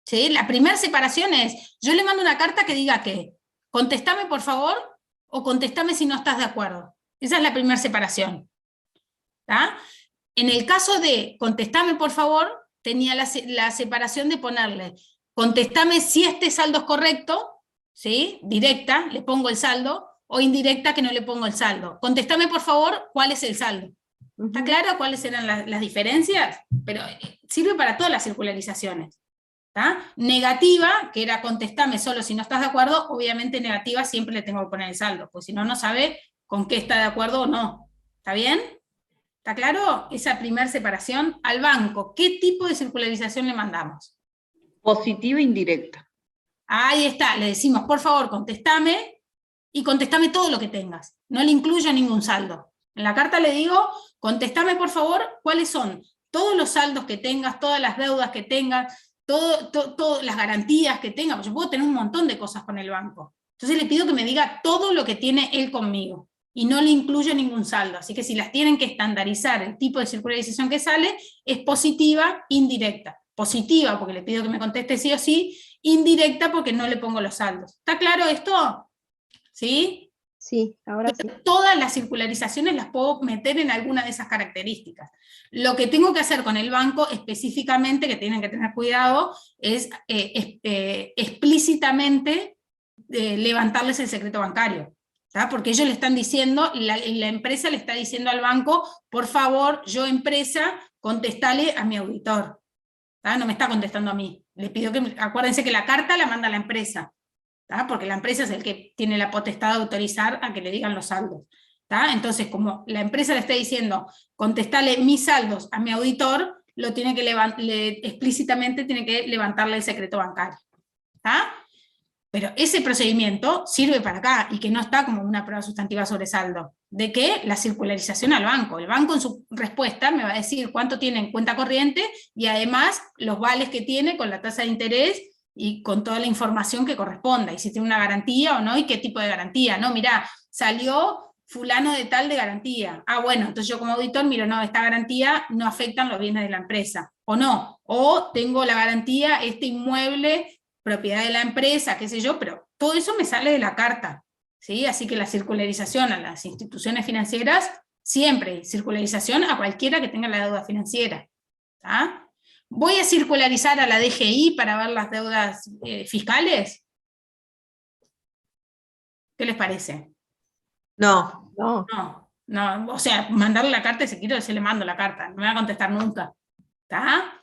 Speaker 1: ¿Sí? La primera separación es, yo le mando una carta que diga que contestame por favor, o contestame si no estás de acuerdo. Esa es la primera separación. ¿Tá? En el caso de contestame por favor, tenía la separación de ponerle, contestame si este saldo es correcto, ¿sí? Directa, le pongo el saldo, o indirecta que no le pongo el saldo. Contestame por favor, ¿cuál es el saldo? ¿Está claro cuáles eran las diferencias? Pero sirve para todas las circularizaciones. ¿Tá? Negativa, que era contestame solo si no estás de acuerdo, obviamente negativa siempre le tengo que poner el saldo, porque si no, no sabe con qué está de acuerdo o no. ¿Está bien? ¿Está claro? Esa primera separación. Al banco, ¿qué tipo de circularización le mandamos?
Speaker 4: Positiva e indirecta.
Speaker 1: Ahí está, le decimos, por favor, contestame, y contestame todo lo que tengas. No le incluyo ningún saldo. En la carta le digo, contestame por favor, cuáles son todos los saldos que tengas, todas las deudas que tengas, todas las garantías que tengas, porque yo puedo tener un montón de cosas con el banco. Entonces le pido que me diga todo lo que tiene él conmigo, y no le incluyo ningún saldo. Así que si las tienen que estandarizar, el tipo de circularización que sale es positiva, indirecta. Positiva porque le pido que me conteste sí o sí, indirecta porque no le pongo los saldos. ¿Está claro esto? ¿Sí?
Speaker 2: Sí, ahora sí.
Speaker 1: Todas las circularizaciones las puedo meter en alguna de esas características. Lo que tengo que hacer con el banco específicamente, que tienen que tener cuidado, es explícitamente levantarles el secreto bancario. ¿Tá? Porque ellos le están diciendo, la empresa le está diciendo al banco, por favor, yo empresa, contestale a mi auditor. ¿Tá? No me está contestando a mí. Le pido que, acuérdense que la carta la manda la empresa. ¿Tá? Porque la empresa es el que tiene la potestad de autorizar a que le digan los saldos. ¿Tá? Entonces, como la empresa le está diciendo, contestale mis saldos a mi auditor, lo tiene que explícitamente tiene que levantarle el secreto bancario. ¿Tá? Pero ese procedimiento sirve para acá, y que no está como una prueba sustantiva sobre saldo. ¿De qué? La circularización al banco. El banco en su respuesta me va a decir cuánto tiene en cuenta corriente, y además los vales que tiene con la tasa de interés, y con toda la información que corresponda, y si tiene una garantía o no, y qué tipo de garantía. No, mirá, salió fulano de tal de garantía. Ah, bueno, entonces yo como auditor miro, no, esta garantía no afectan los bienes de la empresa, o no, o tengo la garantía, este inmueble, propiedad de la empresa, qué sé yo, pero todo eso me sale de la carta, ¿sí? Así que la circularización a las instituciones financieras, siempre, circularización a cualquiera que tenga la deuda financiera. ¿Tá? ¿Voy a circularizar a la DGI para ver las deudas fiscales? ¿Qué les parece?
Speaker 4: No.
Speaker 1: No, o sea, mandarle la carta, si quiero decirle mando la carta, no me va a contestar nunca. ¿Tá?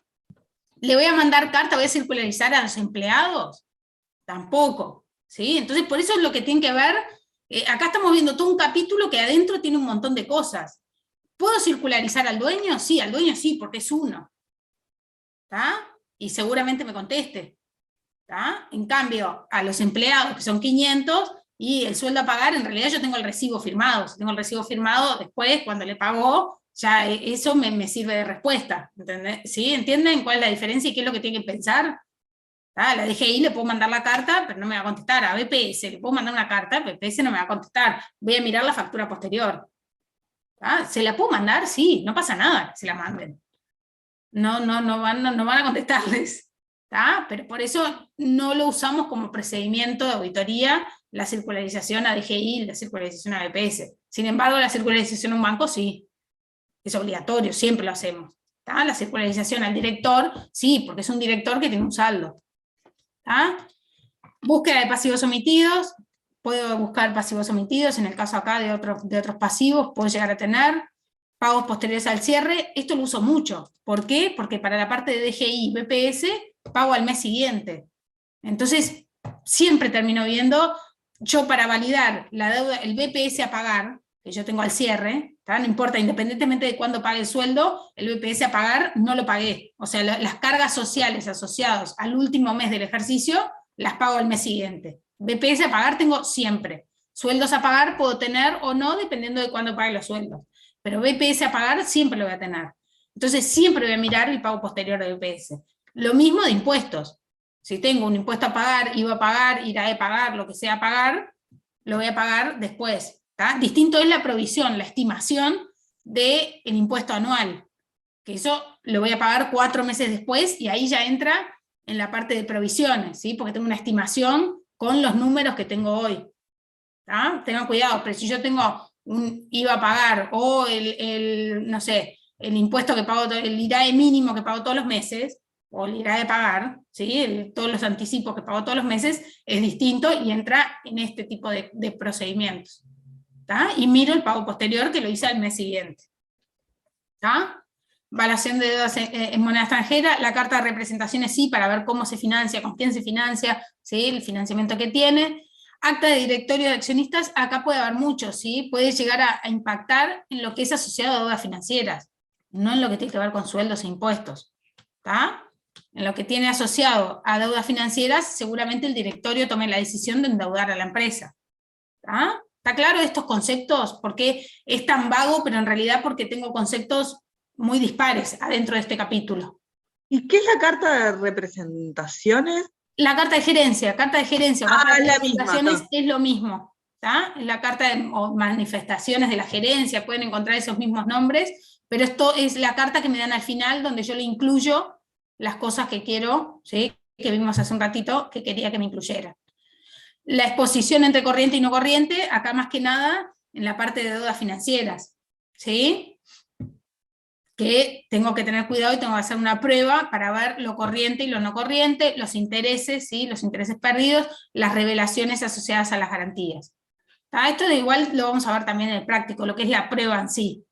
Speaker 1: ¿Le voy a mandar carta, voy a circularizar a los empleados? Tampoco, ¿sí? Entonces por eso es lo que tienen que ver, acá estamos viendo todo un capítulo que adentro tiene un montón de cosas. ¿Puedo circularizar al dueño? Sí, al dueño sí, porque es uno. ¿Tá? Y seguramente me conteste. ¿Tá? En cambio, a los empleados, que son 500, y el sueldo a pagar, en realidad yo tengo el recibo firmado. Si tengo el recibo firmado, después, cuando le pagó, ya eso me sirve de respuesta. ¿Sí? ¿Entienden cuál es la diferencia y qué es lo que tienen que pensar? A la DGI le puedo mandar la carta, pero no me va a contestar. A BPS le puedo mandar una carta, BPS no me va a contestar. Voy a mirar la factura posterior. ¿Se la puedo mandar? Sí, no pasa nada que se la manden. No van a contestarles. ¿Tá? Pero por eso no lo usamos como procedimiento de auditoría, la circularización a DGI, la circularización a BPS. Sin embargo, la circularización a un banco sí. Es obligatorio, siempre lo hacemos. ¿Tá? La circularización al director, sí, porque es un director que tiene un saldo. ¿Tá? Búsqueda de pasivos omitidos, puedo buscar pasivos omitidos, en el caso acá de otros pasivos, puedo llegar a tener. Pagos posteriores al cierre, esto lo uso mucho. ¿Por qué? Porque para la parte de DGI y BPS, pago al mes siguiente. Entonces, siempre termino viendo yo para validar la deuda, el BPS a pagar, que yo tengo al cierre, ¿tá? No importa, independientemente de cuándo pague el sueldo, el BPS a pagar no lo pagué. O sea, las cargas sociales asociadas al último mes del ejercicio, las pago el mes siguiente. BPS a pagar tengo siempre. Sueldos a pagar puedo tener o no, dependiendo de cuándo pague los sueldos. Pero BPS a pagar siempre lo voy a tener. Entonces siempre voy a mirar el pago posterior de BPS. Lo mismo de impuestos. Si tengo un impuesto a pagar, IVA a pagar, IRAE a pagar, lo que sea a pagar, lo voy a pagar después. ¿Tá? Distinto es la provisión, la estimación del impuesto anual, que eso lo voy a pagar 4 meses después, y ahí ya entra en la parte de provisiones, ¿sí? Porque tengo una estimación con los números que tengo hoy. ¿Tá? Tengan cuidado, pero si yo tengo un IVA a pagar, o no sé, el impuesto que pago, el IRAE mínimo que pago todos los meses, o el IRAE de pagar, ¿sí? Todos los anticipos que pago todos los meses, es distinto y entra en este tipo de procedimientos. ¿Tá? Y miro el pago posterior que lo hice al mes siguiente. ¿Tá? Evaluación de deudas en moneda extranjera, la carta de representaciones sí, para ver cómo se financia, con quién se financia, ¿sí? El financiamiento que tiene. Acta de directorio de accionistas, acá puede haber mucho, ¿sí? Puede llegar a impactar en lo que es asociado a deudas financieras, no en lo que tiene que ver con sueldos e impuestos. ¿Tá? En lo que tiene asociado a deudas financieras, seguramente el directorio tome la decisión de endeudar a la empresa. ¿Tá? ¿Está claro estos conceptos? ¿Por qué es tan vago, pero en realidad porque tengo conceptos muy dispares adentro de este capítulo?
Speaker 4: ¿Y qué es la carta de representaciones?
Speaker 1: La carta de gerencia, o carta de
Speaker 4: es la misma.
Speaker 1: representaciones es lo mismo. ¿Tá? La carta de o manifestaciones de la gerencia, pueden encontrar esos mismos nombres, pero esto es la carta que me dan al final, donde yo le incluyo las cosas que quiero, ¿sí? Que vimos hace un ratito, que quería que me incluyera. La exposición entre corriente y no corriente, acá más que nada en la parte de deudas financieras, ¿sí? Que tengo que tener cuidado y tengo que hacer una prueba para ver lo corriente y lo no corriente, los intereses, ¿sí? Los intereses perdidos, las revelaciones asociadas a las garantías. ¿Tá? Esto de igual lo vamos a ver también en el práctico, lo que es la prueba en sí.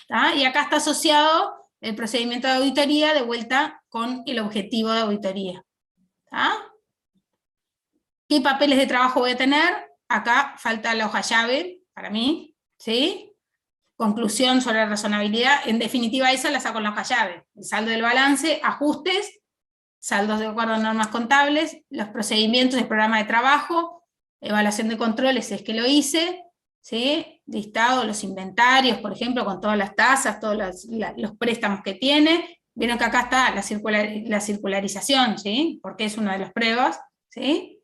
Speaker 1: ¿Tá? Y acá está asociado el procedimiento de auditoría de vuelta con el objetivo de auditoría. ¿Tá? ¿Qué papeles de trabajo voy a tener? Acá falta la hoja llave, para mí, ¿sí? Conclusión sobre la razonabilidad, en definitiva esa la saco en la hoja llave. El saldo del balance, ajustes, saldos de acuerdo a normas contables, los procedimientos del programa de trabajo, evaluación de controles si es que lo hice, ¿sí? Listado los inventarios, por ejemplo, con todas las tasas, todos los préstamos que tiene. Vieron que acá está la circularización, ¿sí? Porque es una de las pruebas, ¿sí?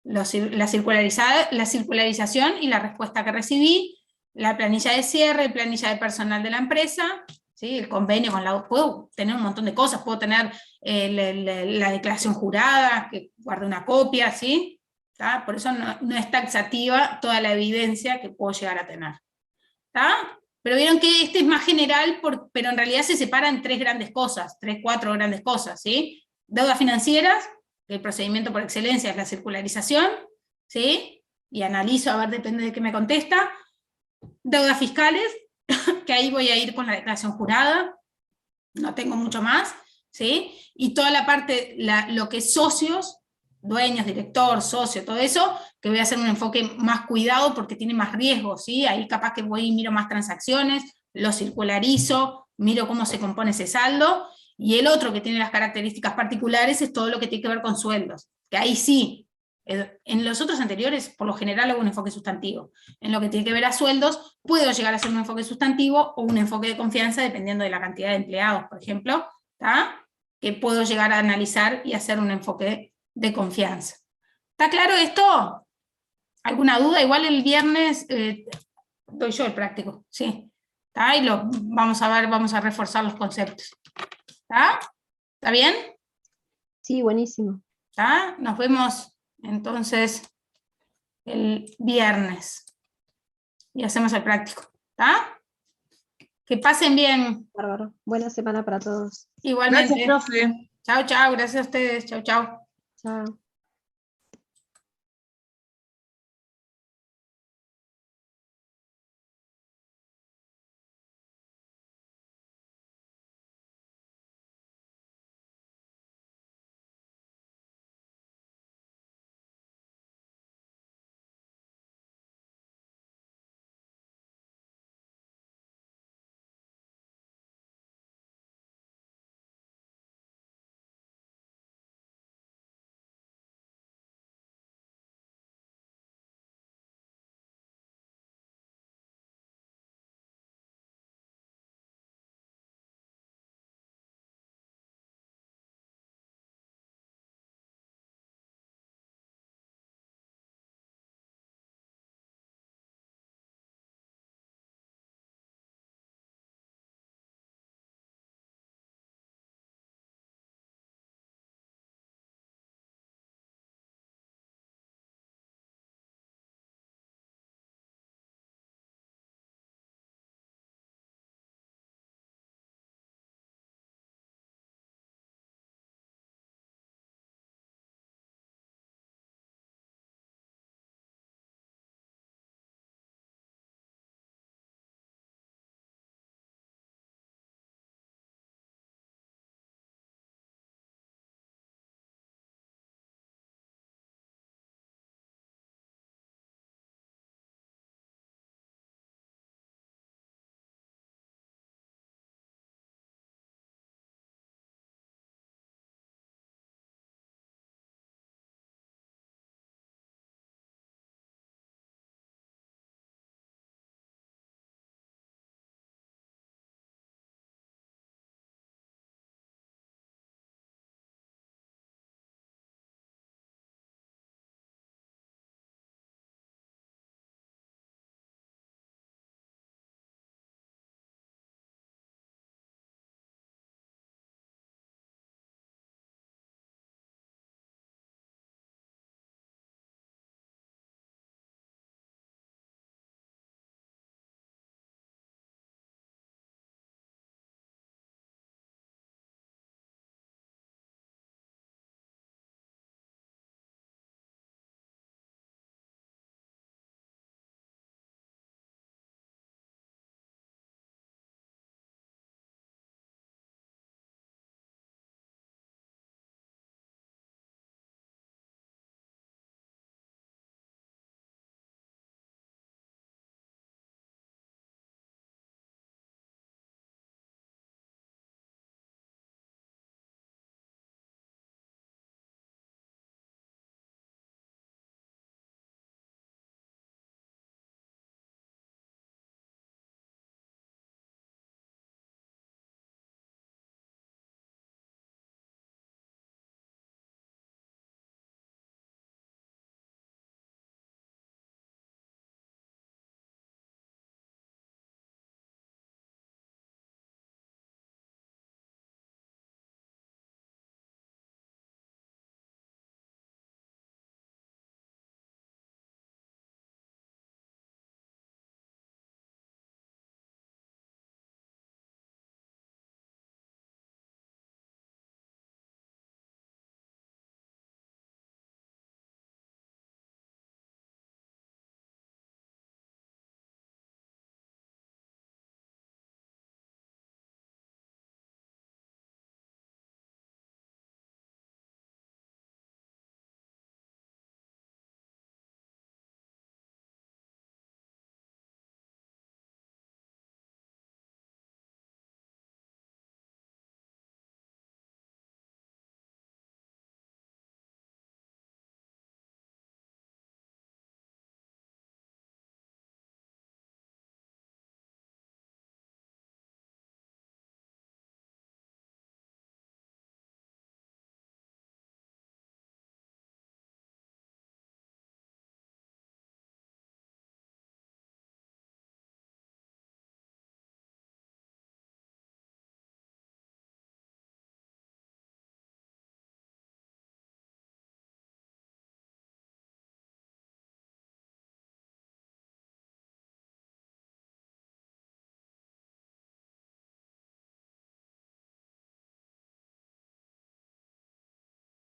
Speaker 1: La circularización y la respuesta que recibí, la planilla de cierre, planilla de personal de la empresa, ¿sí? El convenio con la... Puedo tener un montón de cosas, puedo tener la declaración jurada, que guarde una copia, ¿sí? ¿Tá? Por eso no es taxativa toda la evidencia que puedo llegar a tener. ¿Tá? Pero vieron que este es más general, pero en realidad se separa en 3 grandes cosas, 3, 4 grandes cosas, ¿sí? Deudas financieras, el procedimiento por excelencia es la circularización, ¿sí? Y analizo, a ver, depende de qué me contesta. Deudas fiscales, que ahí voy a ir con la declaración jurada, no tengo mucho más, ¿sí? Y toda la parte, lo que es socios, dueños, director, socio, todo eso, que voy a hacer un enfoque más cuidado porque tiene más riesgo, ¿sí? Ahí capaz que voy y miro más transacciones, lo circularizo, miro cómo se compone ese saldo. Y el otro que tiene las características particulares es todo lo que tiene que ver con sueldos, que ahí sí, en los otros anteriores por lo general hago un enfoque sustantivo. En lo que tiene que ver a sueldos, puedo llegar a hacer un enfoque sustantivo o un enfoque de confianza dependiendo de la cantidad de empleados, por ejemplo, ¿tá? Que puedo llegar a analizar y hacer un enfoque de confianza. ¿Está claro esto? ¿Alguna duda? Igual el viernes doy yo el práctico, sí. ¿Tá? Y vamos a ver, vamos a reforzar los conceptos. ¿Está? ¿Está bien?
Speaker 2: Sí, buenísimo.
Speaker 1: ¿Está? Nos vemos entonces el viernes y hacemos el práctico. ¿Está? Que pasen bien.
Speaker 2: Bárbaro. Buena semana para todos.
Speaker 1: Igualmente.
Speaker 4: Gracias, profe.
Speaker 1: Chao, chao. Gracias a ustedes. Chao, chao.
Speaker 2: Chao.